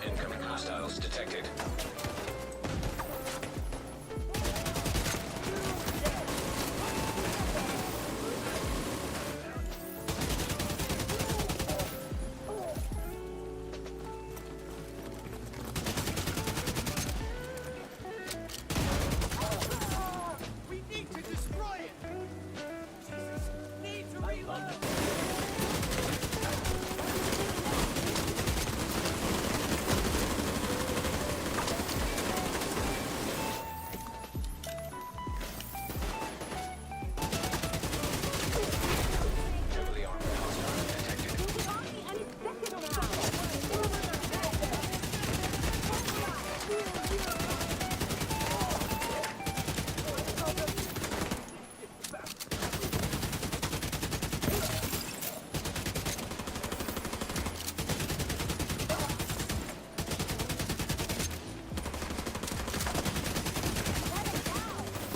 Incoming hostiles detected. We need to destroy it! Jesus, need to reload the... Heavily armed hostiles detected.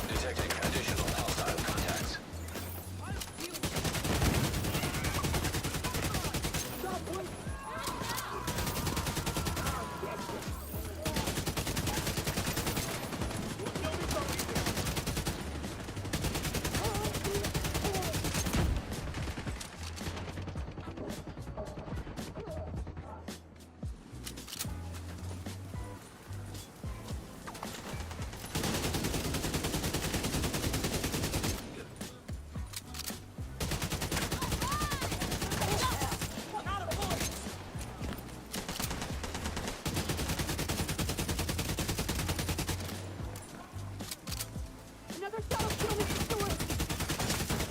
Detecting additional hostile contacts.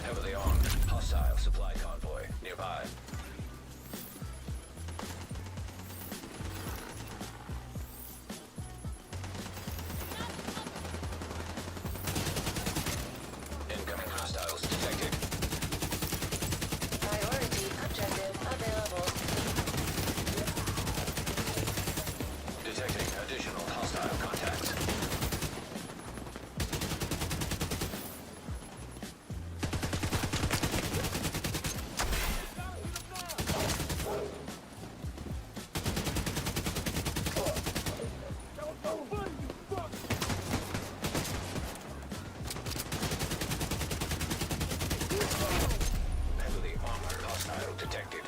Heavily armed hostile supply convoy nearby. Incoming hostiles detected. Priority objective available. Detecting additional hostile contacts. Heavily armored hostile detected.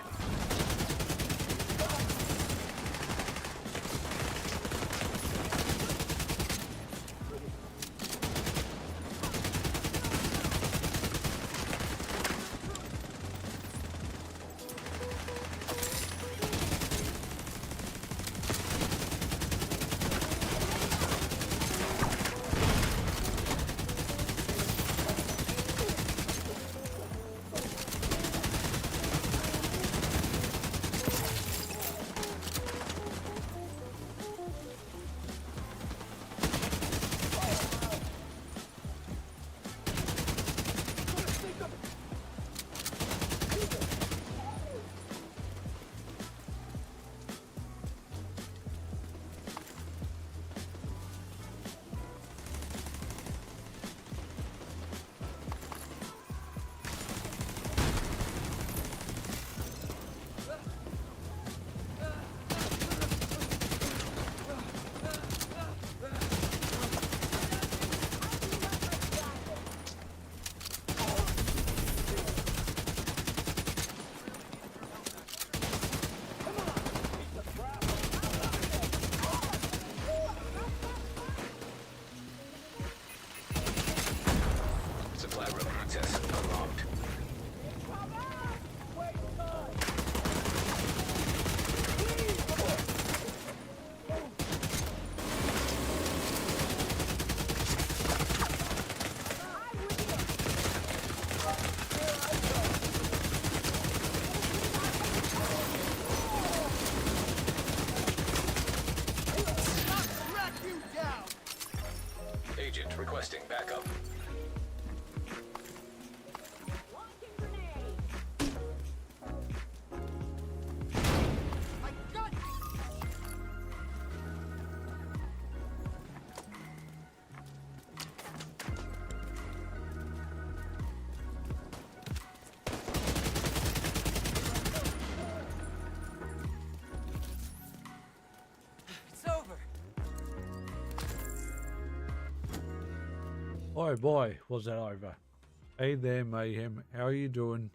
Oh boy, was that over. Hey there, Mayhem. How are you doing?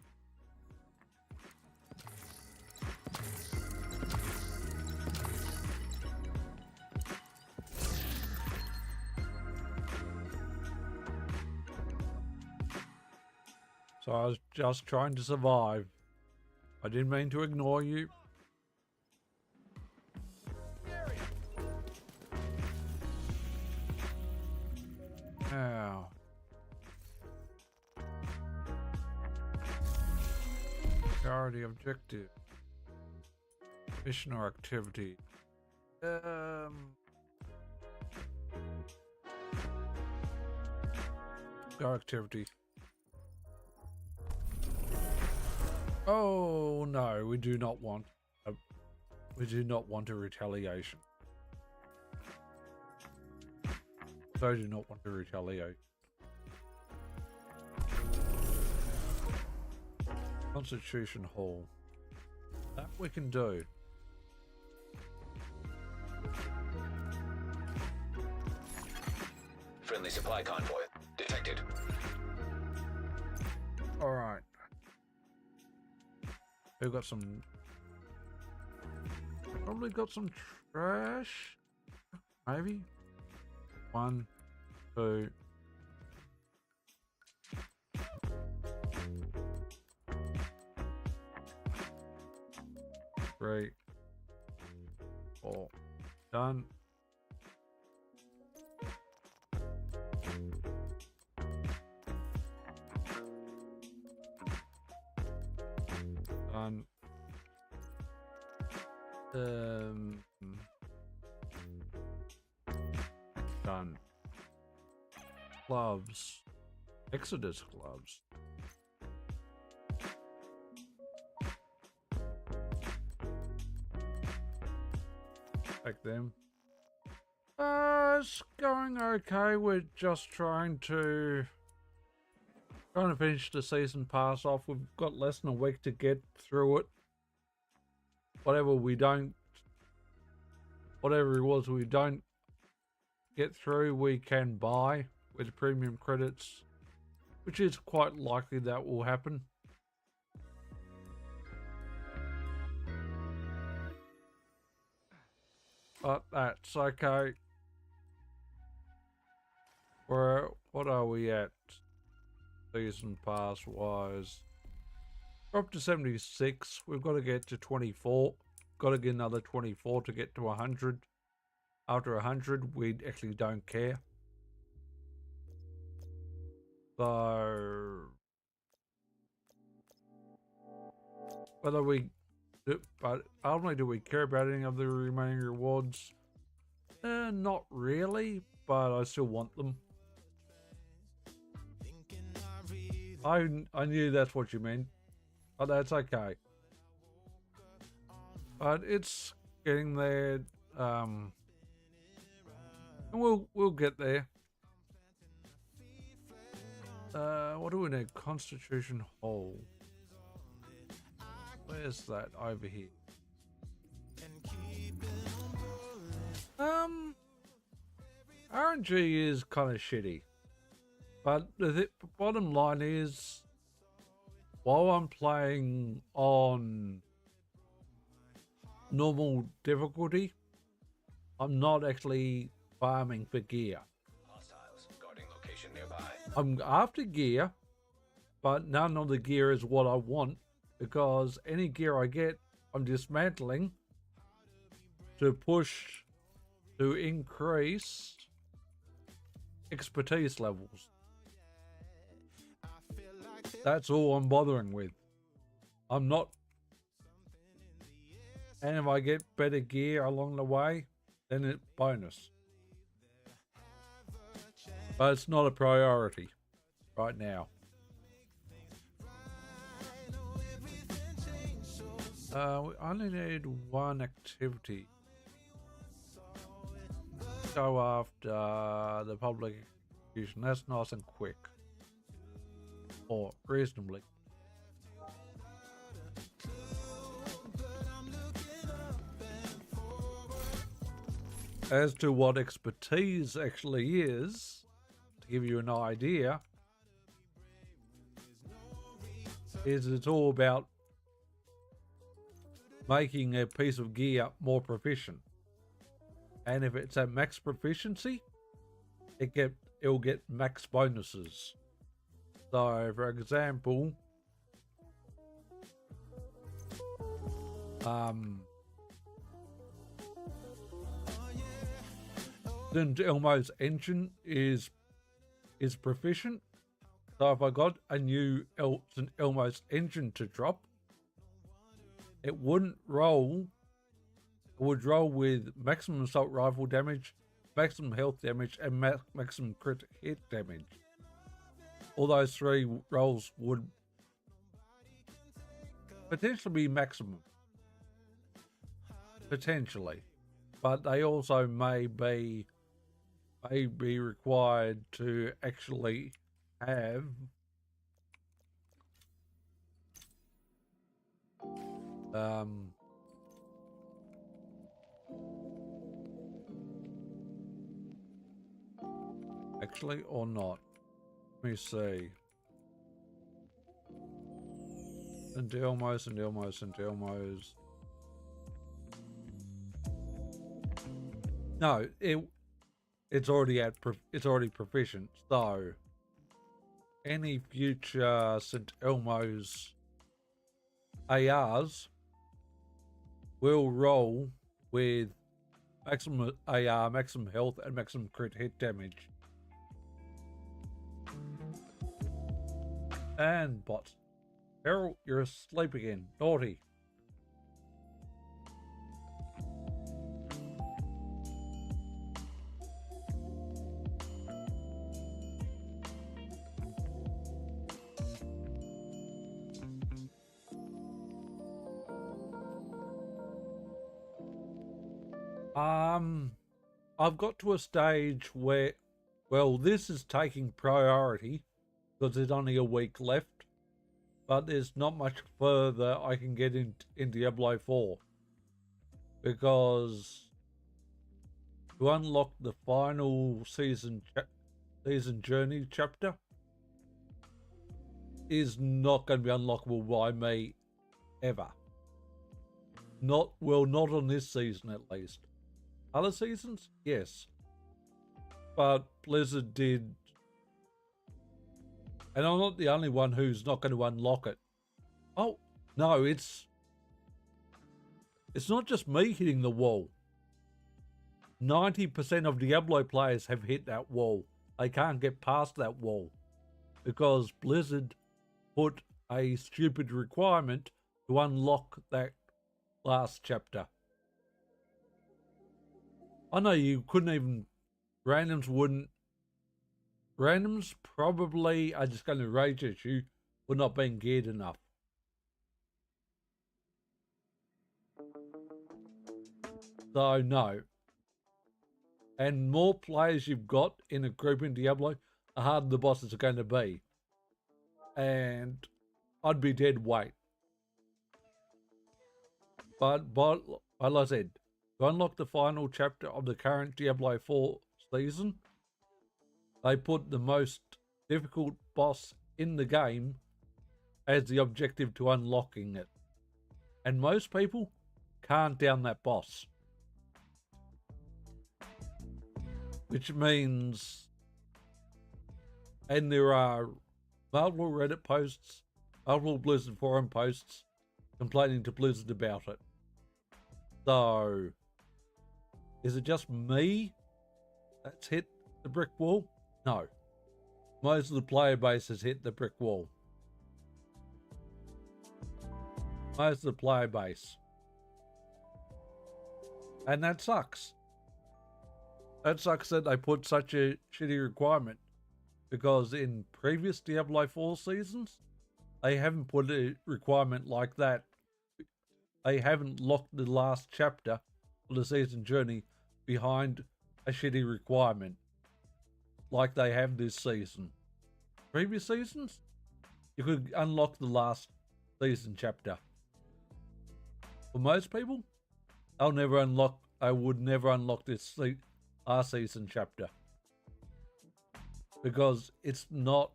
So I was just trying to survive. I didn't mean to ignore you. Now. Priority objective. Mission or activity. Go activity. Oh no, we do not want a retaliation. So do not want to retaliate. Constitution Hall. That we can do. Friendly supply convoy detected. Alright. We've got some... Probably got some trash. Maybe. 1, 2. 3, 4. Done. Done. Done. Gloves. Exodus gloves. Take them. It's going okay. We're just trying to finish the season pass off. We've got less than a week to get through it. Whatever it was we don't get through, we can buy with premium credits, which is quite likely that will happen. But that's okay. What are we at? Season pass wise. We're up to 76. We've got to get to 24. Got to get another 24 to get to 100. After 100, we actually don't care. So whether we do, but ultimately, do we care about any of the remaining rewards? Not really, but I still want them. I knew that's what you meant, but that's okay. But it's getting there. And we'll get there. What do we need? Constitution Hall. Where's that? Over here. RNG is kind of shitty. But the bottom line is, while I'm playing on normal difficulty, I'm not actually farming for gear. Hostiles guarding location nearby. I'm after gear, but none of the gear is what I want, because any gear I get, I'm dismantling to increase expertise levels. That's all I'm bothering with. I'm not. And if I get better gear along the way, then it's bonus. But it's not a priority right now. We only need one activity. Go after the public execution. That's nice and quick. Or reasonably. As to what expertise actually is, to give you an idea, is it's all about making a piece of gear more proficient. And if it's at max proficiency, it'll get max bonuses. So, for example, St. Elmo's engine is proficient. So if I got a new St. Elmo's engine to drop, it wouldn't roll. It would roll with maximum assault rifle damage, maximum health damage, and maximum crit hit damage. All those three rolls would potentially be maximum. Potentially. But they also may be required to actually have actually or not. Let me see. St. Elmo's. No, it's already proficient. So any future St. Elmo's ARs will roll with maximum AR, maximum health, and maximum crit hit damage. And bot. Errol, you're asleep again. Naughty. I've got to a stage where, well, this is taking priority because there's only a week left, but there's not much further I can get in Diablo 4 because to unlock the final season journey chapter is not going to be unlockable by me ever. Not on this season at least. Other seasons, yes. But Blizzard did, and I'm not the only one who's not going to unlock it. Oh, no, it's not just me hitting the wall. 90% of Diablo players have hit that wall. They can't get past that wall because Blizzard put a stupid requirement to unlock that last chapter. I know you couldn't even, randoms probably are just going to rage at you for not being geared enough. So no. And more players you've got in a group in Diablo, the harder the bosses are going to be. And I'd be dead weight. But like I said, to unlock the final chapter of the current Diablo 4 season, they put the most difficult boss in the game as the objective to unlocking it. And most people can't down that boss. Which means, and there are multiple Reddit posts, multiple Blizzard forum posts complaining to Blizzard about it. So, is it just me that's hit the brick wall? No. Most of the player base has hit the brick wall. Most of the player base. And that sucks. That sucks that they put such a shitty requirement. Because in previous Diablo 4 seasons, they haven't put a requirement like that. They haven't locked the last chapter of the season journey behind a shitty requirement like they have this season. Previous seasons, you could unlock the last season chapter. For most people, they would never unlock this last season chapter. because it's not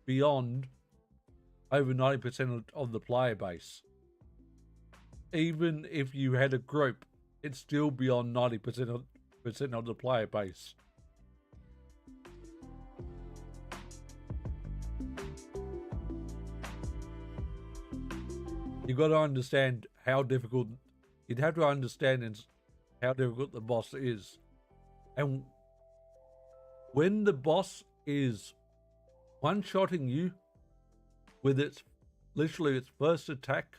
beyond over 90% of the player base. Even if you had a group, it's still beyond 90% of the player base. You've got to understand how difficult, you'd have to understand how difficult the boss is. And when the boss is one-shotting you with literally its first attack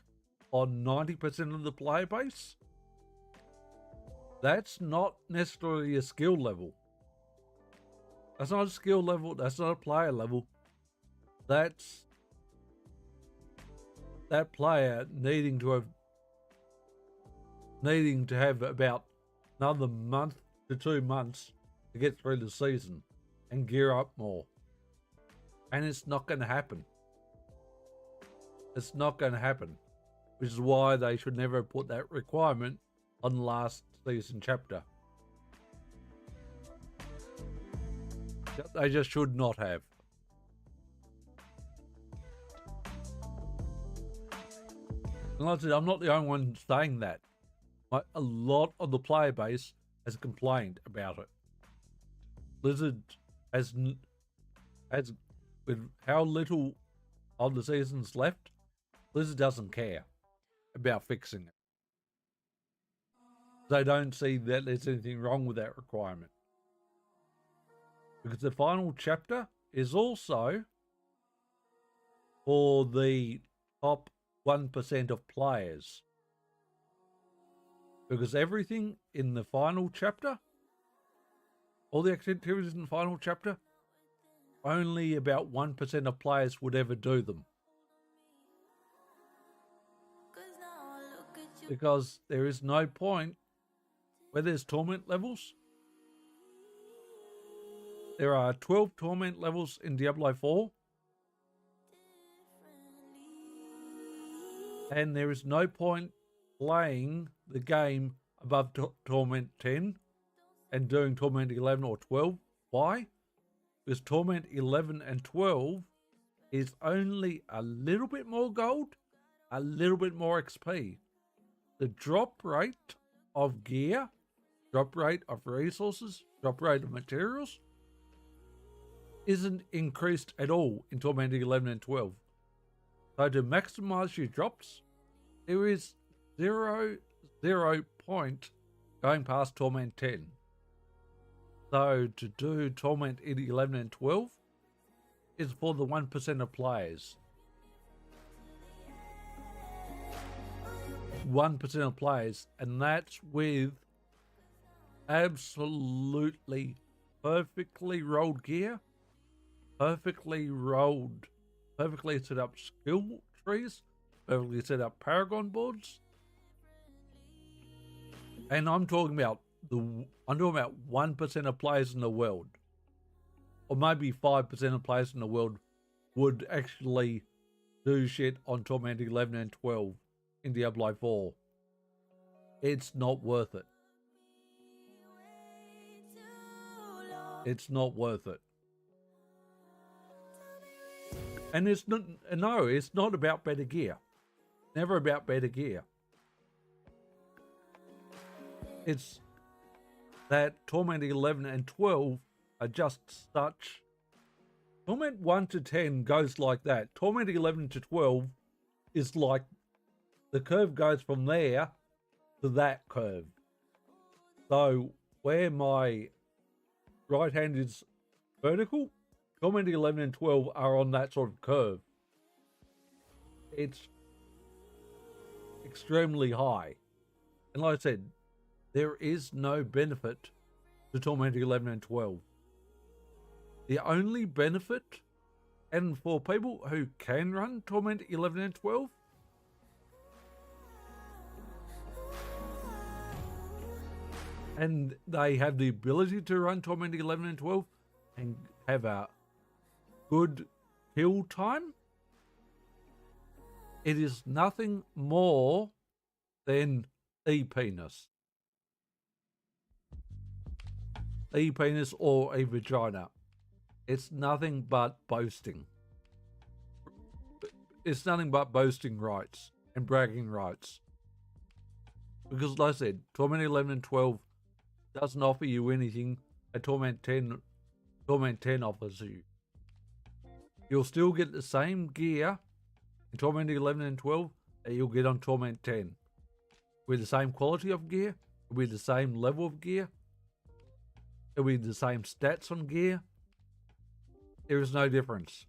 on 90% of the player base, that's not necessarily a skill level. That's not a skill level, that's not a player level. That's that player needing to have about another month to 2 months to get through the season and gear up more. And it's not going to happen. It's not going to happen, which is why they should never put that requirement on last season chapter. They just should not have. And like I said, I'm not the only one saying that. A lot of the player base has complained about it. Blizzard has with how little of the season's left, Blizzard doesn't care about fixing it. They don't see that there's anything wrong with that requirement. Because the final chapter is also for the top 1% of players. Because everything in the final chapter, all the activities in the final chapter, only about 1% of players would ever do them. Because there is no point where there's torment levels. There are 12 torment levels in Diablo 4. And there is no point playing the game above Torment 10 and doing Torment 11 or 12. Why? Because Torment 11 and 12 is only a little bit more gold, a little bit more XP. The drop rate of gear, drop rate of resources, drop rate of materials isn't increased at all in Torment 11 and 12. So to maximize your drops, there is zero point going past Torment 10. So to do Torment 11 and 12 is for the 1% of players. 1% of players, and that's with absolutely perfectly rolled gear, perfectly set up skill trees, perfectly set up Paragon boards. And I'm talking about 1% of players in the world, or maybe 5% of players in the world would actually do shit on Torment 11 and 12 in Diablo 4. It's not worth it. It's not worth it. And it's not about better gear. Never about better gear. It's that Torment 11 and 12 are just such. Torment 1 to 10 goes like that. Torment 11 to 12 is like the curve goes from there to that curve. So where my right hand is vertical, Torment 11 and 12 are on that sort of curve. It's extremely high. And like I said, there is no benefit to Torment 11 and 12. The only benefit, and for people who can run Torment 11 and 12, and they have the ability to run Torment 11 and 12 and have a good kill time, it is nothing more than E-penis. E-penis or a vagina. It's nothing but boasting. It's nothing but boasting rights and bragging rights. Because like I said, Torment 11 and 12 doesn't offer you anything that Torment 10 offers you. You'll still get the same gear in Torment 11 and 12 that you'll get on Torment 10. With the same quality of gear, with the same level of gear, it'll be the same stats on gear. There is no difference.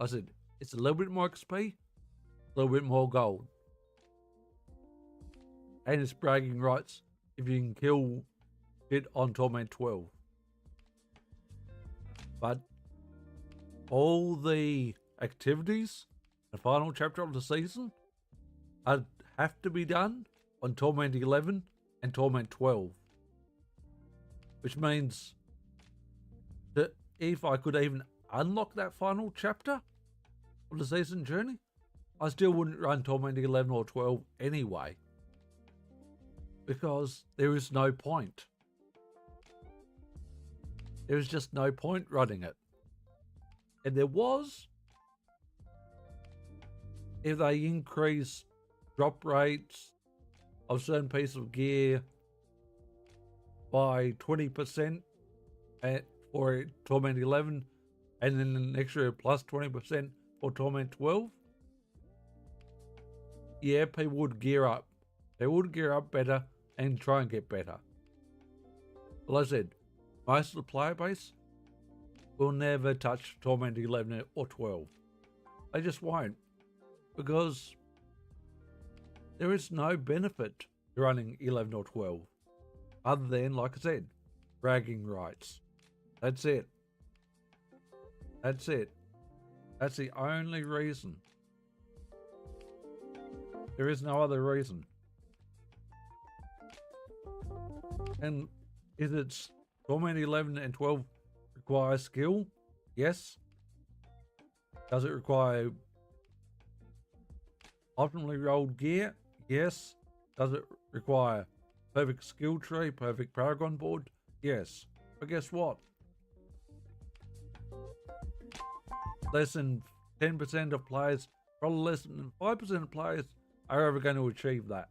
I said, it's a little bit more XP, a little bit more gold. And it's bragging rights if you can kill it on Torment 12. But all the activities, the final chapter of the season, have to be done on Torment 11 and Torment 12. Which means that if I could even unlock that final chapter of the season journey, I still wouldn't run Torment 11 or 12 anyway. Because there is no point. There is just no point running it. And there was, if they increase drop rates of certain pieces of gear by 20% for Torment 11, and then an extra plus 20% for Torment 12, yeah, people would gear up. They would gear up better and try and get better. But like I said, most of the player base will never touch Torment 11 or 12. They just won't. Because there is no benefit to running 11 or 12. Other than, like I said, bragging rights. That's it. That's it. That's the only reason. There is no other reason. And if it's Torment 11 and 12 require skill, yes. Does it require optimally rolled gear? Yes. Does it require perfect skill tree, perfect paragon board? Yes. But guess what? Less than 10% of players, probably less than 5% of players are ever going to achieve that.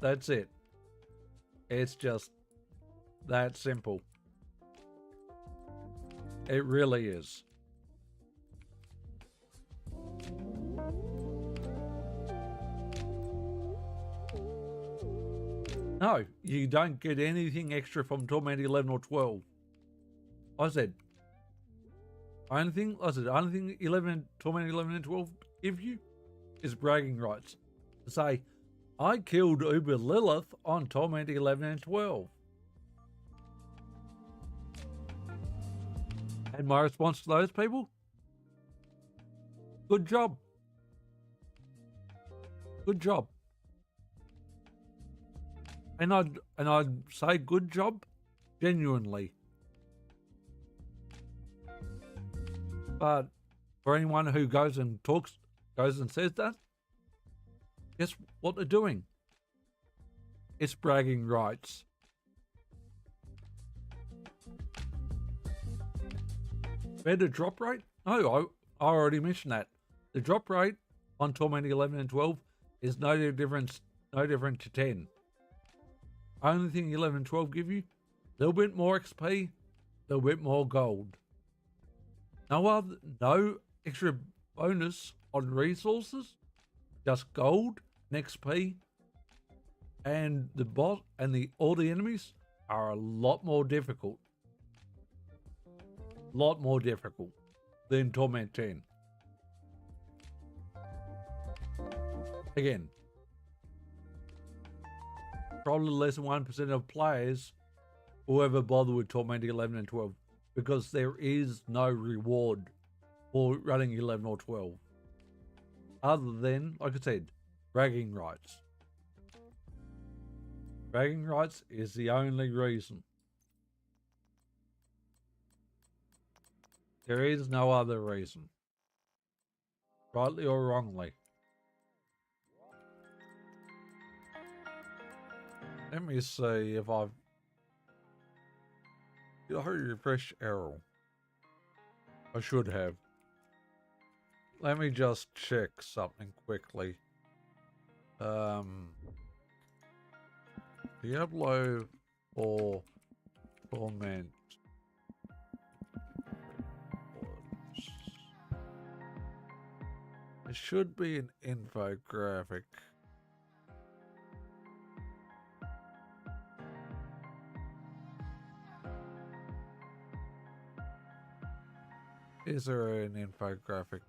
That's it. It's just that simple. It really is. No, you don't get anything extra from Torment 11 or 12. I said, only thing 11, Torment 11 and 12 give you is bragging rights. To say, I killed Uber Lilith on Torment 11 and 12. And my response to those people? Good job. Good job. And I'd say good job genuinely. But for anyone who goes and says that, guess what they're doing? It's bragging rights. Better drop rate? No, I already mentioned that. The drop rate on Torment 11 and 12 is no different to 10. Only thing 11 and 12 give you, a little bit more XP, a little bit more gold. No extra bonus on resources, just gold and XP, and the boss and all the enemies are a lot more difficult. Lot more difficult than Torment 10. Again, probably less than 1% of players will ever bother with Torment 11 and 12 because there is no reward for running 11 or 12. Other than, like I said, bragging rights. Bragging rights is the only reason. There is no other reason. Rightly or wrongly. Let me see if I've... Did I refresh arrow? I should have. Let me just check something quickly. Diablo 4 Torment. It should be an infographic. Is there an infographic?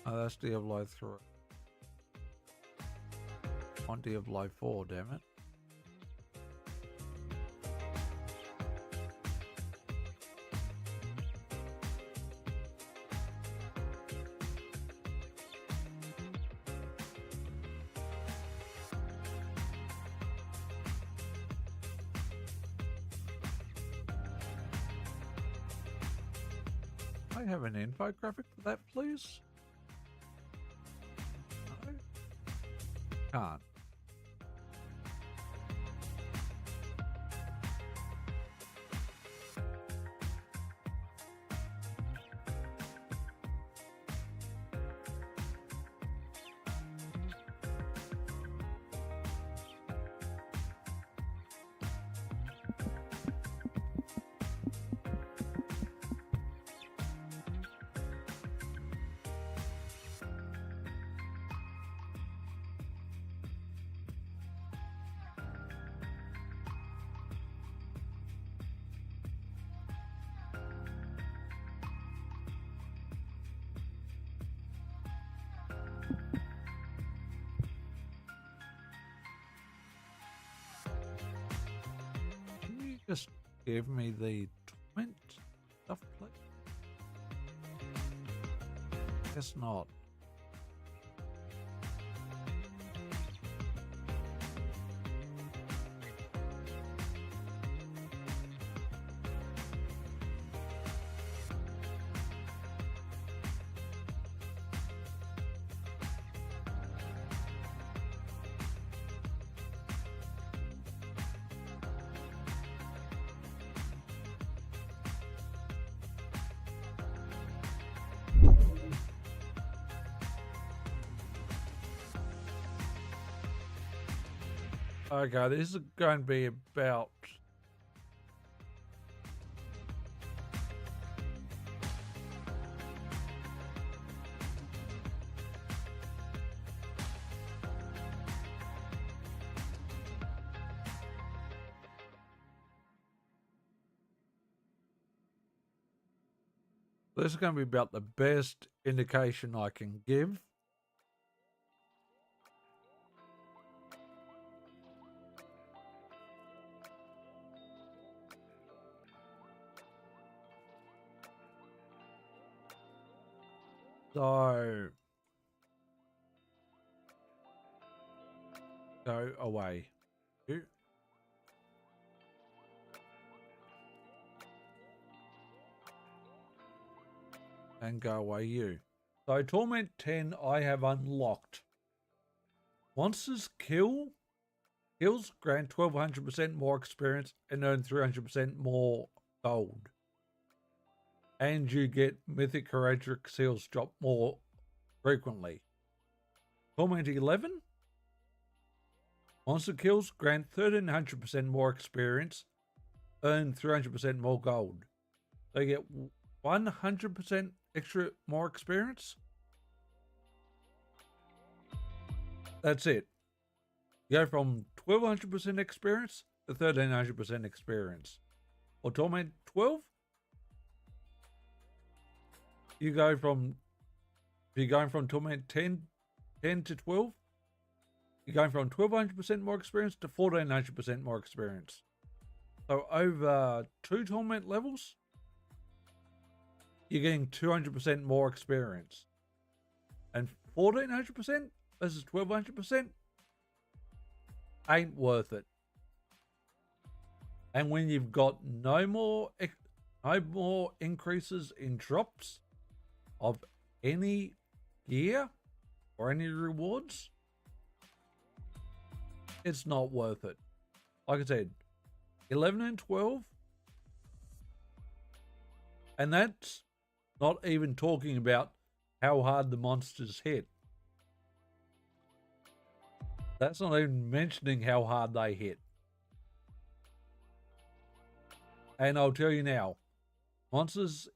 Oh, that's Diablo 3. On Diablo 4, damn it. I have an infographic for that, please? No? Can't. Can you just give me the torment stuff, please? Guess not. Okay, this is going to be about this is going to be about the best indication I can give. So, go away. You. And go away you. So Torment 10 I have unlocked. Monsters kills grant 1200% more experience and earn 300% more gold. And you get mythic hereditary seals drop more frequently. Torment 11. Monster kills grant 1300% more experience, earn 300% more gold. So you get 100% extra more experience. That's it. You go from 1200% experience to 1300% experience. Or Torment 12. You're going from Torment 10 to 12. You're going from 1200% more experience to 1400% more experience. So over 2 Torment levels, you're getting 200% more experience. And 1400% versus 1200%, ain't worth it. And when you've got no more increases in drops of any gear or any rewards, it's not worth it. Like I said, 11 and 12, and that's not even talking about how hard the monsters hit. That's not even mentioning how hard they hit. And I'll tell you now, monsters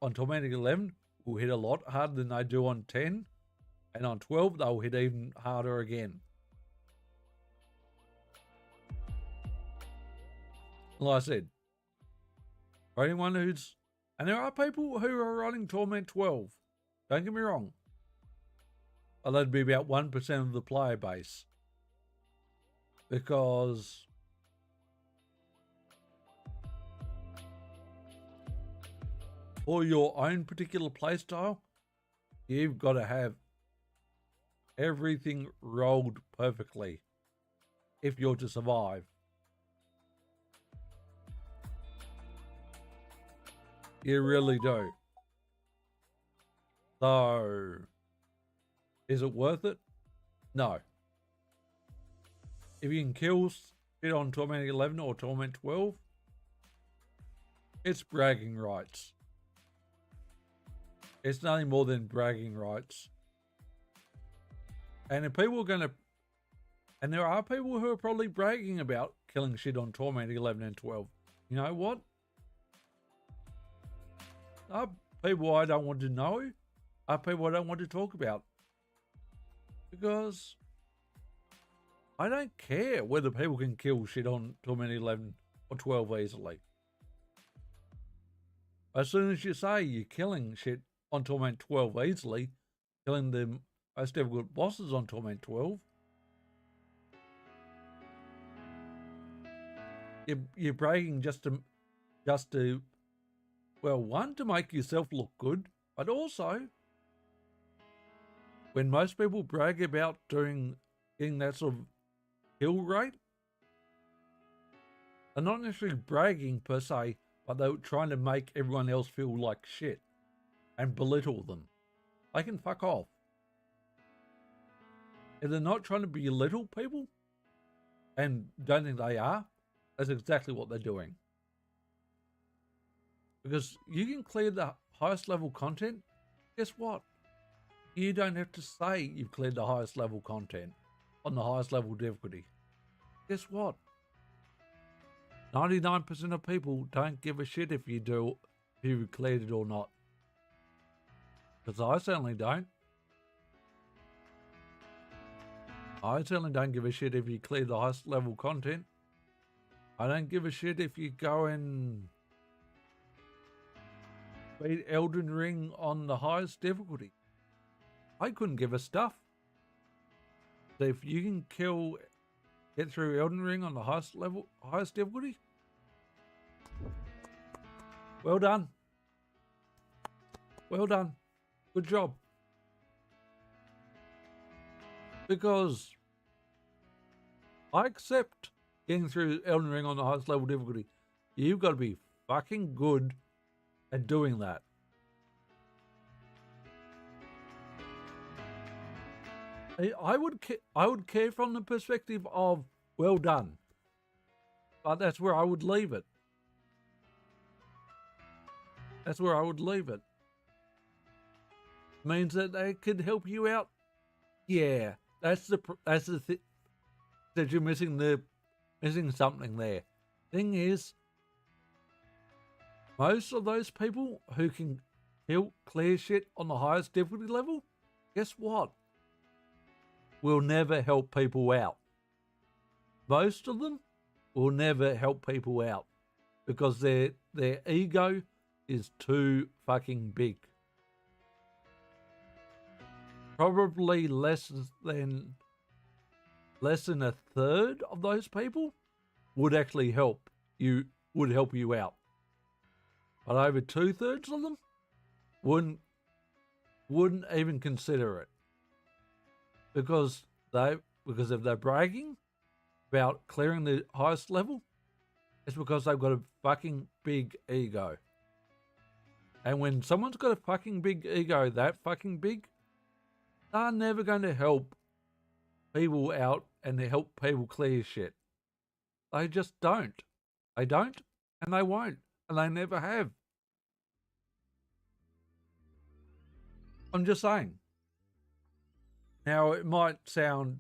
on Tormenting 11 will hit a lot harder than they do on 10, and on 12 they'll hit even harder again. Like I said, for anyone who's... And there are people who are running Torment 12. Don't get me wrong. But that'd be about 1% of the player base. Because... for your own particular playstyle, you've got to have everything rolled perfectly if you're to survive. You really do. So, is it worth it? No. If you can kill shit on Torment 11 or Torment 12, it's bragging rights. It's nothing more than bragging rights. And if people are going to... And there are people who are probably bragging about killing shit on Torment 11 and 12. You know what? Are people I don't want to know, are people I don't want to talk about. Because I don't care whether people can kill shit on Torment 11 or 12 easily. As soon as you say you're killing shit on Torment 12 easily, killing the most difficult bosses on Torment 12, you're bragging just to well, one, to make yourself look good, but also, when most people brag about getting that sort of kill rate, they're not necessarily bragging per se, but they're trying to make everyone else feel like shit and belittle them. They can fuck off. If they're not trying to belittle people, and don't think they are, that's exactly what they're doing. Because you can clear the highest level content, guess what? You don't have to say you've cleared the highest level content on the highest level difficulty. Guess what? 99% of people don't give a shit if you've cleared it or not. Because I certainly don't. I certainly don't give a shit if you clear the highest level content. I don't give a shit if you go and beat Elden Ring on the highest difficulty. I couldn't give a stuff. So if you can get through Elden Ring on the highest difficulty, well done. Well done. Good job. Because I accept getting through Elden Ring on the highest level difficulty. You've got to be fucking good at doing that. I would care from the perspective of well done, but that's where I would leave it. That's where I would leave it. Means that they could help you out. Yeah, that's the thing. That you're missing something there. Thing is, most of those people who can clear shit on the highest difficulty level, guess what? Will never help people out. Most of them will never help people out because their ego is too fucking big. Probably less than a third of those people would actually help you out. But over 2/3 of them wouldn't even consider it. Because if they're bragging, about clearing the highest level is because they've got a fucking big ego. And when someone's got a fucking big ego, that fucking big, they're never going to help people out and to help people clear shit. They just don't. They don't, and they won't, and they never have. I'm just saying. Now, it might sound,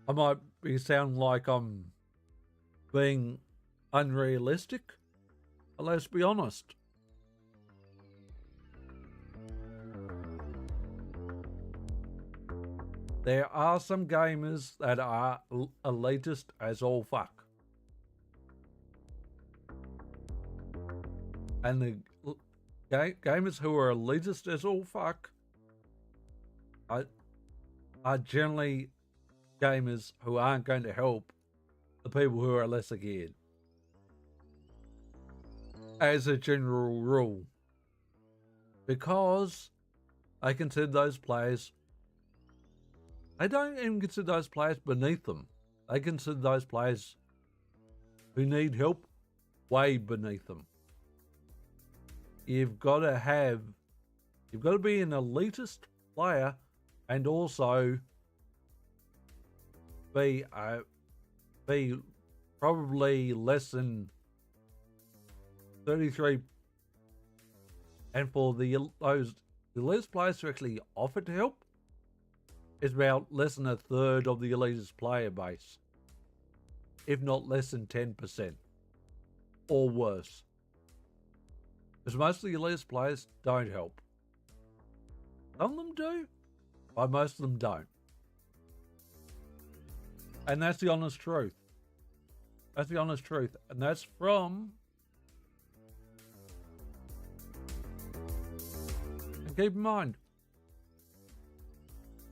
I might sound like I'm being unrealistic, but let's be honest. There are some gamers that are elitist as all fuck. And the gamers who are elitist as all fuck are generally gamers who aren't going to help the people who are lesser geared. As a general rule. Because they consider those players, they don't even consider those players beneath them. They consider those players who need help way beneath them. You've got to be an elitist player and also be probably less than 33, and for the elitist players to actually offer to help, is about less than a third of the elitist player base, if not less than 10%, or worse. Because most of the elitist players don't help. Some of them do, but most of them don't. And that's the honest truth. That's the honest truth. And that's from... And keep in mind,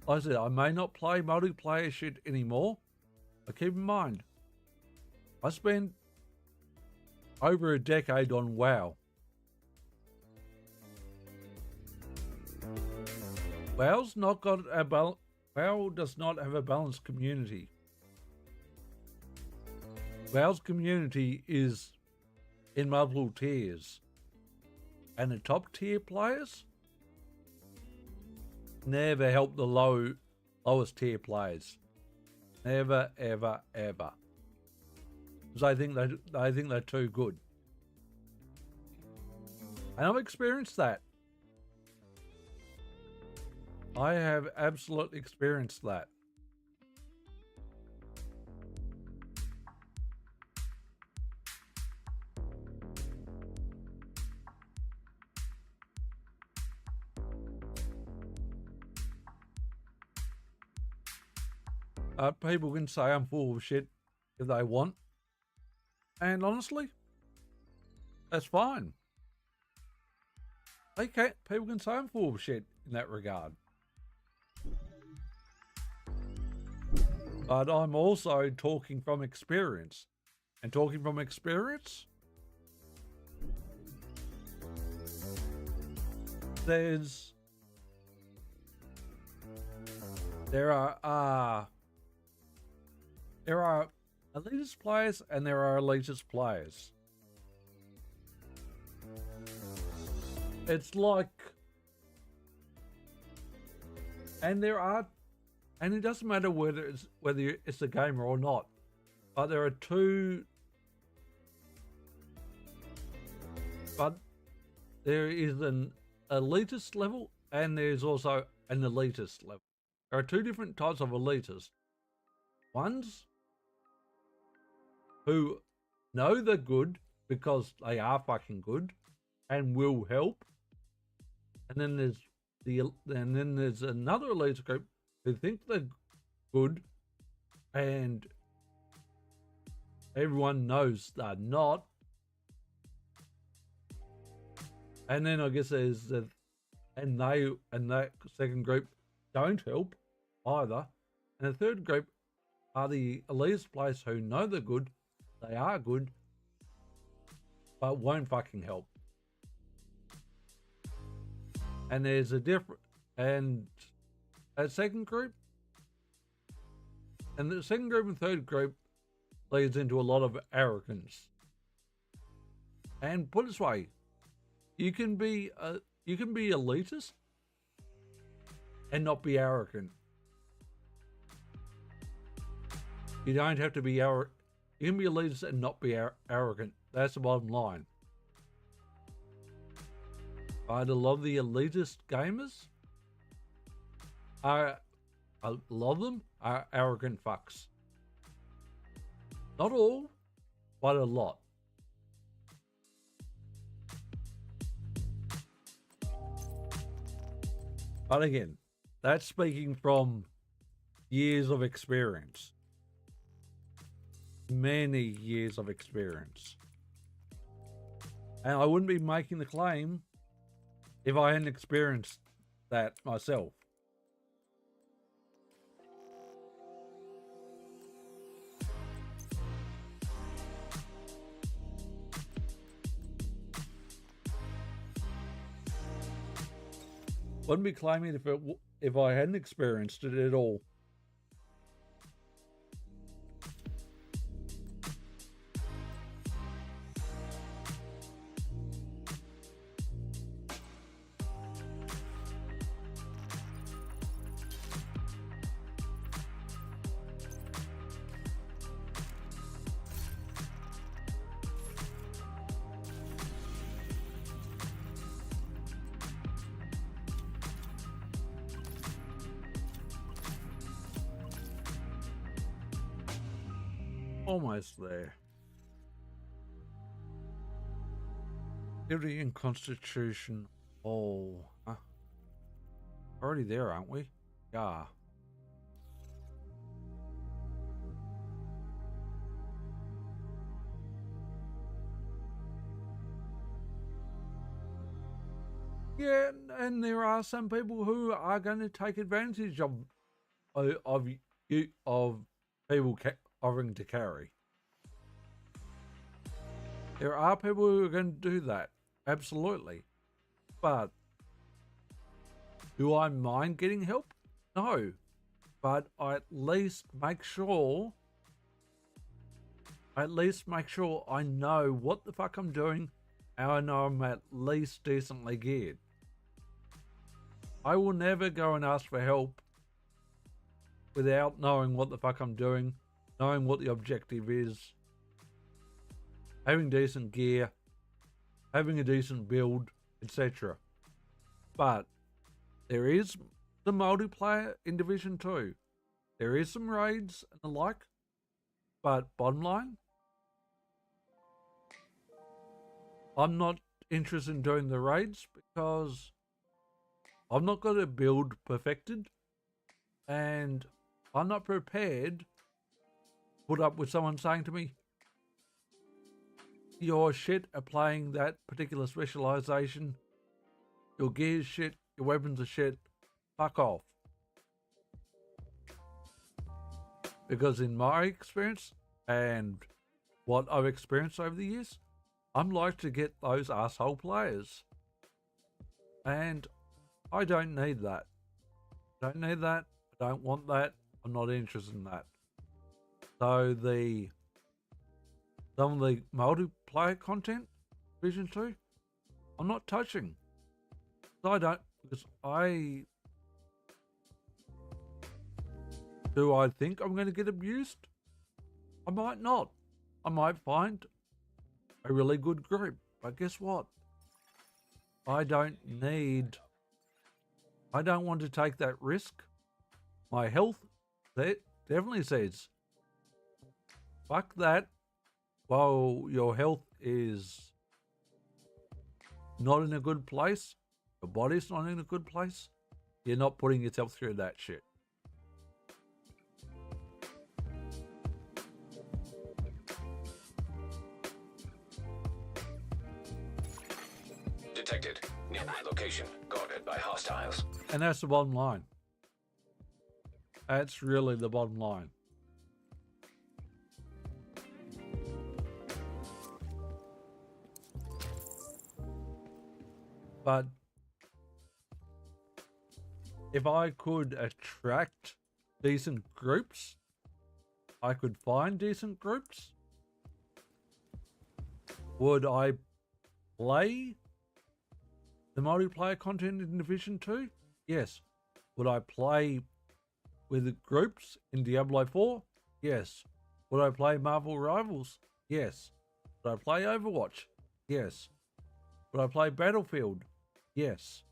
like I said, I may not play multiplayer shit anymore, but keep in mind, I spent over a decade on WoW. WoW does not have a balanced community. WoW's community is in multiple tiers, and the top tier players never help the lowest tier players. Never, ever, ever. Because they think they're too good. And I've experienced that. I have absolutely experienced that. People can say I'm full of shit if they want. And honestly, that's fine. People can say I'm full of shit in that regard. But I'm also talking from experience. And talking from experience, there are elitist players and there are elitist players. It's like, and it doesn't matter whether it's a gamer or not, but there is an elitist level and there's also an elitist level. There are two different types of elitists. Ones who know they're good because they are fucking good and will help. And then there's another elite group who think they're good and everyone knows they're not. And then I guess there's and that second group don't help either. And the third group are the elitist players who know they're good, they are good, but won't fucking help. And there's a different, and that second group And the second group and third group leads into a lot of arrogance. And put it this way, you can be elitist and not be arrogant. You don't have to be arrogant. You can be elitist and not be arrogant. That's the bottom line. I love the elitist gamers. A lot of them are arrogant fucks. Not all, but a lot. But again, that's speaking from years of experience. Many years of experience. And I wouldn't be making the claim if I hadn't experienced that myself. Wouldn't be claiming if I hadn't experienced it at all. Almost there. Liberty and Constitution. Oh, huh? Already there, aren't we? Yeah. Yeah, and there are some people who are going to take advantage of people offering to carry. There are people who are going to do that, absolutely. But do I mind getting help? No, but I at least make sure. I know what the fuck I'm doing, and I know I'm at least decently geared. I will never go and ask for help without knowing what the fuck I'm doing, knowing what the objective is, having decent gear, having a decent build, etc. But there is the multiplayer in Division 2. There is some raids and the like, but bottom line, I'm not interested in doing the raids because I've not got a build perfected, and I'm not prepared to put up with someone saying to me, "You're shit at playing that particular specialization. Your gear's shit. Your weapons are shit. Fuck off." Because in my experience and what I've experienced over the years, I'm like to get those asshole players. And I don't need that. I don't want that. I'm not interested in that. So some of the multiplayer content, Vision 2, I'm not touching. Because do I think I'm going to get abused? I might not. I might find a really good group. But guess what? I don't want to take that risk. My health definitely says, fuck that. While your health is not in a good place, your body's not in a good place, you're not putting yourself through that shit. Detected. Nearby location guarded by hostiles. And that's the bottom line. That's really the bottom line. But if I could attract decent groups I could find decent groups. Would I play the multiplayer content in Division 2? Yes. Would I play with the groups in Diablo 4? Yes. Would I play Marvel Rivals? Yes. Would I play Overwatch? Yes. Would I play Battlefield? Yes.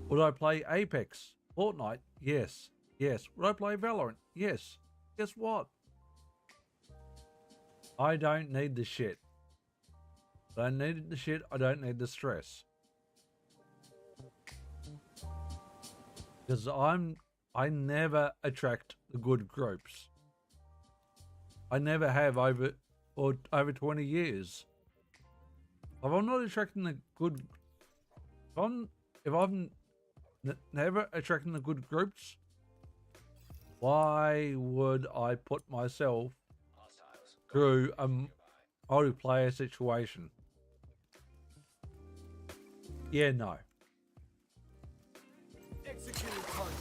Would I play Apex? Fortnite? Yes. Yes. Would I play Valorant? Yes. Guess what? I don't need the shit. I don't need the shit. I don't need the stress. Because I never attract the good groups. I never have over 20 years. If I'm not attracting the good, if I'm never attracting the good groups, why would I put myself through a multiplayer situation? Yeah, no. Executing target.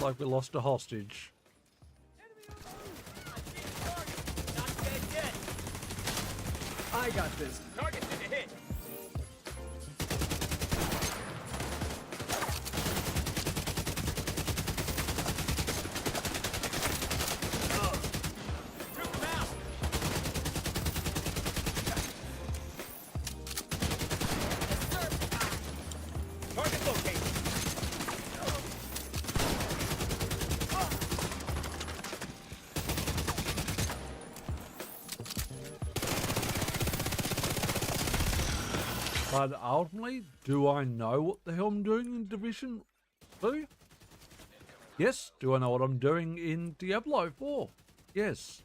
Like we lost a hostage. Not dead yet. I got this. Target took a hit. Took him out. Target located. But ultimately, do I know what the hell I'm doing in Division 2? Yes. Do I know what I'm doing in Diablo 4? Yes.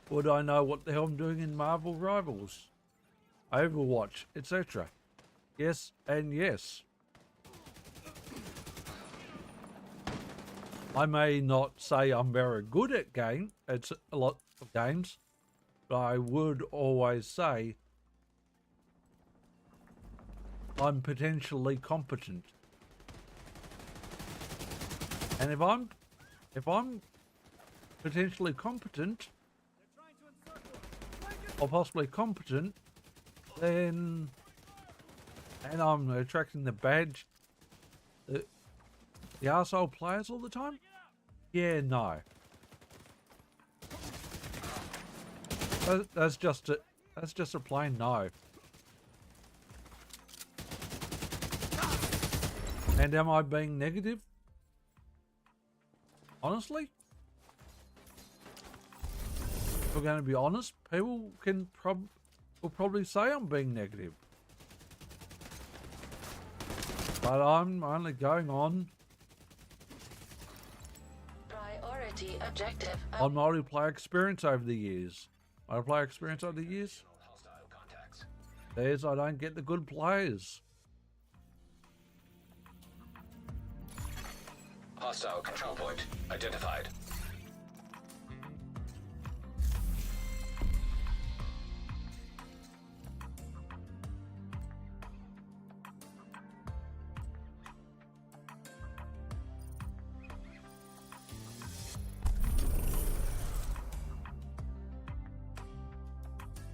Would I know what the hell I'm doing in Marvel Rivals, Overwatch, etc.? Yes and yes. I may not say I'm very good at it's a lot of games, but I would always say I'm potentially competent. And if I'm potentially competent or possibly competent, then and I'm attracting the badge, the arsehole players all the time? Yeah, no. That's just a plain no. And am I being negative? Honestly? If we're going to be honest, people will probably say I'm being negative. But I'm only going on Priority objective. on multiplayer experience over the years. Multiplayer experience over the years? There's I don't get the good players. Hostile control point identified.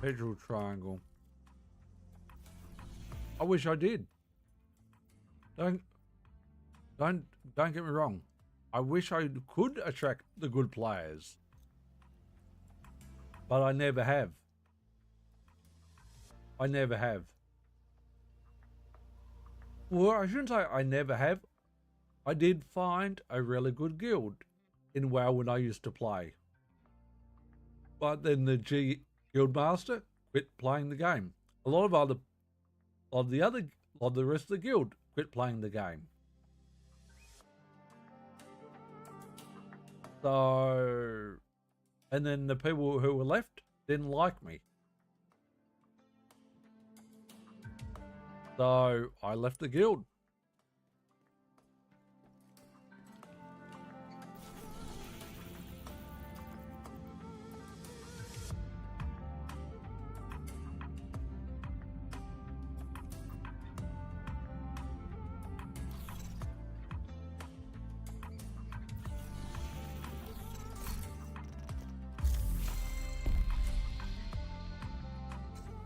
Visual triangle. I wish I did. Don't get me wrong. I wish I could attract the good players. But I never have. I never have. Well, I shouldn't say I never have. I did find a really good guild in WoW when I used to play. But then the guild master quit playing the game. A lot of the rest of the guild quit playing the game. So, and then the people who were left didn't like me. So I left the guild.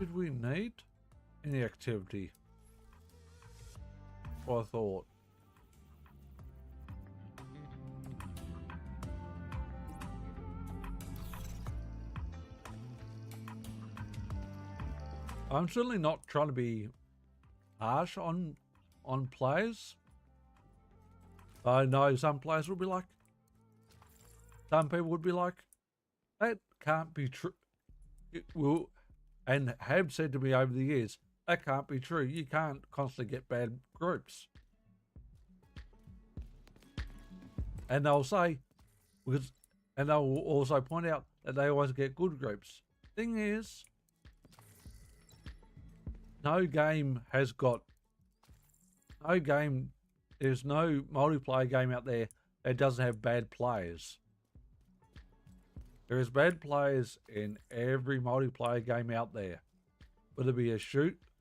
Did we need any activity? I thought. I'm certainly not trying to be harsh on players. I know some players will be like, some people would be like, that can't be true. It will, and have said to me over the years, that can't be true. You can't constantly get bad groups. And they'll say, because, and they'll also point out that they always get good groups. Thing is, no game, there's no multiplayer game out there that doesn't have bad players. There is bad players in every multiplayer game out there. Whether it be a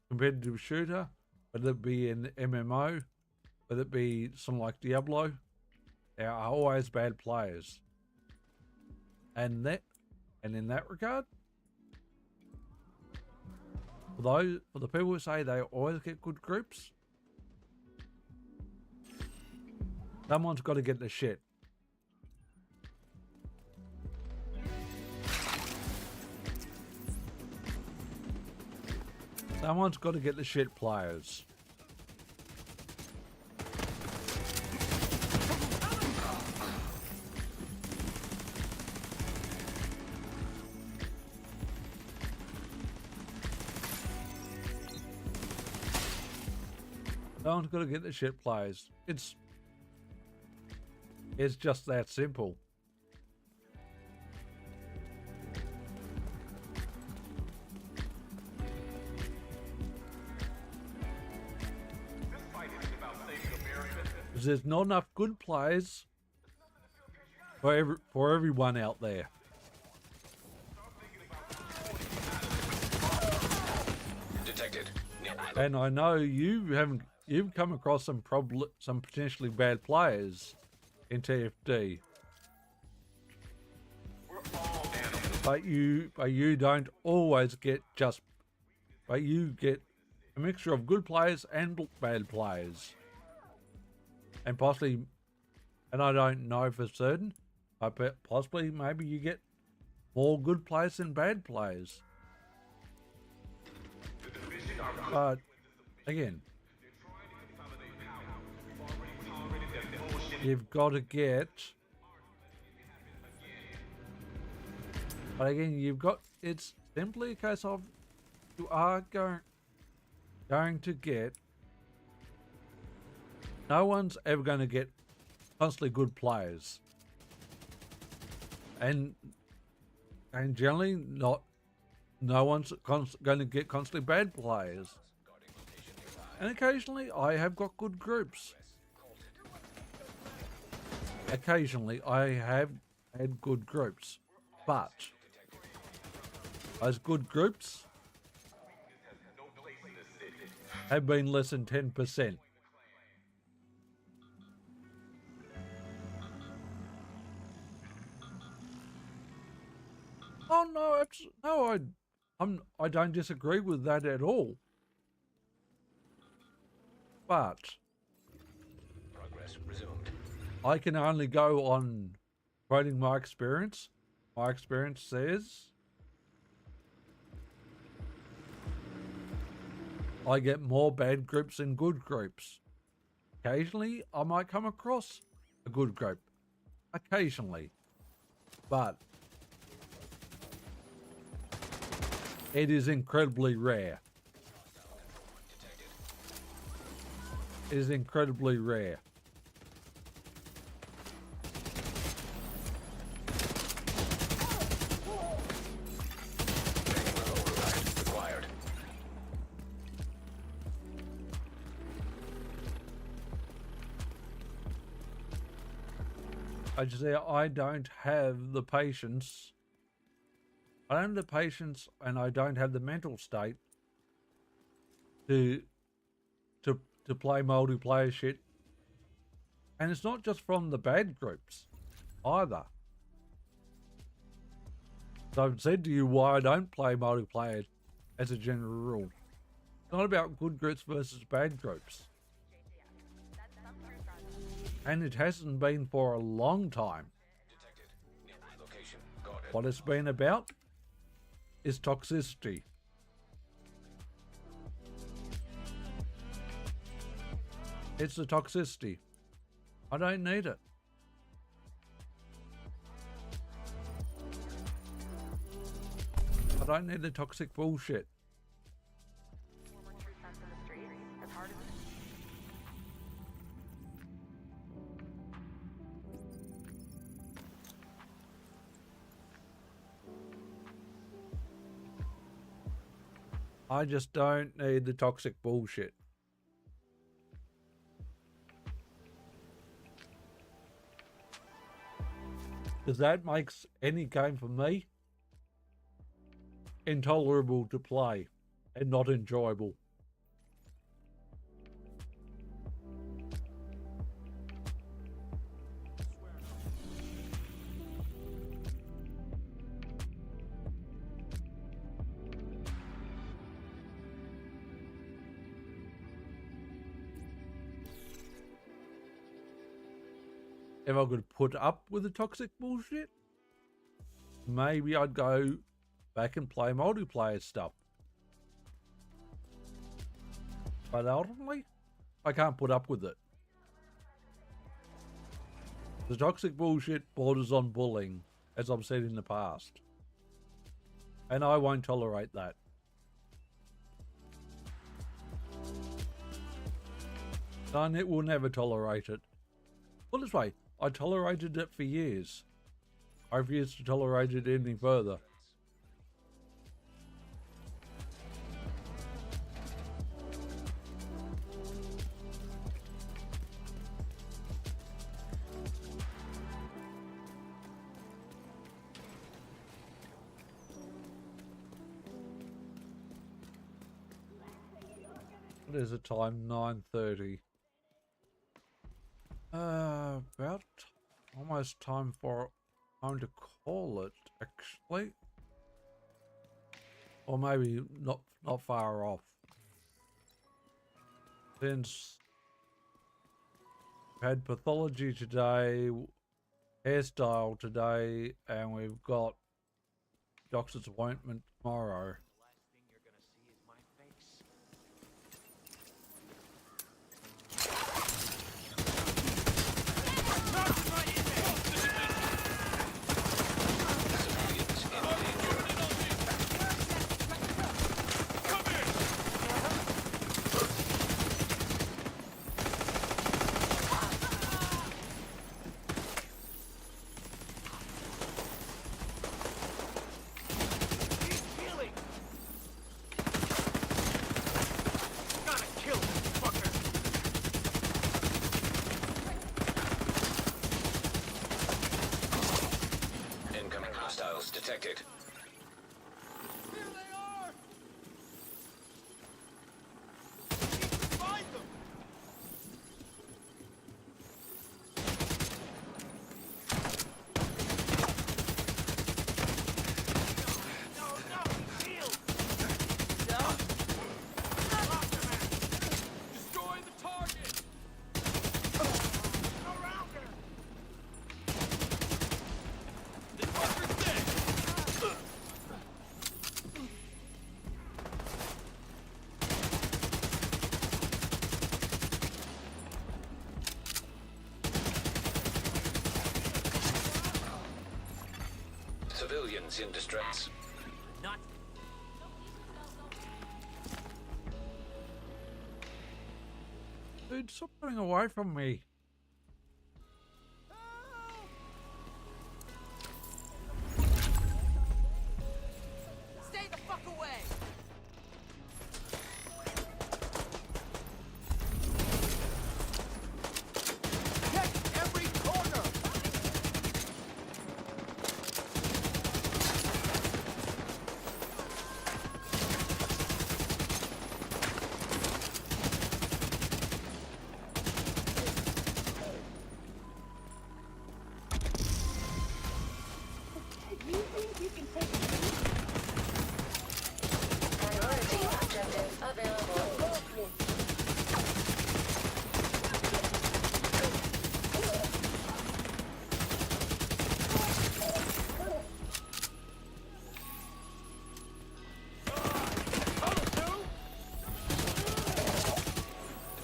competitive shooter, whether it be an MMO, whether it be something like Diablo, there are always bad players. And in that regard, for the people who say they always get good groups, someone's got to get the shit. Someone's got to get the shit players. Someone's got to get the shit players. It's just that simple. Because there's not enough good players for everyone out there. Detected. And I know you've come across some potentially bad players in TFD. But you don't always get but you get a mixture of good players and bad players. And possibly, and I don't know for certain, but possibly maybe you get more good players than bad players. But again, you've got to get. But again, it's simply a case of you are going to get. No one's ever going to get constantly good players, and generally no one's going to get constantly bad players. And occasionally, I have got good groups. Occasionally, I have had good groups, but those good groups have been less than 10%. Oh no, I don't disagree with that at all. But Progress resumed. I can only go on quoting my experience. My experience says I get more bad groups than good groups. Occasionally, I might come across a good group. Occasionally. But it is incredibly rare. It is incredibly rare. Required. I just say I don't have the patience. I don't have the patience, and I don't have the mental state to play multiplayer shit. And it's not just from the bad groups either. So I've said to you why I don't play multiplayer as a general rule. It's not about good groups versus bad groups. And it hasn't been for a long time. Detected. Nearby location. Guarded. What it's been about is toxicity. It's the toxicity. I don't need it. I don't need the toxic bullshit. I just don't need the toxic bullshit. Because that makes any game for me intolerable to play and not enjoyable. If I could put up with the toxic bullshit, maybe I'd go back and play multiplayer stuff. But ultimately, I can't put up with it. The toxic bullshit borders on bullying, as I've said in the past. And I won't tolerate that. And it will never tolerate it. Put it this way, I tolerated it for years. I refuse to tolerate it any further. What is the time? 9:30. About almost time to call it, actually. Or maybe not far off. Since we had pathology today, hairstyle today, and we've got doctor's appointment tomorrow. Detected. Here they are! We need to find them! No, shield! Destroy the target! Around her! This fucker's dead! Civilians in distress. Not Dude, stop running away from me. Stay the fuck away! check every corner!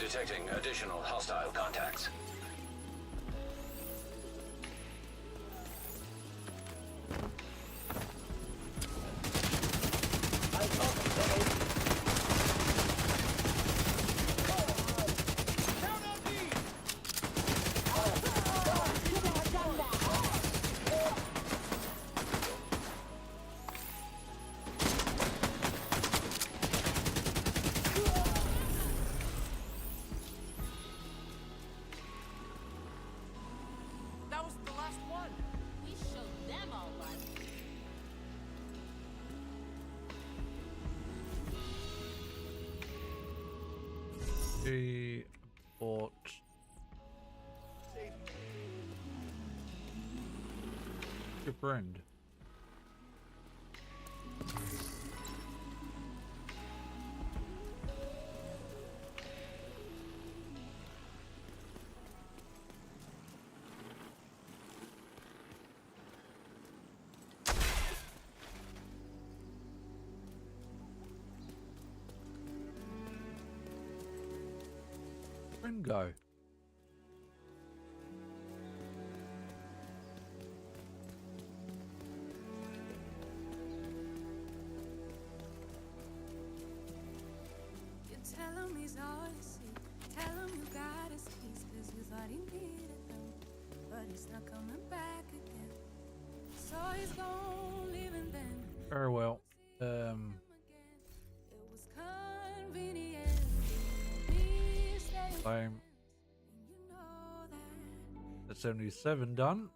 Detecting additional hostile contacts. That was the last one. We showed them all right. He bought your friend. Friend go. You tell him he's all you see. Tell him you got his keys, 'cause you thought he needed them. But he's not coming back again. So he's gone, leaving then. Very well. It was convenient. Please stay I'm and you know that. at 77 done.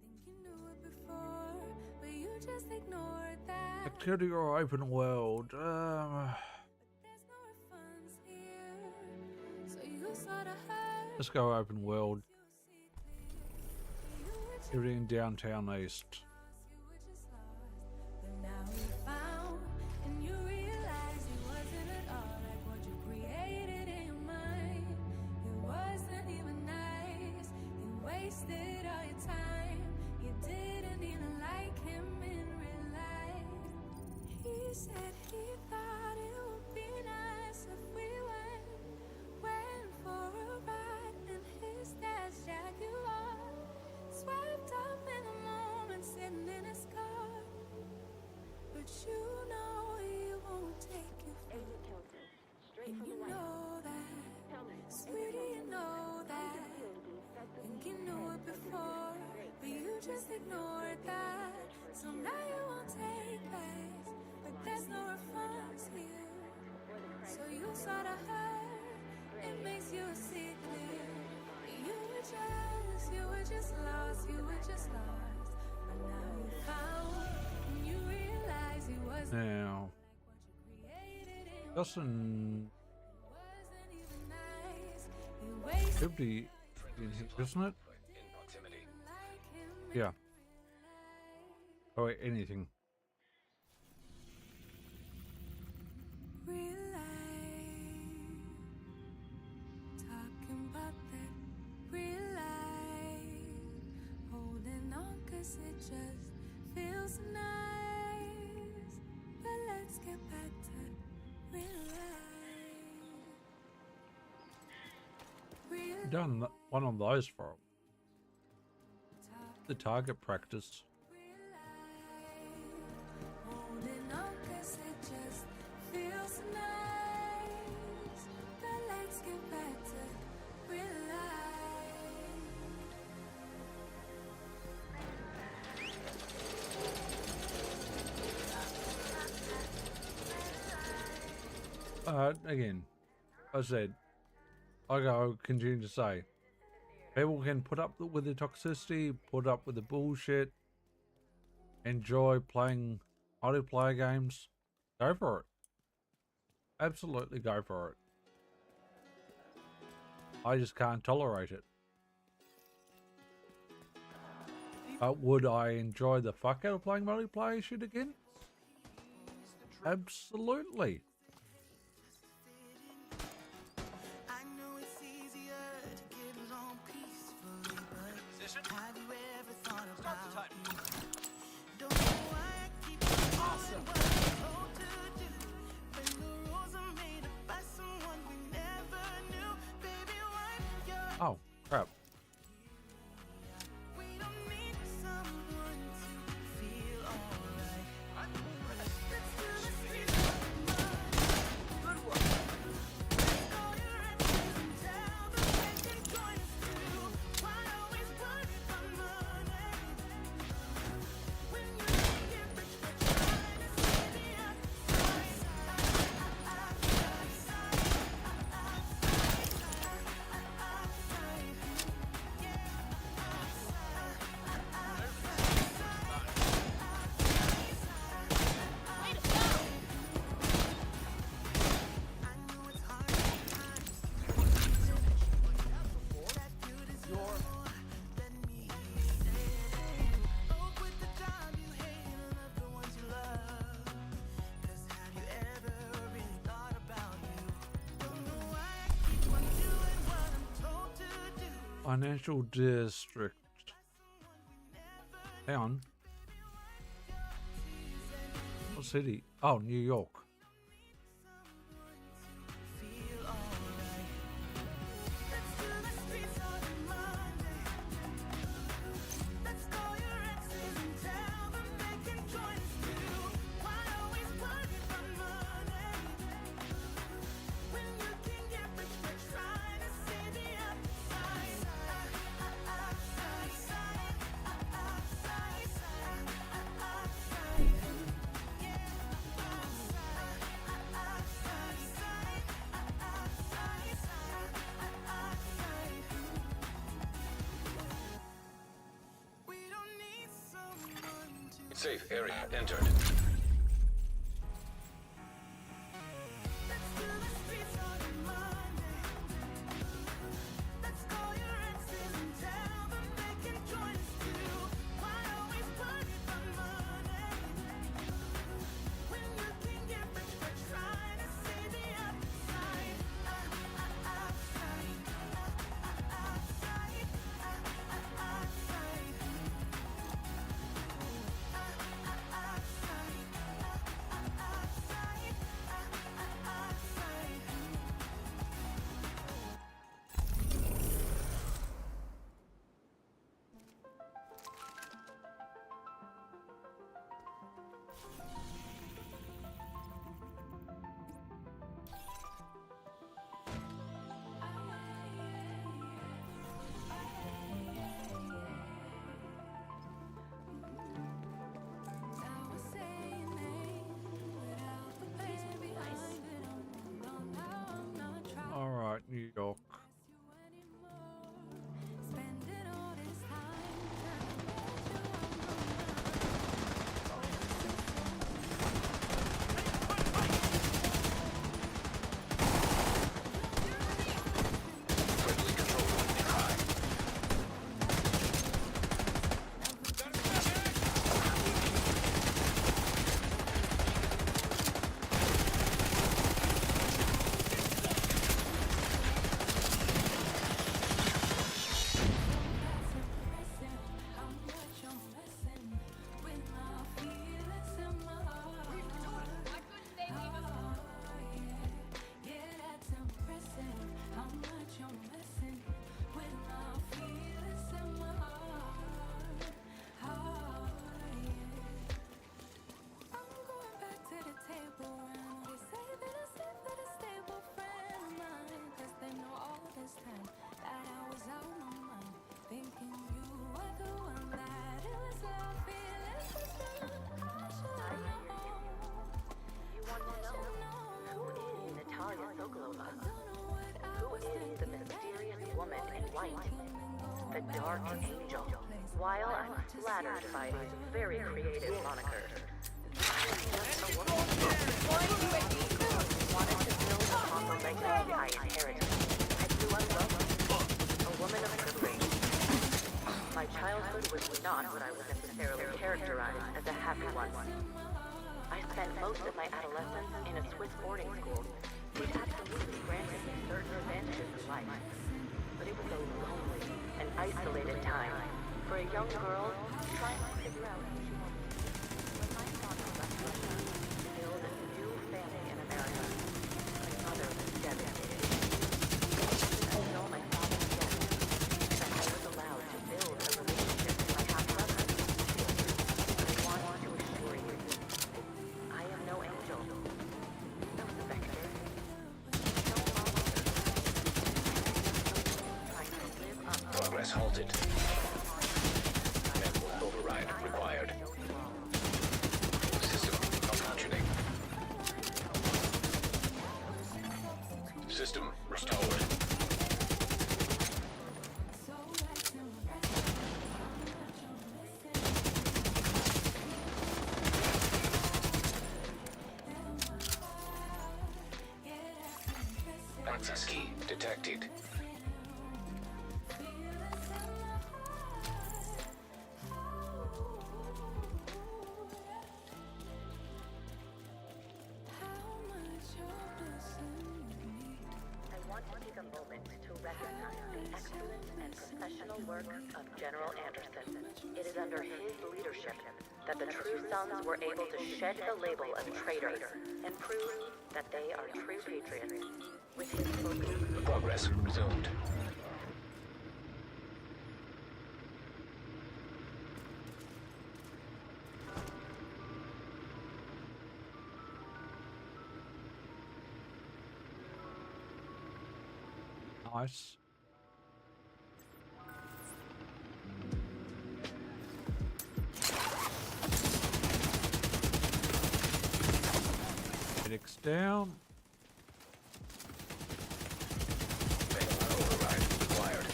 Think you knew it before, but you just ignored that. Activity or open world. There's no refunds here, so you sort of hurt. Let's go open world. You were just Everything downtown east. lost, you were just lost. But now you found, and you realize it wasn't at all like what you created in your mind. It wasn't even nice. You wasted all your time. You didn't even like him in real life. He said he thought it would be nice if we went for a ride in his dad's Jaguar. Swept up in the moment, sitting in his car. But you know he won't take you far. And you know that, sweetie, you know that. Think you knew it before, but you just ignored that. So now you won't take backs, but there's no refunds here. So you sort of hurt, it makes you see clear. You were jealous, you were just lost, you were just lost. But now you found, and you realize he wasn't Now, like what you created in Justin wasn't even nice. You wasted should be in here, isn't it? In proximity. like him in Yeah. real life. Oh wait, anything. Real life. Talking about that real life. Holding on 'cause it just feels nice. But let's get back to real life. Real Done one of those for him. talk, The target practice. real life. Holding on 'cause it just feels nice. But let's get back to real life. Again, I said, continue to say, people can put up with the toxicity, put up with the bullshit, enjoy playing multiplayer games. Go for it. Absolutely go for it. I just can't tolerate it. Would I enjoy the fuck out of playing multiplayer shit again? Absolutely. I know it's easier to get along peacefully, but have you ever thought about don't know why I keep doing what I'm told to do when the rules are made up by someone we never Crap. Financial district. Hang on. What city? Oh, New York. Safe area entered. New York. The Dark Angel. While I'm flattered by his very creative moniker, wanted to build upon the legacy I inherited. I knew I loved a woman of privilege. My childhood was not what I would necessarily characterize as a happy one. I spent most of my adolescence in a Swiss boarding school, which absolutely granted me certain advantages in life. But it was a lonely and isolated time for a young girl trying to figure out who she wanted to be. When my father left Russia to build a new family in America, my mother was devastated. I know my father's death halted. Network override required. System malfunctioning. System restored. Access key detected. I want to take a moment to recognize the excellent and professional work of General Anderson. It is under his leadership that the True Sons were able to shed the label of traitors and prove that they are true patriots. With his focus, Progress resumed. Nice. Medics down. Network override required.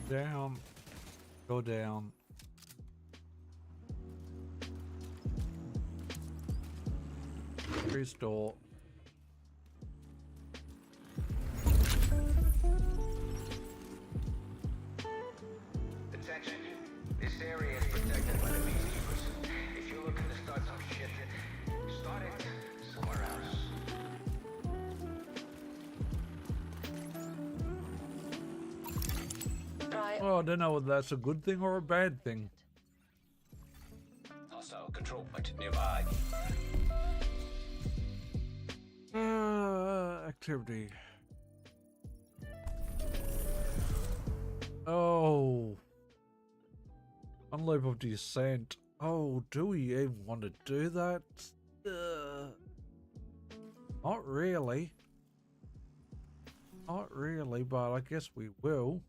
Down. Go down. Restore. Attention. This area is protected by the peacekeepers. If you're looking to start some shit, start it somewhere else. Oh, I don't know whether that's a good thing or a bad thing. Hostile control point nearby. Activity. Oh. Unload of descent. Oh, do we even want to do that? Not really. Not really, but I guess we will.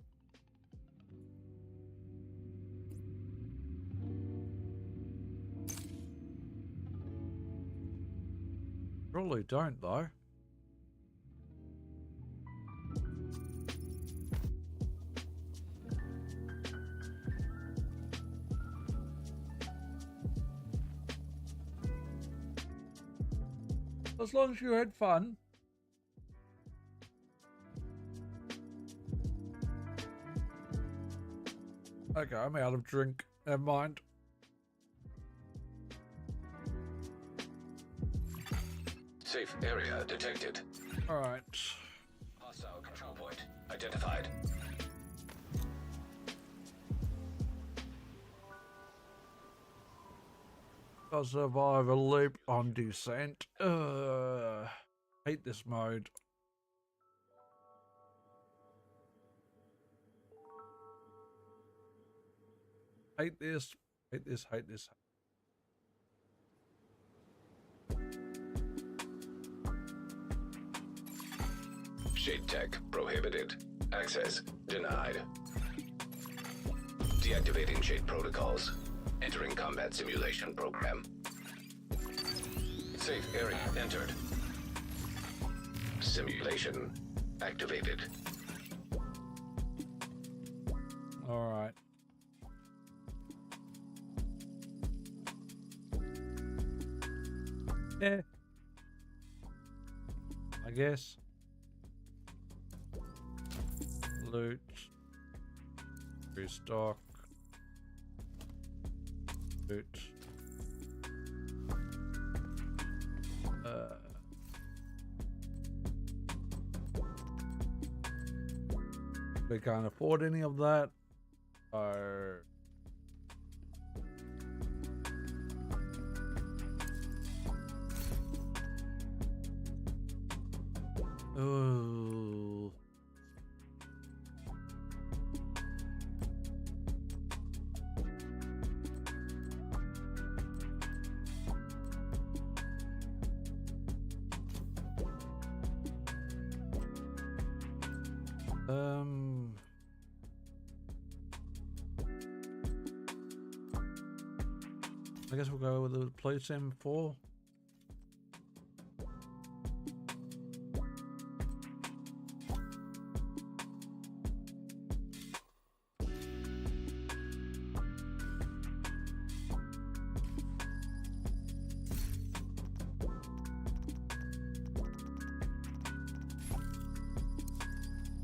Surely don't, though. As long as you had fun. Okay, I'm out of drink. Never mind. Safe area detected. Alright. Hostile control point identified. I'll survive a loop on descent. Hate this mode. Hate this. Hate this. Hate this. Shade tech prohibited. Access denied. Deactivating shade protocols. Entering combat simulation program. Safe area entered. Simulation activated. All right. Yeah. I guess. Loot. Restock. Loot. We can't afford any of that. Oh. I guess we'll go with the police M4.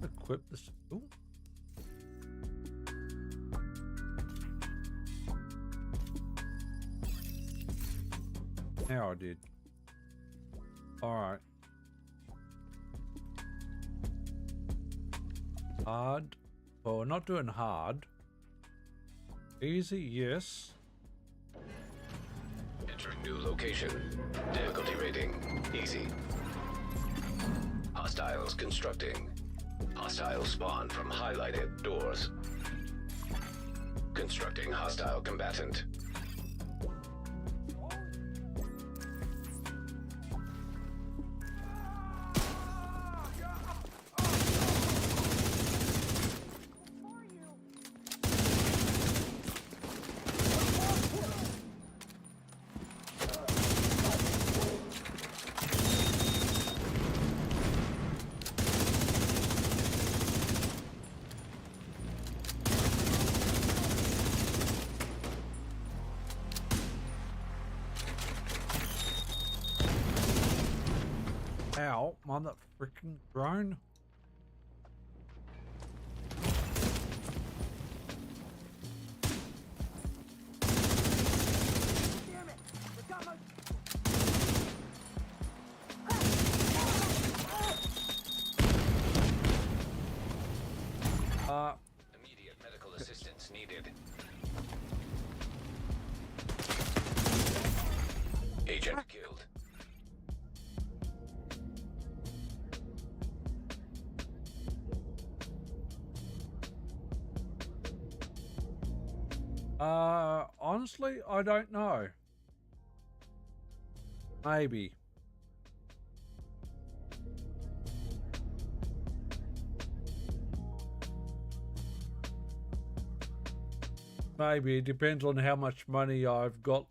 Equip this. Ooh. Now I did. Alright. Hard. Well, we're not doing hard. Easy, yes. Entering new location. Difficulty rating. Easy. Hostiles constructing. Hostiles spawn from highlighted doors. Constructing hostile combatant. Ow, on that freaking drone. Damn it! I got my... Immediate medical assistance needed. Agent killed. Honestly, I don't know. Maybe. Maybe it depends on how much money I've got.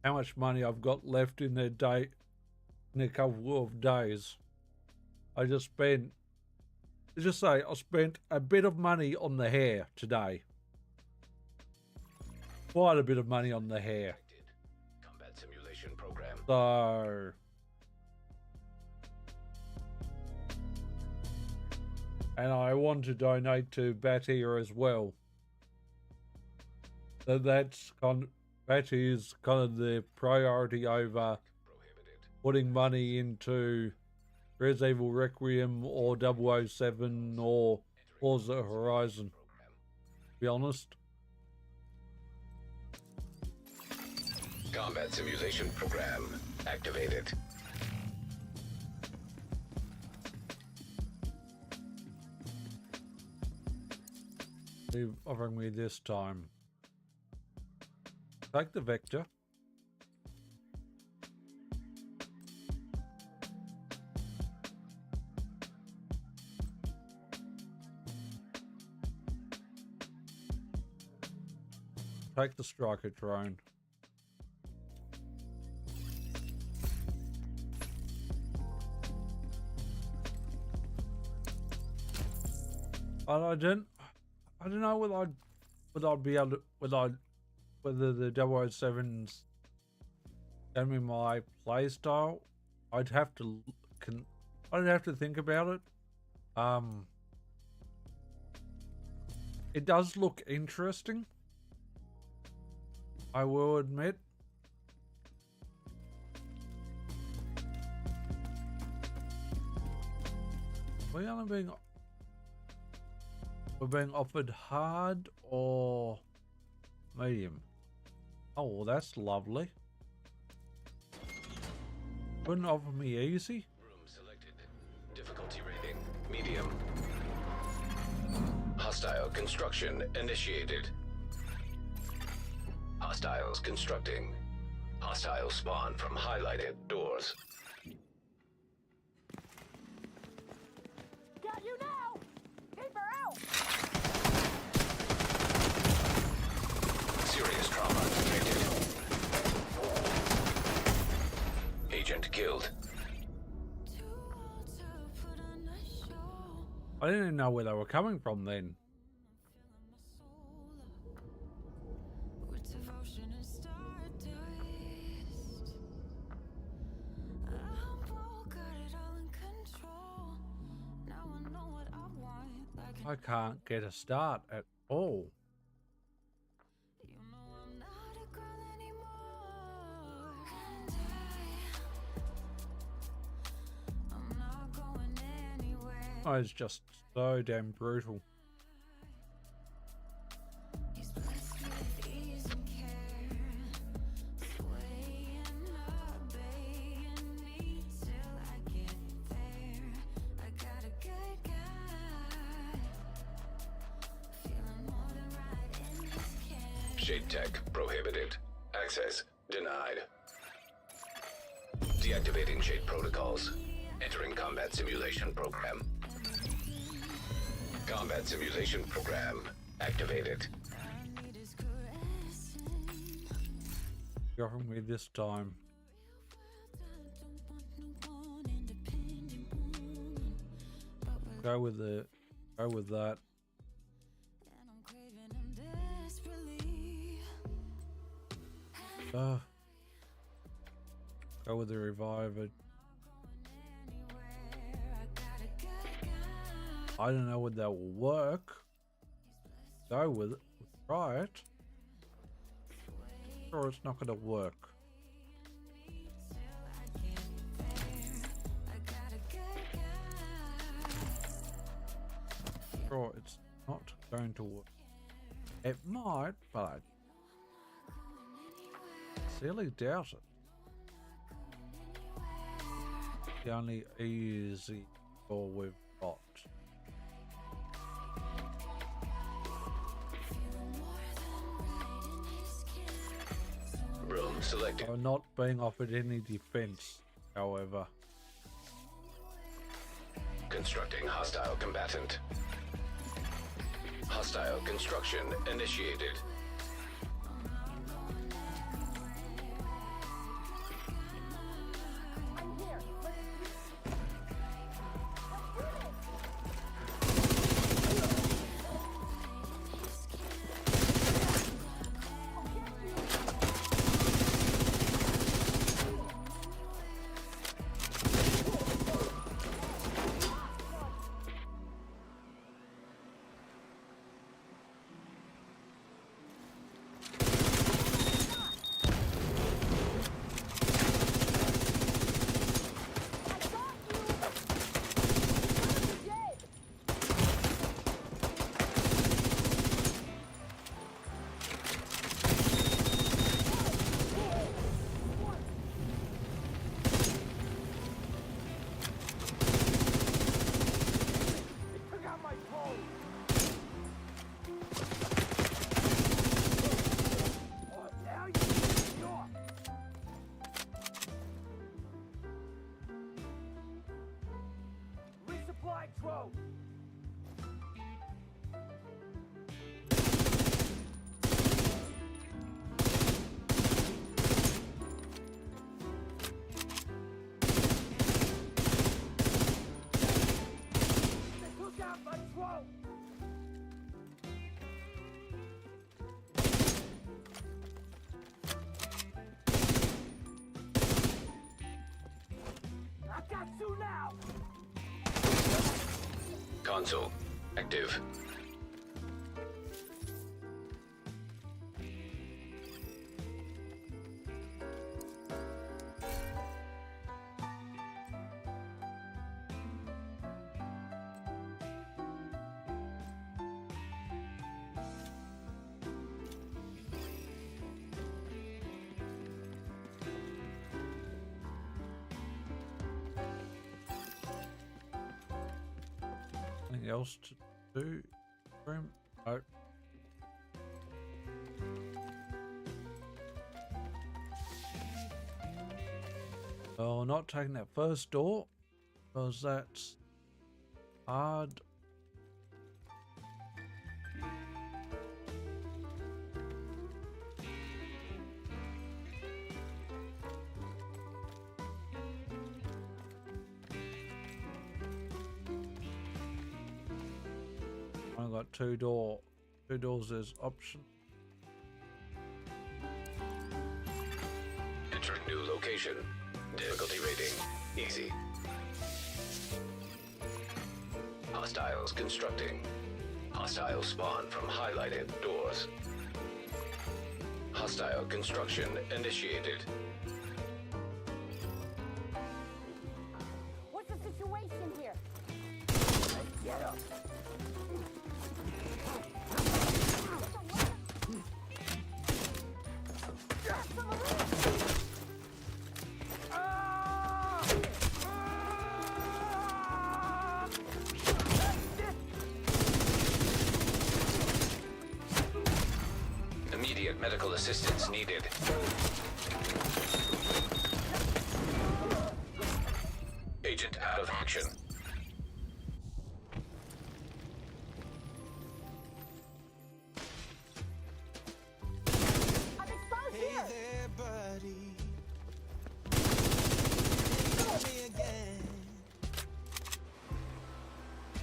How much money I've got left in a day, in a couple of days. I just spent. Let's just say I spent a bit of money on the hair today. Quite a bit of money on the hair. Combat simulation program. So. And I want to donate to Batia as well. So that's that is kind of the priority over putting money into Resident Evil Requiem or 007 or Forza Horizon. To be honest. Combat simulation program activated. They're offering me this time. Take the Vector. Take the Striker drone. I don't know whether I'd be able to, whether the 007's gonna be my play style. I'd have to think about it. It does look interesting, I will admit. We're being offered hard or medium. Oh, well, that's lovely. Couldn't offer me easy. Room selected. Difficulty rating, medium. Hostile construction initiated. Hostiles constructing. Hostiles spawn from highlighted doors. Got you now! Keep her out! Serious trauma detected. Agent killed. I didn't even know where they were coming from then. I can't get a start at all. Oh, it's just so damn brutal. Shade tech prohibited. Access denied. Deactivating shade protocols. Entering combat simulation program. Combat simulation program activated. Go from me this time. Go with it. Go with that. Go with the reviver. I don't know whether that will work. Go with it. Try it. Or it's not going to work. Sure, it's not going to work. It might, but I sincerely doubt it. The only easy door we've got. Room selected. I'm not being offered any defense, however. Constructing hostile combatant. Hostile construction initiated. Console active. else to do? Room? No. Oh, not taking that first door because that's hard. I've got two doors as option. Entering new location. Difficulty rating, easy. Hostiles constructing. Hostile spawn from highlighted doors. Hostile construction initiated. What's the situation here? Get up. Immediate medical assistance needed. Agent out of action. I'm exposed here. There, buddy. Me again.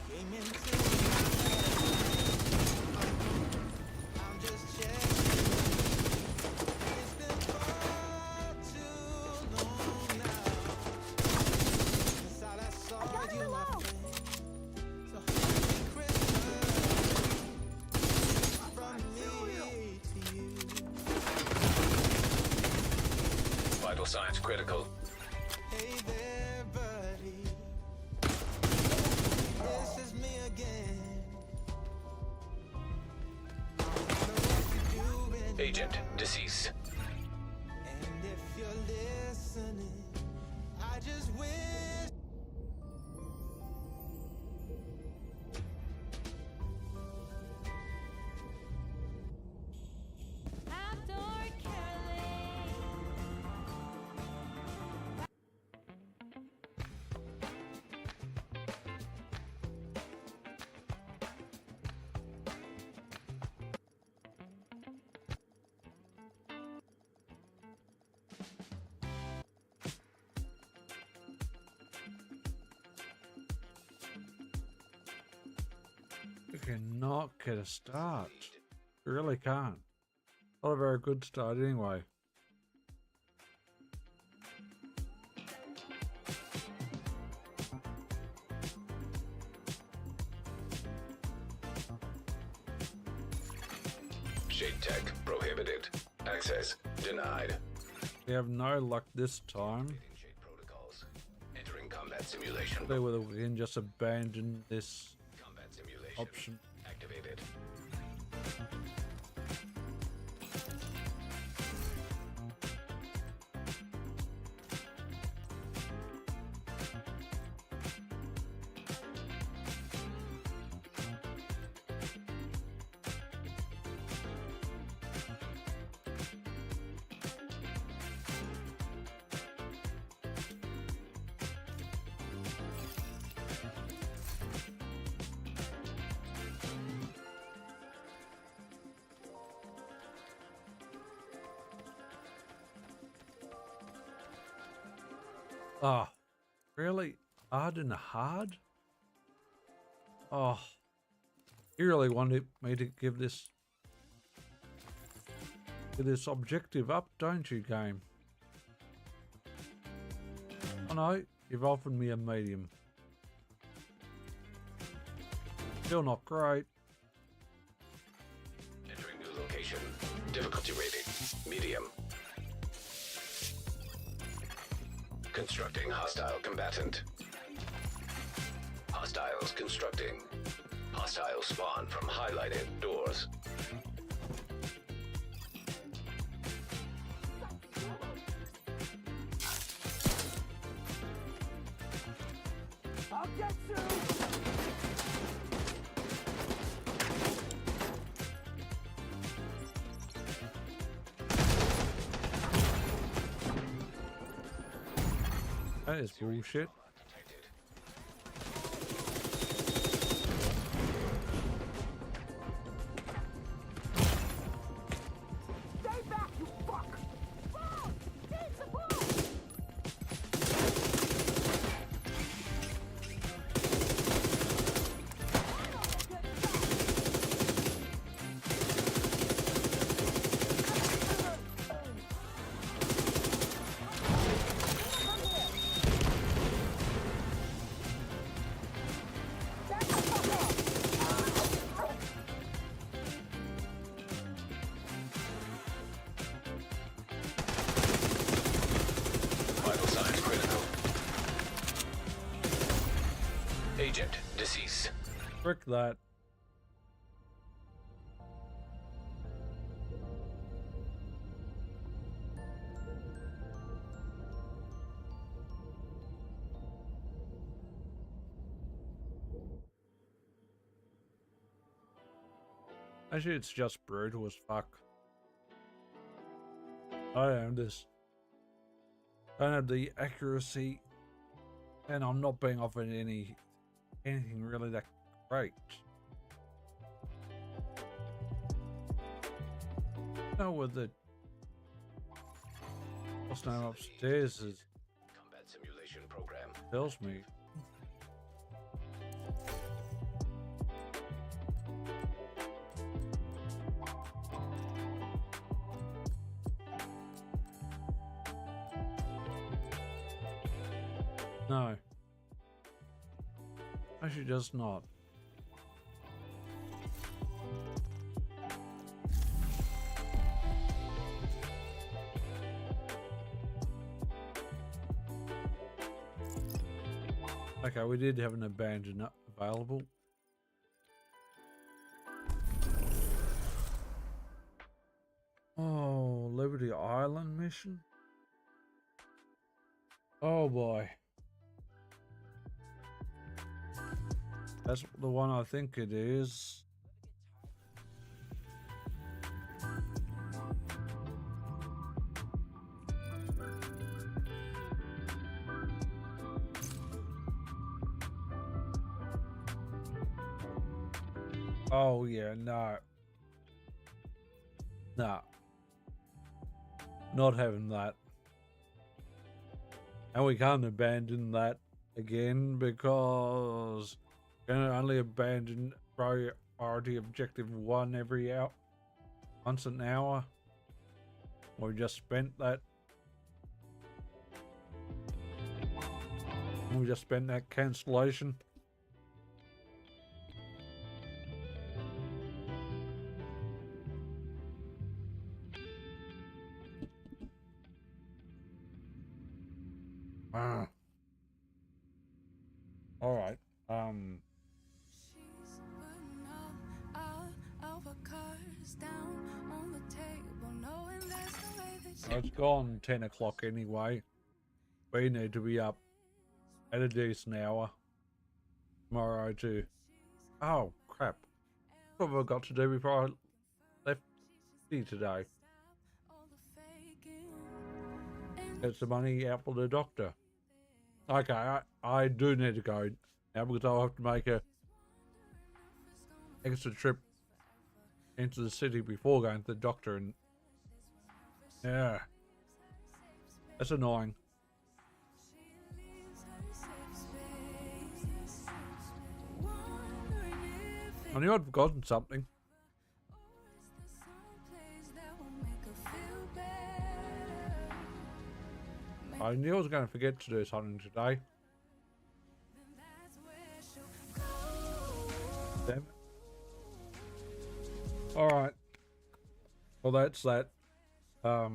Came into I'm just checking. It's been far too long now. Since I last saw you, my friend. So happy Christmas from me to you. Vital signs critical. Hey there, buddy. This is me again. I don't know what you're doing. Agent deceased. And if you're listening, I just wish. Outdoor Caroling. You cannot get a start. You really can't. Not a very good start anyway. Shade tech prohibited. Access denied. We have no luck this time. Shade protocols. Entering combat simulation. See whether we can just abandon this Combat simulation option. activated. Oh, really? Hard and hard? Oh, you really wanted me to give this objective up, don't you, game? Oh no, you've offered me a medium. Still not great. Entering new location. Difficulty rating medium. Constructing hostile combatant. Hostiles constructing. Hostile spawn from highlighted doors. I'll get you! That is bullshit. Stay back, you fuck! Whoa! Need support! Vital signs critical. Agent deceased. Frick that. Actually, it's just brutal as fuck. I don't have the accuracy, and I'm not being offered anything really that great. Know what the what's name upstairs is Combat simulation program. tells me. No. Actually, does not. Okay, we did have an abandoned available. Oh, Liberty Island mission? Oh boy. That's the one I think it is. Oh yeah, no. Nah. Not having that. And we can't abandon that again because we can only abandon priority objective 1 every hour. Once an hour. We just spent that. We just spent that cancellation. All right. It's gone 10 o'clock anyway. We need to be up at a decent hour tomorrow too. Oh crap! What have I got to do before I left today? Get some money out for the doctor. Okay, I do need to go now because I'll have to make a extra trip into the city before going to the doctor, and yeah, that's annoying. I knew I'd forgotten something. I knew I was going to forget to do something today. Damn it. Alright. Well, that's that. So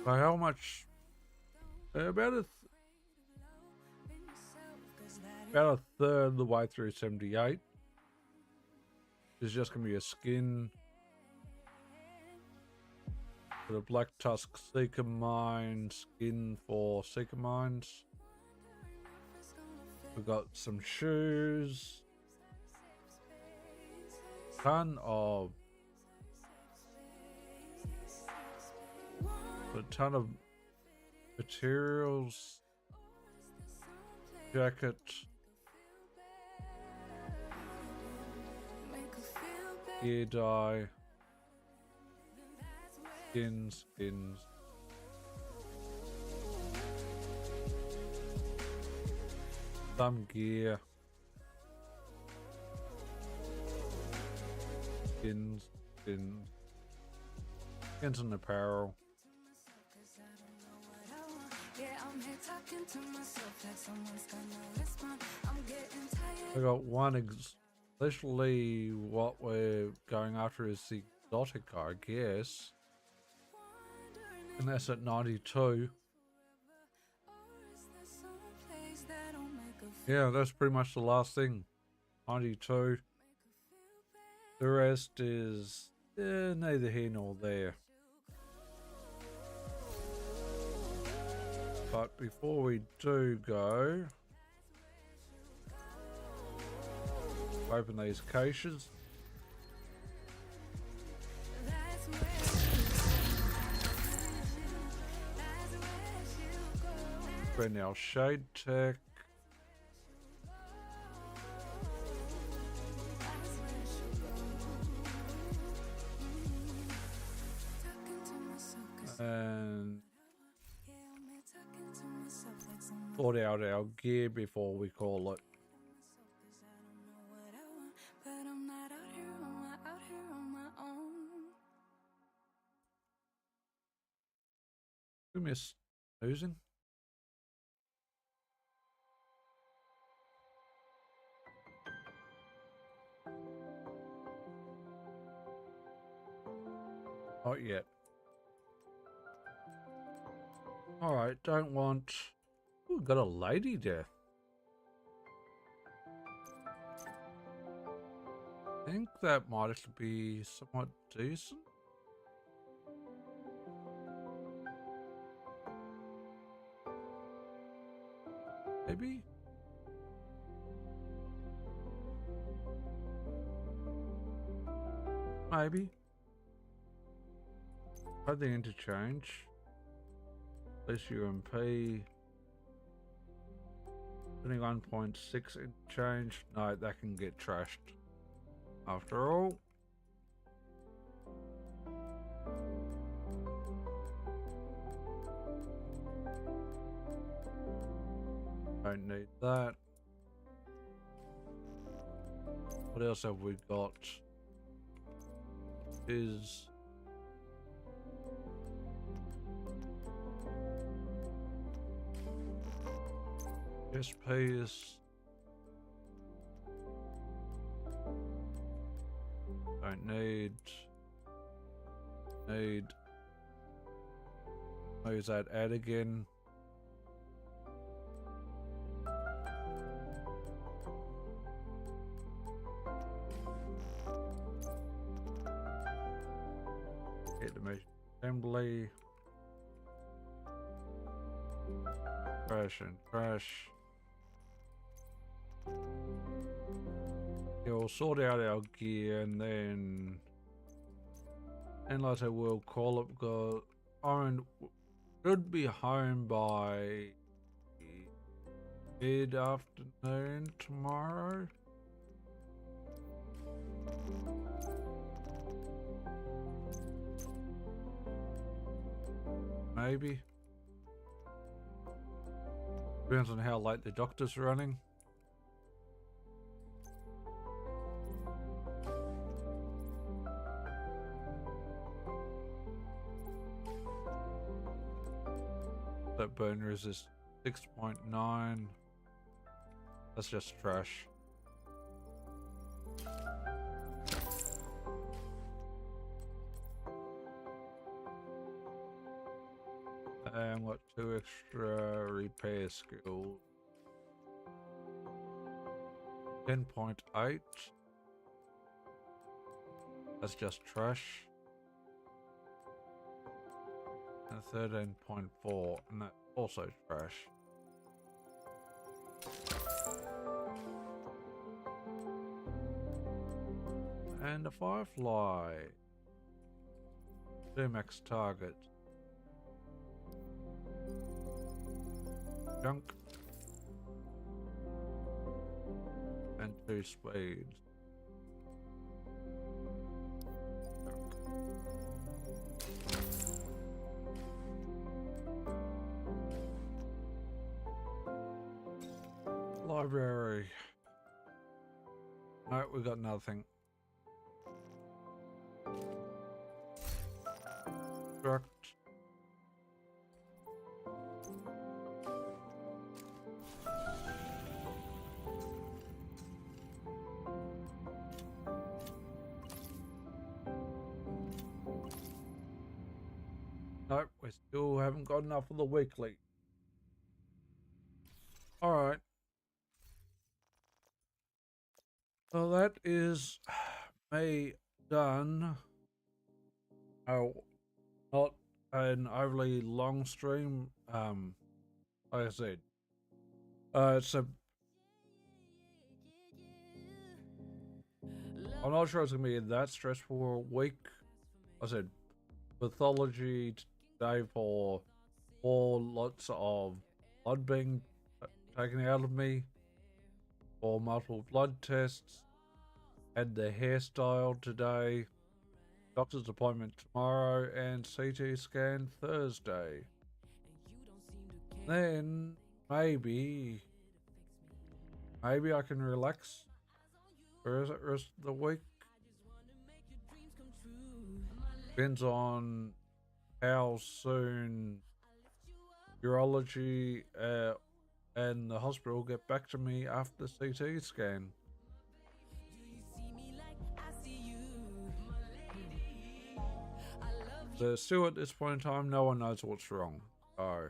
how much? About a third of the way through 78. There's just going to be a skin for the Black Tusk Seeker Mine, skin for Seeker Mines. We've got some shoes, ton of ton of materials, jacket, gear dye, skins, some gear, skins and apparel. I got one especially what we're going after is the exotic, I guess. And that's at 92. Yeah, that's pretty much the last thing. 92. The rest is neither here nor there. But before we do go, open these caches. Bring our shade tech. And sort out our gear before we call it. We miss snoozing. Not yet. Alright, don't want... Ooh, got a lady death. I think that might be somewhat decent. Maybe? Maybe. Add the interchange. Place UMP. 21.6 interchange. No, that can get trashed. After all. Don't need that. What else have we got? Is SPs. Don't need. Use that add again. Get the mesh assembly. Crash and crash. Yeah, we'll sort out our gear and then like I will call it because Oren should be home by mid-afternoon tomorrow. Maybe. Depends on how late the doctor's running. That burner is 6.9. That's just trash. And what 2 extra repair skills. 10.8. That's just trash. And 13.4, and that's also trash. And a firefly. 2 max target. junk. And 2 speeds. Library. No, we got nothing. Correct. Nope, we still haven't got enough of the weekly. Alright. Well, that is me done. Oh, not an overly long stream. Like I said, it's a. I'm not sure it's gonna be that stressful a week. I said pathology today for lots of blood being taken out of me, for multiple blood tests, had the hairstyle today, doctor's appointment tomorrow, and CT scan Thursday. Then maybe I can relax for the rest of the week. Depends on how soon urology and the hospital get back to me after the CT scan. So still at this point in time, no one knows what's wrong. So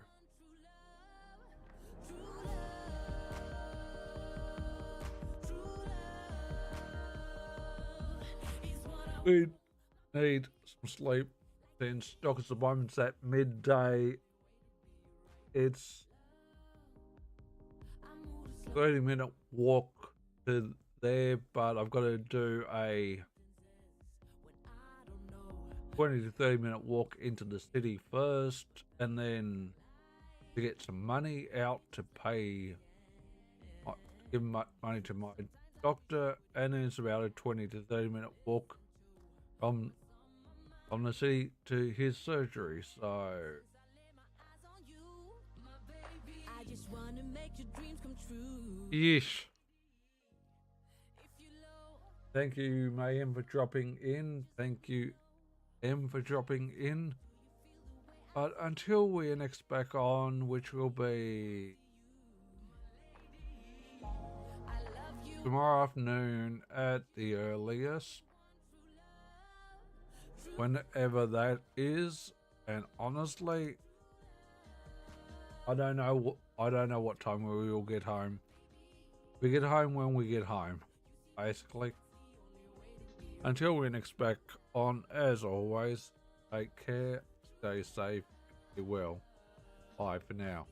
we need some sleep since doctor's appointment's at midday. It's 30-minute walk to there, but I've got to do a 20 to 30-minute walk into the city first, and then to get some money out to pay, give money to my doctor, and then it's about a 20 to 30-minute walk from the city to his surgery. So yeesh. Thank you, Mayhem, for dropping in. Thank you, M, for dropping in. But until we're next back on, which will be tomorrow afternoon at the earliest, whenever that is, and honestly, I don't know what time we will get home. We get home when we get home, basically. Until we're next back on, as always, take care, stay safe, be well. Bye for now.